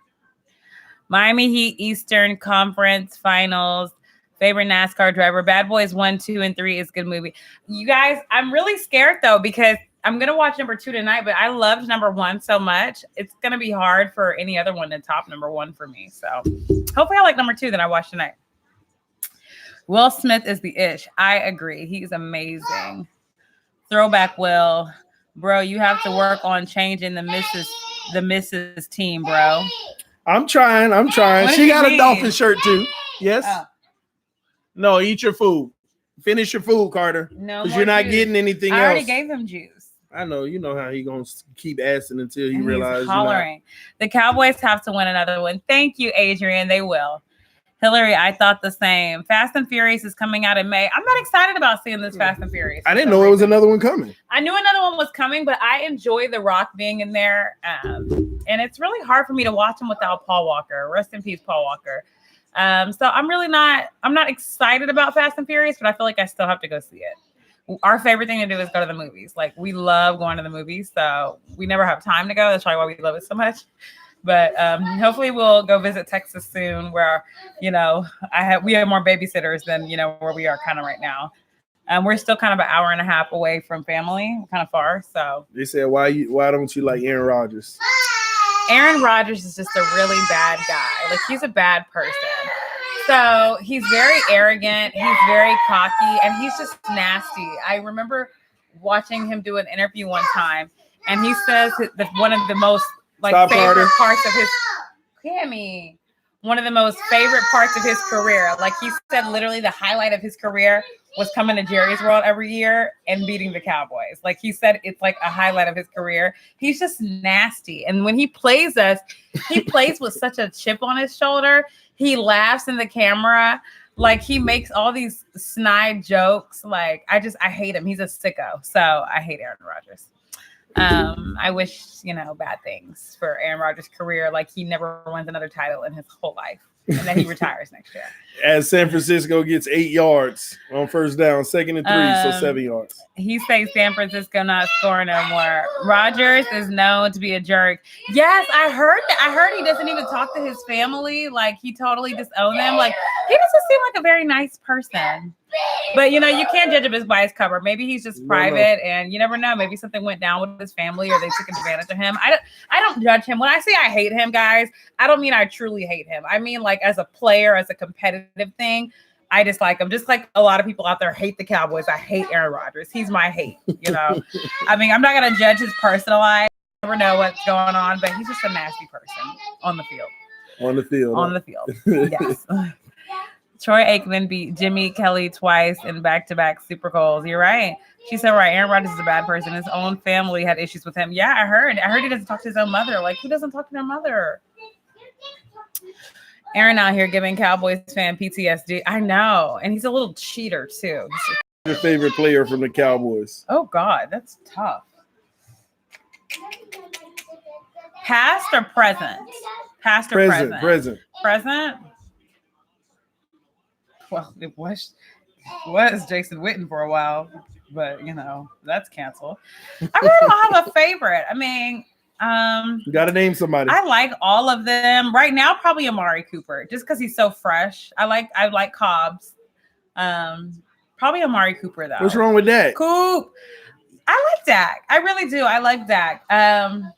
Miami Heat Eastern Conference Finals. Favorite NASCAR driver. Bad Boys 1, 2, and 3 is a good movie. You guys, I'm really scared though because I'm gonna watch number 2 tonight, but I loved number 1 so much. It's gonna be hard for any other one to top number 1 for me. So hopefully I like number 2 that I watch tonight. Will Smith is the ish. I agree. He's amazing. Throwback Will. Bro, you have to work on changing the missus team, bro. I'm trying. She got a Dolphin shirt too. Yes? No, eat your food. Finish your food, Carter. No, because you're not getting anything else. I already gave him juice. I know. You know how he going to keep asking until he realizes. Hollering. The Cowboys have to win another one. Thank you, Adrian. They will. Hillary, I thought the same. Fast and Furious is coming out in May. I'm not excited about seeing this Fast and Furious. I didn't know it was another one coming. I knew another one was coming, but I enjoy The Rock being in there. and it's really hard for me to watch them without Paul Walker. Rest in peace, Paul Walker. So I'm not excited about Fast and Furious, but I feel like I still have to go see it. Our favorite thing to do is go to the movies. Like, we love going to the movies, so we never have time to go. That's probably why we love it so much. But hopefully we'll go visit Texas soon, where, you know, we have more babysitters than, you know, where we are kind of right now. We're still kind of an hour and a half away from family, kind of far. So they said, why don't you like Aaron Rodgers? Aaron Rodgers is just a really bad guy. Like, he's a bad person. So he's very arrogant. He's very cocky, and he's just nasty. I remember watching him do an interview one time, and he says that one of the most favorite parts of his one of the most favorite parts of his career. Like, he said, literally the highlight of his career was coming to Jerry's World every year and beating the Cowboys. Like, he said it's like a highlight of his career. He's just nasty. And when he plays us, he plays with such a chip on his shoulder. He laughs in the camera. Like, he makes all these snide jokes. Like, I hate him. He's a sicko. So I hate Aaron Rodgers. I wish, you know, bad things for Aaron Rodgers' career. Like, he never wins another title in his whole life, and then he retires next year. As San Francisco gets 8 yards on first down, 2nd and 3, so 7 yards. He says San Francisco not scoring no more. Rodgers is known to be a jerk. Yes, I heard that. I heard he doesn't even talk to his family. Like, he totally disowned them. Like, he doesn't seem like a very nice person. But, you know, you can't judge him by his cover. Maybe he's just private, and you never know. Maybe something went down with his family, or they took advantage of him. I don't judge him. When I say I hate him, guys, I don't mean I truly hate him. I mean, like, as a player, as a competitive thing, I dislike him. Just like a lot of people out there hate the Cowboys, I hate Aaron Rodgers. He's my hate, you know. I mean, I'm not going to judge his personal life. I never know what's going on, but he's just a nasty person on the field. On the field. On the field, yes. Troy Aikman beat Jimmy Kelly twice in back-to-back Super Bowls. You're right. She said, right, Aaron Rodgers is a bad person. His own family had issues with him. Yeah, I heard he doesn't talk to his own mother. Like, who doesn't talk to their mother? Aaron out here giving Cowboys fan PTSD. I know. And he's a little cheater, too. Your favorite player from the Cowboys? Oh, God, that's tough. Past or present? Past or present? Present? Well, it was Jason Witten for a while, but, you know, that's canceled. I really don't have a favorite. I mean, you got to name somebody. I like all of them right now. Probably Amari Cooper, just because he's so fresh. I like Cobbs. Probably Amari Cooper though. What's wrong with that? Coop. I like Dak. I really do. I like Dak. I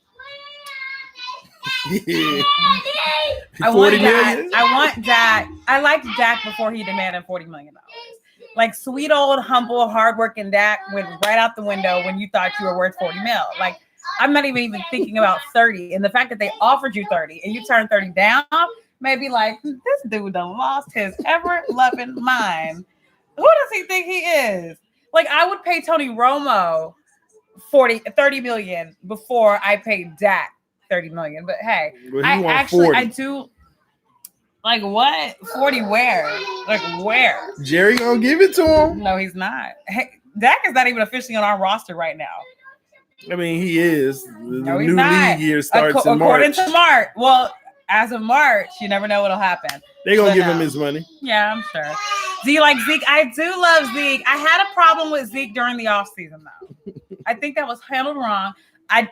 want Dak. I liked Dak before he demanded $40 million. Like, sweet old humble hardworking Dak went right out the window when you thought you were worth $40 million. Like, I'm not even thinking about 30. And the fact that they offered you 30 and you turned 30 down, maybe like, this dude done lost his ever-loving mind. Who does he think he is? Like, I would pay Tony Romo $30 million before I paid Dak $30 million. But hey, I do. Like, what? 40 where? Like, where? Jerry gonna give it to him? No, he's not. Hey, Dak is not even officially on our roster right now. I mean, he is. The new league year starts in March. According to March. Well, as of March, you never know what'll happen. They're going to give him his money. Yeah, I'm sure. Do you like Zeke? I do love Zeke. I had a problem with Zeke during the offseason, though. I think that was handled wrong.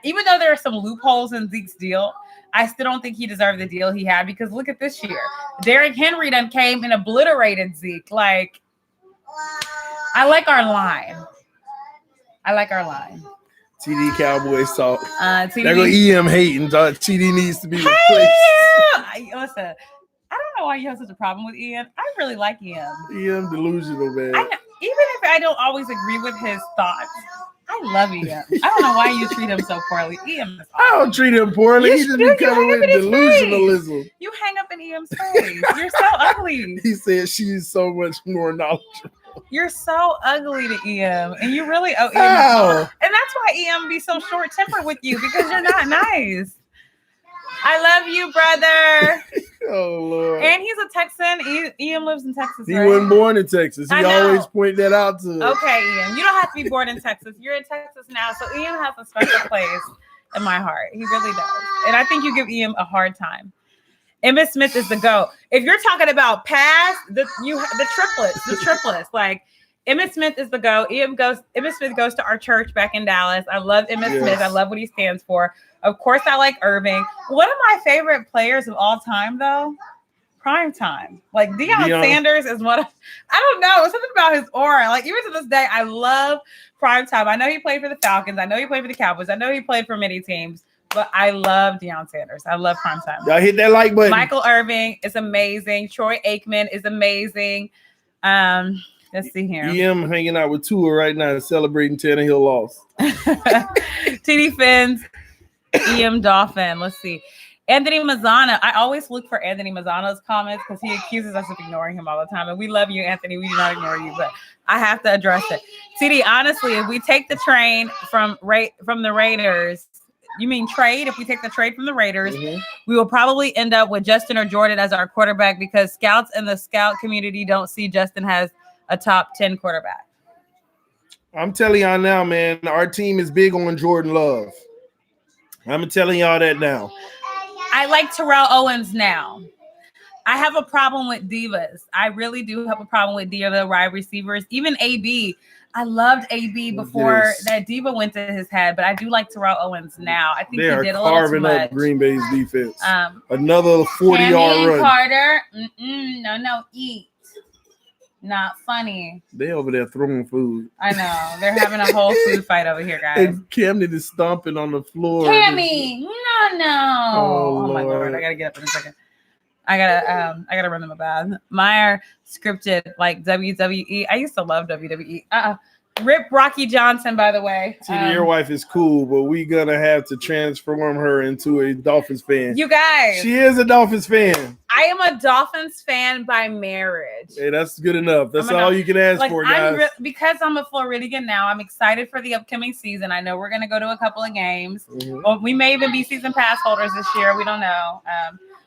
Even though there are some loopholes in Zeke's deal, I still don't think he deserved the deal he had, because look at this year. Derrick Henry done came and obliterated Zeke. Like, I like our line. TD Cowboys talk. TD. They're going to EM hating. TD needs to be replaced. Listen, I don't know why you have such a problem with Ian. I really like Ian. EM delusional, man. Even if I don't always agree with his thoughts, I love Ian. I don't know why you treat him so poorly. Ian is awesome. I don't treat him poorly. He just be coming with delusionalism. You hang up in Ian's face. You're so ugly. He said she's so much more knowledgeable. You're so ugly to EM, and you really owe EM. And that's why EM be so short-tempered with you, because you're not nice. I love you, brother. Oh, Lord. And he's a Texan. EM lives in Texas, He wasn't born in Texas. He always point that out to us. Okay, EM. You don't have to be born in Texas. You're in Texas now, so EM has a special place in my heart. He really does. And I think you give Ian a hard time. Emmitt Smith is the GOAT. If you're talking about past, the triplets. Like Emmitt Smith is the GOAT. Emmitt Smith goes to our church back in Dallas. I love Emmitt Smith. I love what he stands for. Of course, I like Irving. One of my favorite players of all time, though, prime time. Like Deion Sanders is one of, I don't know, it's something about his aura. Like even to this day, I love prime time. I know he played for the Falcons. I know he played for the Cowboys. I know he played for many teams. But I love Deion Sanders. I love primetime. Y'all hit that like button. Michael Irvin is amazing. Troy Aikman is amazing. Let's see here. EM hanging out with Tua right now, celebrating Tannehill loss. TD Fins, EM Dolphin. Let's see. Anthony Mazzana. I always look for Anthony Mazzana's comments because he accuses us of ignoring him all the time. And we love you, Anthony. We do not ignore you, but I have to address it. TD, honestly, if we take the train from the Raiders, you mean trade? If we take the trade from the Raiders, we will probably end up with Justin or Jordan as our quarterback because scouts in the scout community don't see Justin as a top 10 quarterback. I'm telling y'all now, man, our team is big on Jordan Love. I'm telling y'all that now. I like Terrell Owens now. I have a problem with divas. I really do have a problem with the wide receivers. Even AB. I loved AB before that diva went to his head, but I do like Terrell Owens now. I think he did a little too much. Carving up Green Bay's defense. Another 40-yard run. Carter, no, eat. Not funny. They over there throwing food. I know. They're having a whole food fight over here, guys. And Camden is stomping on the floor. Cammy, no. Oh my Lord. I gotta get up in a second. I gotta run them a bath. Meyer scripted like WWE. I used to love WWE. Rip Rocky Johnson, by the way. Your wife is cool, but we gonna have to transform her into a Dolphins fan. You guys, she is a Dolphins fan. I am a Dolphins fan by marriage. Hey, that's good enough. That's all you can ask for, guys. Because I'm a Floridian now, I'm excited for the upcoming season. I know we're gonna go to a couple of games. Well, we may even be season pass holders this year. We don't know.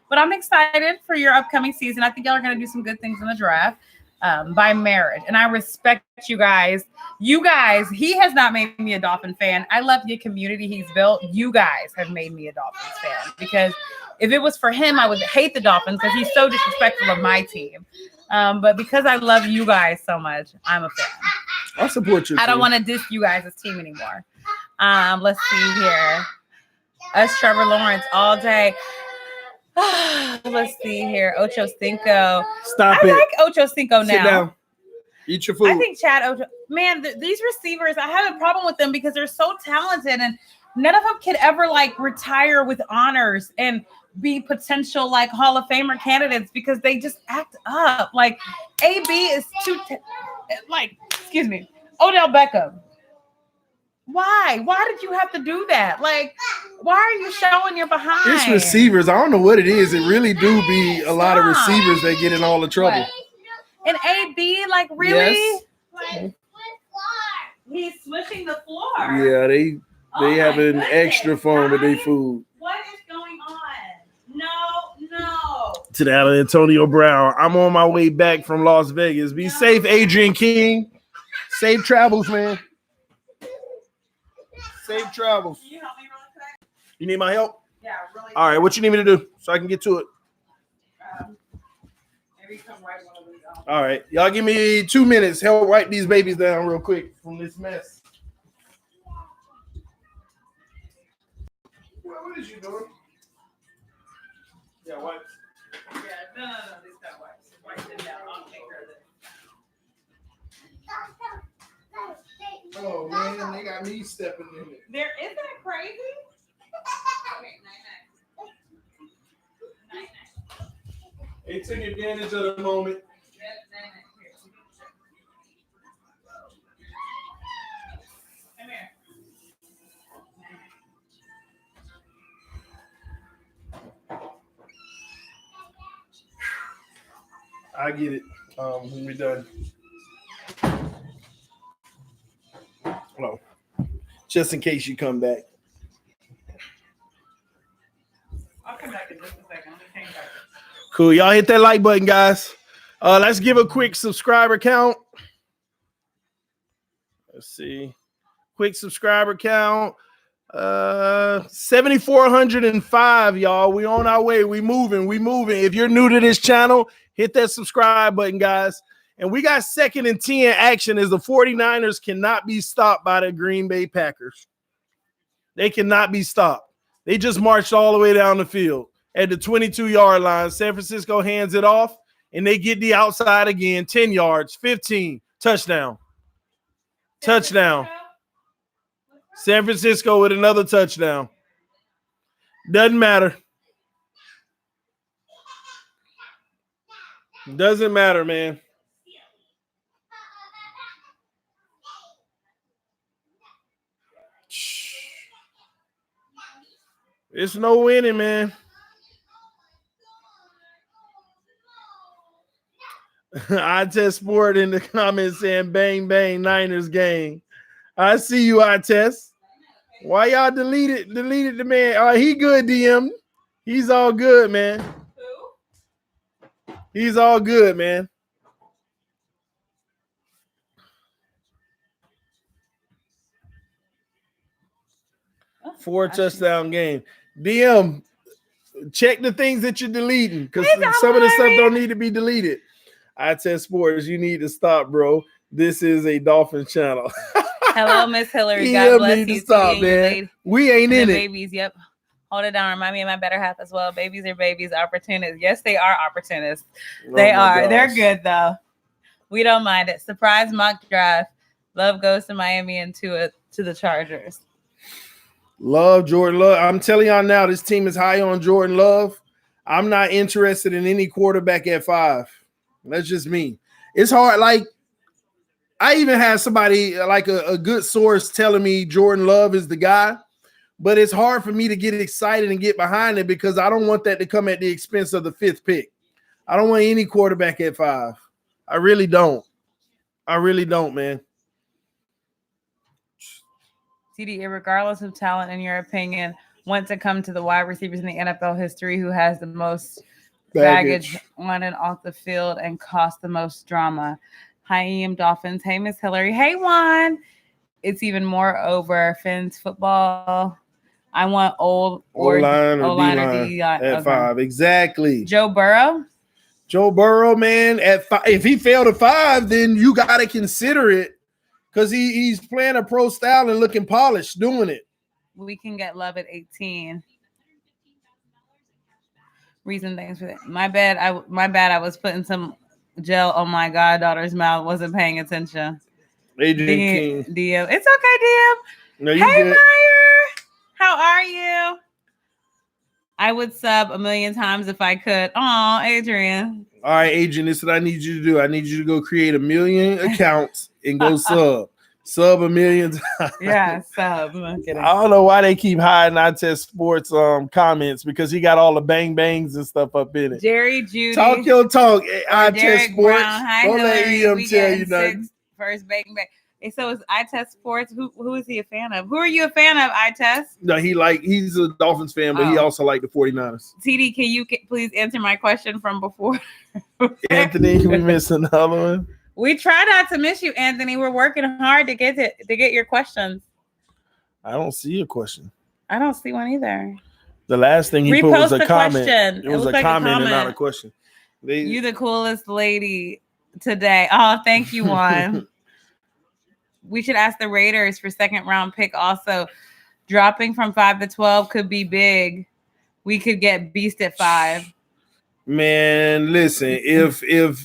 But I'm excited for your upcoming season. I think y'all are going to do some good things in the draft by marriage. And I respect you guys. You guys, he has not made me a Dolphin fan. I love the community he's built. You guys have made me a Dolphins fan. Because if it was for him, I would hate the Dolphins because he's so disrespectful of my team. But because I love you guys so much, I'm a fan. I'll support you. I don't want to diss you guys' team anymore. Let's see here. Us, Trevor Lawrence, all day. Let's see here. Ocho Cinco. Stop it. I like Ocho Cinco now. Sit down. Eat your food. I think Chad Ocho. Man, these receivers, I have a problem with them because they're so talented and none of them could ever like retire with honors and be potential like Hall of Famer candidates because they just act up. Like AB is too excuse me, Odell Beckham. Why? Why did you have to do that? Like, why are you showing your behind? It's receivers. I don't know what it is. It really do be a lot of receivers that get in all the trouble. What? And AB, like, really? Yes. Like, he's swishing the floor. Yeah, they having extra fun with their food. What is going on? No. To that Antonio Brown. I'm on my way back from Las Vegas. Be safe, Adrian King. Safe travels, man. Safe travels. Can you help me really quick? You need my help? Yeah, really. All right, what you need me to do so I can get to it? Maybe come right one of these out. All right, y'all give me 2 minutes. Help wipe these babies down real quick from this mess. Well, what is you doing? Yeah, wipes. Yeah, no, this got wipes. Wipe them down. I'll take care of it. Oh man, they got me stepping in it. Isn't it crazy? Okay, night. They took advantage of the moment. Come here. I get it. When we're done. Hello. Just in case you come back. I'll come back in just a second. Cool. Y'all hit that like button, guys. Let's give a quick subscriber count. Let's see. Quick subscriber count. 7,405, y'all. We on our way. We moving. If you're new to this channel, hit that subscribe button, guys. And we got 2nd and 10 action as the 49ers cannot be stopped by the Green Bay Packers. They cannot be stopped. They just marched all the way down the field at the 22-yard line. San Francisco hands it off, and they get the outside again. 10 yards, 15, touchdown. Touchdown. San Francisco with another touchdown. Doesn't matter. Doesn't matter, man. It's no winning, man. I test sport in the comments saying bang, bang, Niners game. I see you, I test. Why y'all deleted the man? He good, DM. He's all good, man. He's all good, man. Four touchdown game. DM, check the things that you're deleting because some of the stuff don't need to be deleted. I test sports. You need to stop, bro. This is a Dolphins channel. Hello, Miss Hillary. God bless you. Stop, man. We ain't in it. Babies, yep. Hold it down. Remind me of my better half as well. Babies are babies, opportunists. Yes, they are opportunists. They are. Gosh. They're good, though. We don't mind it. Surprise mock draft. Love goes to Miami and to the Chargers. Love Jordan Love. I'm telling y'all now, this team is high on Jordan Love. I'm not interested in any quarterback at 5. That's just me. It's hard. Like, I even had somebody like a good source telling me Jordan Love is the guy, but it's hard for me to get excited and get behind it because I don't want that to come at the expense of the 5th pick. I don't want any quarterback at 5. I really don't. Man. TD, regardless of talent, in your opinion, want to come to the wide receivers in the NFL history who has the most baggage on and off the field and cost the most drama. Hi, EM Dolphins. Hey, Miss Hillary. Hey, Juan. It's even more over Fins football. I want old or O-line or D-line at 5. Exactly. Joe Burrow, man, at 5. If he failed at 5, then you got to consider it because he's playing a pro style and looking polished doing it. We can get Love at 18. Reason, thanks for that. My bad. I was putting some gel on my goddaughter's mouth. Wasn't paying attention. Adrian King. DM. It's okay, DM. No, hey, good. Meyer. How are you? I would sub 1,000,000 times if I could. Oh, Adrian. All right, Adrian, this is what I need you to do. I need you to go create 1,000,000 accounts and go sub 1,000,000 times. Yeah, sub. I'm kidding. I don't know why they keep hiding I Test Sports comments because he got all the bang bangs and stuff up in it. Jerry Judy. Talk your talk. I Test Sports. Hi, don't let EM tell you nothing. First bang bang. So is I Test Sports? Who is he a fan of? Who are you a fan of, I Test? No, he's a Dolphins fan, but he also liked the 49ers. TD, can you please answer my question from before? Anthony, we missed another one. We try not to miss you, Anthony. We're working hard to get your questions. I don't see a question. I don't see one either. The last thing he put was a comment. Question. It was a comment and not a question. You the coolest lady today. Oh, thank you, Juan. We should ask the Raiders for 2nd round pick also. Dropping from 5 to 12 could be big. We could get Beast at 5. Man, listen, if who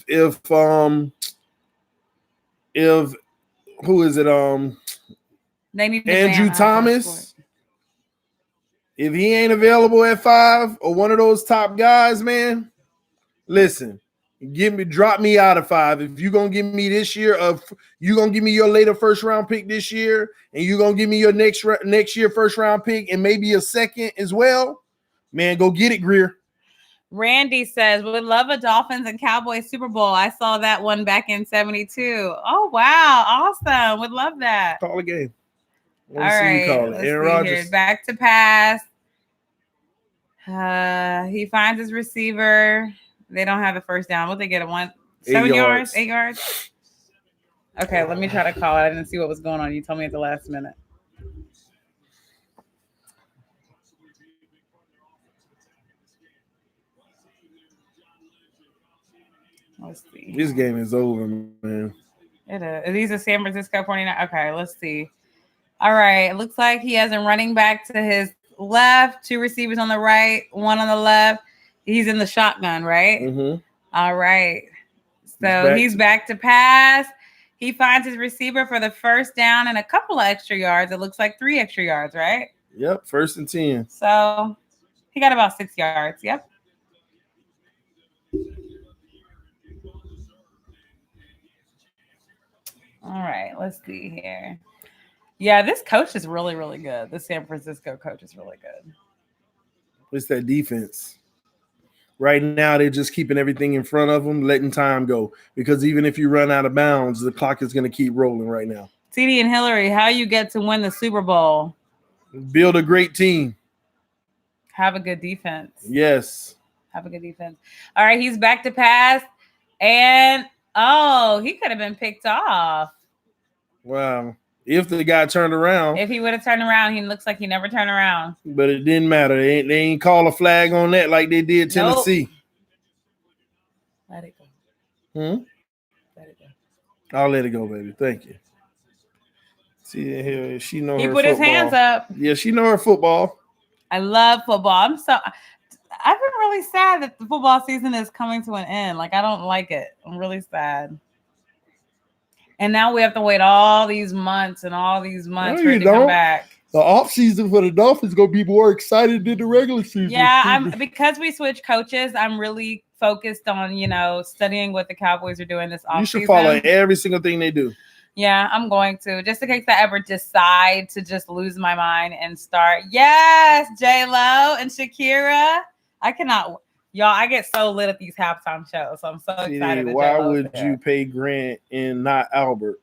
is it? They need Andrew Thomas. If he ain't available at 5 or one of those top guys, man, listen. Drop me out of 5. If you're gonna give me this year, you're gonna give me your later 1st round pick this year, and you're gonna give me your next year 1st round pick and maybe a 2nd as well, man, go get it, Greer. Randy says, would love a Dolphins and Cowboys Super Bowl. I saw that one back in 72. Oh wow, awesome. Would love that. Call a game. All right, let's Aaron Rodgers. Here. Back to pass. He finds his receiver. They don't have the 1st down. What they get? 7 yards? 8 yards? Okay, let me try to call it. I didn't see what was going on. You told me at the last minute. Let's see. This game is over, man. It is. Are these the San Francisco 49? Okay, let's see. All right. It looks like he has a running back to his left, 2 receivers on the right, 1 on the left. He's in the shotgun, right? Mm-hmm. All right. So he's back to pass. He finds his receiver for the first down and a couple of extra yards. It looks like 3 extra yards, right? Yep, 1st and 10. So he got about 6 yards. Yep. All right, let's see here. Yeah, this coach is really, really good. The San Francisco coach is really good. It's that defense. Right now, they're just keeping everything in front of them, letting time go. Because even if you run out of bounds, the clock is going to keep rolling right now. TD and Hillary, how you get to win the Super Bowl? Build a great team. Have a good defense. Yes. Have a good defense. All right, he's back to pass. And, he could have been picked off. Wow. If the guy turned around. If he would have turned around, he looks like he never turned around. But it didn't matter. They ain't call a flag on that like they did Tennessee. Nope. Let it go. Let it go. I'll let it go, baby. Thank you. See here, she know he her put football. his hands up. Yeah, she know her football. I love football. I've been really sad that the football season is coming to an end. Like, I don't like it. I'm really sad. And now we have to wait all these months for it to come back. The offseason for the Dolphins is going to be more excited than the regular season. Yeah, because we switched coaches, I'm really focused on, studying what the Cowboys are doing this offseason. You should follow every single thing they do. Yeah, I'm going to. Just in case I ever decide to just lose my mind and start. Yes, J-Lo and Shakira. I cannot. Y'all, I get so lit at these halftime shows. So I'm so excited. Why would you pay Grant and not Albert?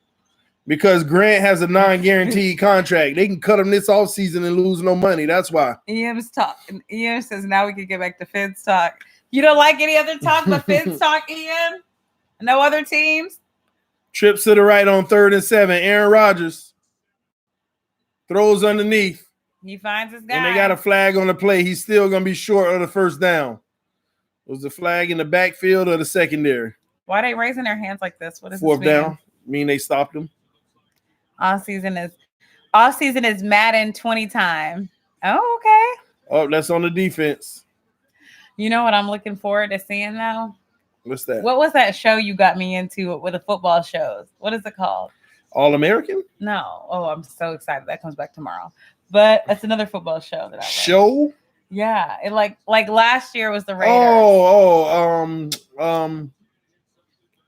Because Grant has a non-guaranteed contract. They can cut him this offseason and lose no money. That's why. Ian says now we can get back to Fins talk. You don't like any other talk but Fins talk, Ian? No other teams? Trips to the right on 3rd and 7. Aaron Rodgers throws underneath. He finds his guy. And they got a flag on the play. He's still going to be short of the first down. Was the flag in the backfield or the secondary? Why are they raising their hands like this? What is 4th down? Mean they stopped him? All season is Madden 20 time. Oh, okay. Oh, that's on the defense. You know what I'm looking forward to seeing now? What's that? What was that show you got me into with the football shows? What is it called? All-American? No. Oh, I'm so excited. That comes back tomorrow. But that's another football show that I love. Show? Yeah. It like last year was the Raiders.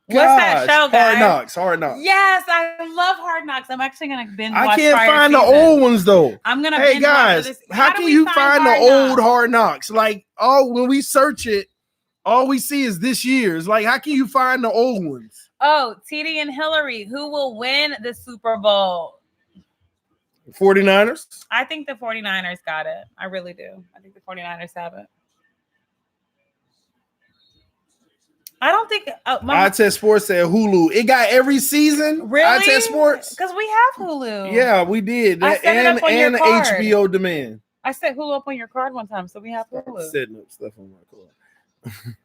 What's that show, guys? Hard Knocks. Yes, I love Hard Knocks. I'm actually going to binge watch. I can't find the old ones though. I'm going to Hey guys, how can you find the old Hard Knocks? Like, when we search it, all we see is this year's. Like, how can you find the old ones? Oh, TD and Hillary, who will win the Super Bowl? 49ers? I think the 49ers got it. I really do. I think the 49ers have it. I don't think iTest Sports said Hulu. It got every season. Really? iTest Sports? Because we have Hulu. Yeah, we did. I set it up on your card. HBO demand. I set Hulu up on your card one time, so we have Hulu. Setting up stuff on my card.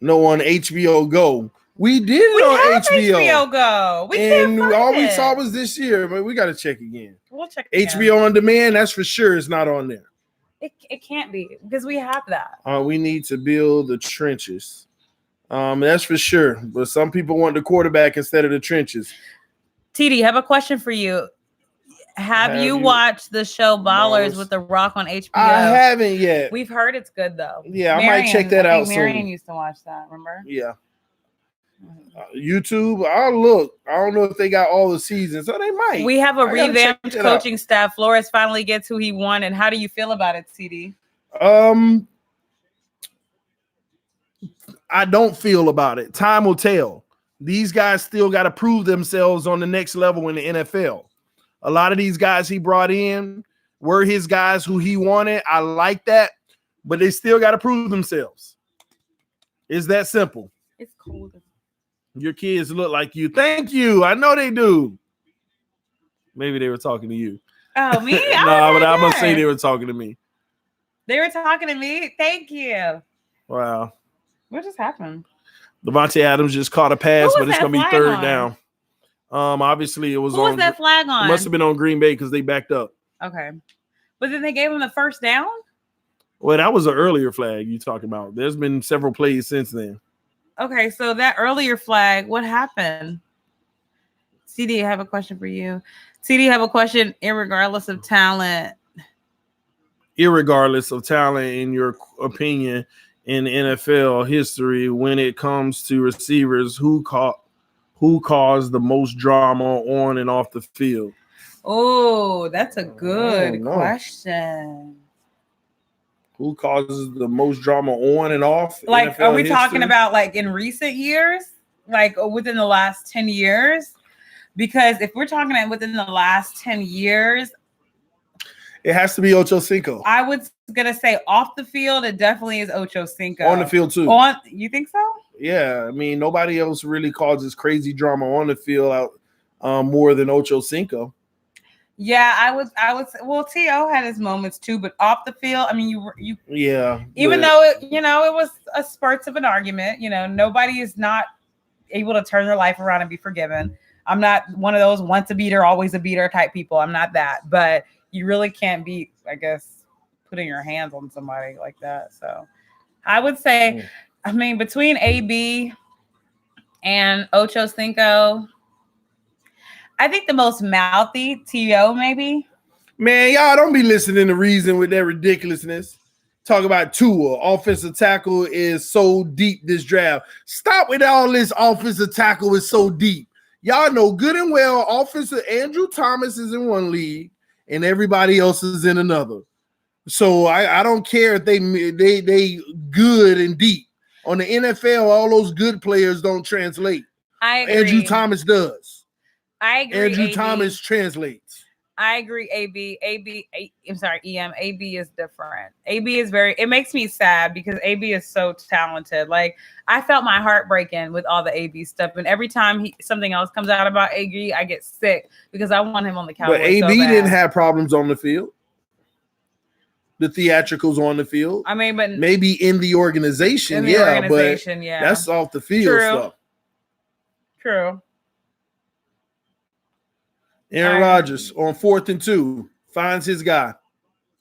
No, on HBO Go. We did it on HBO Go. We saw was this year, but we got to check again. We'll check HBO on demand. That's for sure. It's not on there. It can't be because we have that. We need to build the trenches. That's for sure. But some people want the quarterback instead of the trenches. TD, I have a question for you. Have you watched the show Ballers with The Rock on HBO? I haven't yet. We've heard it's good though. Yeah, I might check that out soon. Marion used to watch that, remember? Yeah. YouTube, I'll look. I don't know if they got all the seasons, so they might. We have a revamped coaching staff. Flores finally gets who he wanted. How do you feel about it, TD? I don't feel about it. Time will tell. These guys still got to prove themselves on the next level in the NFL. A lot of these guys he brought in were his guys who he wanted. I like that, but they still got to prove themselves. It's that simple. It's cold. Your kids look like you. Thank you. I know they do. Maybe they were talking to you. Oh, me? No, but I'm going to say they were talking to me. They were talking to me? Thank you. Wow. What just happened? Devontae Adams just caught a pass, but it's going to be third down. Obviously, it was Who was that flag on? It must have been on Green Bay because they backed up. Okay. But then they gave him the first down? Well, that was an earlier flag you talking about. There's been several plays since then. Okay, so that earlier flag, what happened? CD, I have a question for you. CD, I have a question irregardless of talent. Irregardless of talent, in your opinion, in NFL history, when it comes to receivers, who caused the most drama on and off the field? Oh, that's a good question. Who causes the most drama on and off? Like, NFL are we history? talking about like in recent years? Like within the last 10 years? Because if we're talking about within the last 10 years, it has to be Ocho Cinco. I was gonna say off the field, it definitely is Ocho Cinco. On the field too. You think so? Yeah, I mean nobody else really causes crazy drama on the field out more than Ocho Cinco. Yeah, I was. Well, T.O. had his moments too, but off the field, I mean, you. Yeah. Even though it was a spurts of an argument. Nobody is not able to turn their life around and be forgiven. I'm not one of those once a beater, always a beater type people. I'm not that, but you really can't be, I guess, putting your hands on somebody like that. So, I would say, I mean, between AB and Ocho Cinco. I think the most mouthy T.O. maybe. Man, y'all don't be listening to Reason with that ridiculousness. Talk about Tua. Offensive tackle is so deep this draft. Stop with all this offensive tackle is so deep. Y'all know good and well offensive Andrew Thomas is in one league and everybody else is in another. So I don't care if they good and deep. On the NFL, all those good players don't translate. I agree. Andrew Thomas does. I agree. Andrew AB. Thomas translates. I agree. I'm sorry, EM. AB is different. AB is it makes me sad because AB is so talented. Like, I felt my heart breaking with all the AB stuff. And every time something else comes out about AB, I get sick because I want him on the Cowboys. But AB didn't have problems on the field. The theatricals on the field. I mean, but maybe in the organization, but that's off the field stuff. True. Aaron Rodgers on 4th and 2 finds his guy.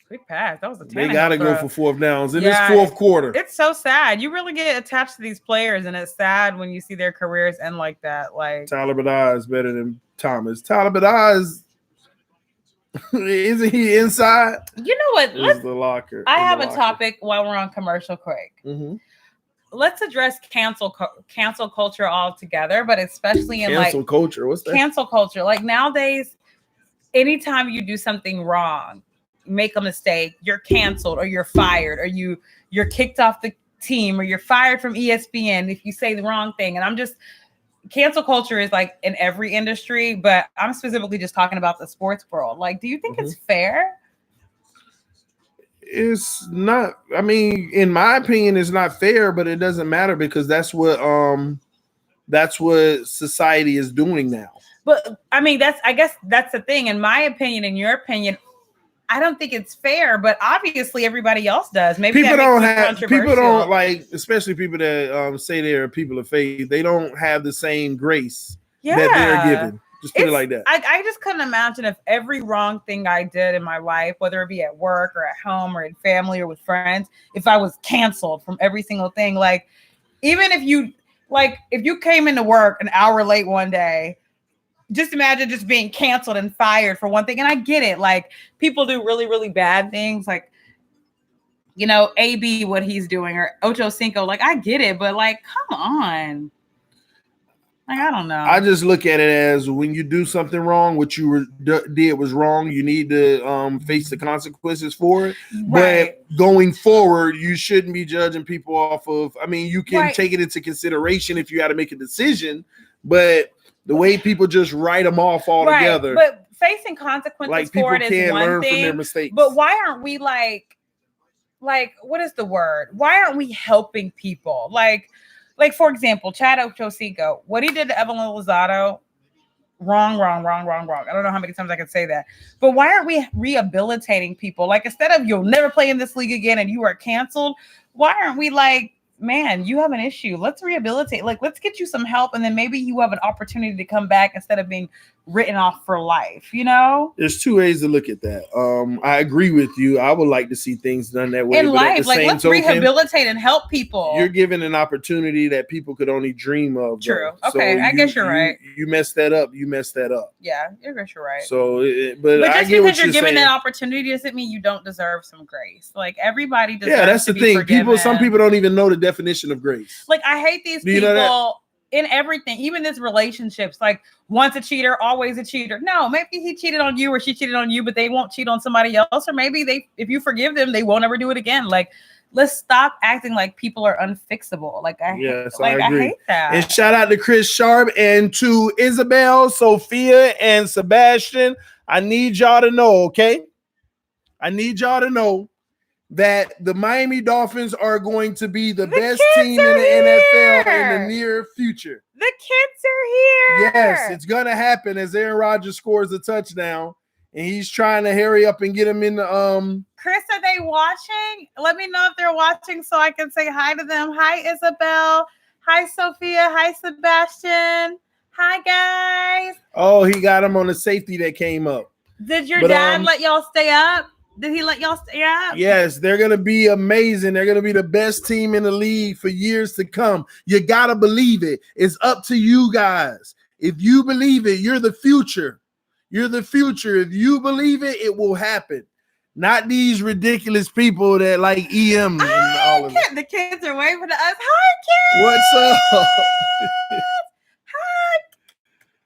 Quick pass. That was a 10. They got to go for 4th downs in this fourth quarter. It's so sad. You really get attached to these players, and it's sad when you see their careers end like that. Like Tyler Badai is better than Thomas. Tyler Badai isn't he inside? You know what? The locker. I have a topic while we're on commercial quick. Mm-hmm. Let's address cancel culture altogether, but especially in cancel culture. What's that? Cancel culture. Like nowadays, anytime you do something wrong, make a mistake, you're canceled or you're fired or you're kicked off the team or you're fired from ESPN if you say the wrong thing. And cancel culture is like in every industry, but I'm specifically just talking about the sports world. Like, do you think it's fair? It's not. I mean, in my opinion, it's not fair, but it doesn't matter because that's what society is doing now. But I mean, I guess that's the thing. In my opinion, in your opinion, I don't think it's fair. But obviously, everybody else does. Maybe people don't like, especially people that say they're people of faith. They don't have the same grace that they're given. Just put it like that. I just couldn't imagine if every wrong thing I did in my life, whether it be at work or at home or in family or with friends, if I was canceled from every single thing. Like, even if you came into work an hour late one day, just imagine just being canceled and fired for one thing. And I get it. Like, people do really, really bad things. Like, AB, what he's doing, or Ocho Cinco. Like, I get it. But, like, come on. Like, I don't know. I just look at it as when you do something wrong, what you did was wrong. You need to face the consequences for it. Right. But going forward, you shouldn't be judging people off of. I mean, you can take it into consideration if you got to make a decision, but the way people just write them off altogether. But facing consequences for it is one learn thing. From their mistakes. But why aren't we like what is the word? Why aren't we helping people? Like, for example, Chad Ochocinco, what he did to Evelyn Lozado, wrong. I don't know how many times I can say that. But why aren't we rehabilitating people? Like, instead of you'll never play in this league again and you are canceled, why aren't we man, you have an issue. Let's rehabilitate. Like, let's get you some help, and then maybe you have an opportunity to come back instead of being written off for life, you know? There's two ways to look at that. I agree with you. I would like to see things done that way. In but life, at the like, same let's token, rehabilitate and help people. You're given an opportunity that people could only dream of. True. Though. Okay, I guess you're right. You messed that up. You messed that up. Yeah, I guess you're right. So, but just I get because what you're given saying. that opportunity doesn't mean you don't deserve some grace. Like, everybody deserves. Yeah, that's the thing. Some people don't even know the definition of grace. Like, I hate these people in everything, even this relationships. Like, once a cheater, always a cheater. No, maybe he cheated on you or she cheated on you, but they won't cheat on somebody else. Or maybe if you forgive them, they won't ever do it again. Like, let's stop acting like people are unfixable. Like, I hate that. And shout out to Chris Sharp and to Isabel, Sophia, and Sebastian. I need y'all to know, okay? I need y'all to know that the Miami Dolphins are going to be the best team in the NFL in the near future. The kids are here. Yes, it's going to happen as Aaron Rodgers scores a touchdown, and he's trying to hurry up and get him in the Chris, are they watching? Let me know if they're watching so I can say hi to them. Hi, Isabel. Hi, Sophia. Hi, Sebastian. Hi, guys. Oh, he got him on the safety that came up. Did your dad let y'all stay up? Did he let y'all stay up? Yes, they're going to be amazing. They're going to be the best team in the league for years to come. You got to believe it. It's up to you guys. If you believe it, you're the future. You're the future. If you believe it, it will happen. Not these ridiculous people that like EM and all of that. The kids are waving to us. Hi, kids. What's up? Hi.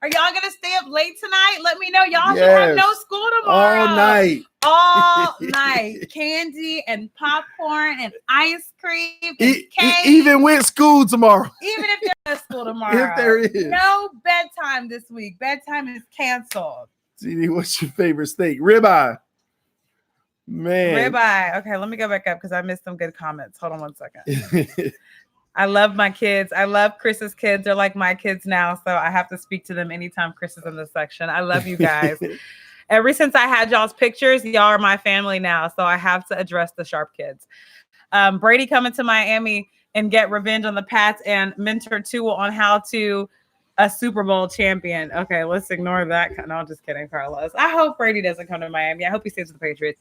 Are y'all going to stay up late tonight? Let me know. Y'all should have no school tomorrow. All night. All night. Candy and popcorn and ice cream and cake. Even with school tomorrow. Even if there's school tomorrow. If there is. No bedtime this week. Bedtime is canceled. CD, what's your favorite steak? Ribeye. Man. Ribeye. Okay, let me go back up because I missed some good comments. Hold on one second. I love my kids. I love Chris's kids. They're like my kids now, so I have to speak to them anytime Chris is in this section. I love you guys. Ever since I had y'all's pictures, y'all are my family now, so I have to address the Sharp kids. Brady coming to Miami and get revenge on the Pats and mentor Tua on how to a Super Bowl champion. Okay, let's ignore that. No, I'm just kidding, Carlos. I hope Brady doesn't come to Miami. I hope he stays with the Patriots.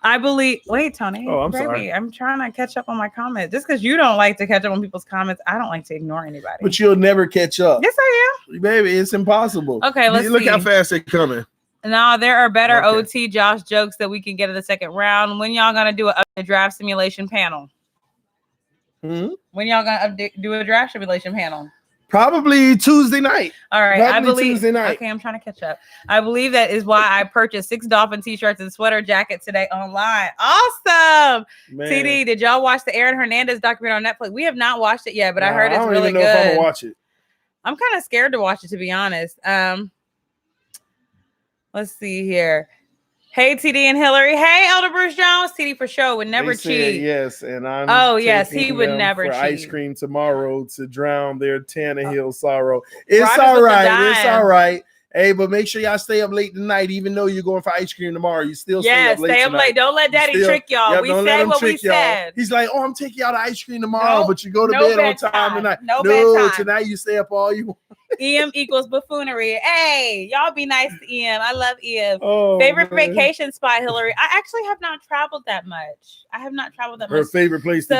I believe. Wait, Tony. Oh, I'm sorry. I'm trying to catch up on my comments. Just because you don't like to catch up on people's comments, I don't like to ignore anybody. But you'll never catch up. Yes, I am. Baby, it's impossible. Okay, let's look see. how fast they're coming. No, there are better OT Josh jokes that we can get in the second round. When y'all gonna do a draft simulation panel? When y'all gonna do a draft simulation panel? Probably Tuesday night. All right, probably I believe. Tuesday night. Okay, I'm trying to catch up. I believe that is why I purchased 6 Dolphin t-shirts and sweater jackets today online. Awesome. Man. TD, did y'all watch the Aaron Hernandez documentary on Netflix? We have not watched it yet, but I heard it's really good. I don't even know if I'm gonna watch it. I'm kind of scared to watch it, to be honest. Let's see here. Hey, TD and Hillary. Hey, Elder Bruce Jones. TD for sure would never cheat. Yes, and I'm. Oh, yes, he would never cheat. Ice cream tomorrow to drown their Tannehill sorrow. It's all right. It's all right. Hey, but make sure y'all stay up late tonight, even though you're going for ice cream tomorrow. You still stay up late. Stay up late. Don't let Daddy trick y'all. We said what we said. He's like, oh, I'm taking y'all to ice cream tomorrow, but you go to bed on time tonight. No bedtime. Tonight you stay up all you want. EM equals buffoonery. Hey, y'all be nice to EM. I love EM. Favorite vacation spot, Hillary? I actually have not traveled that much. Her favorite place to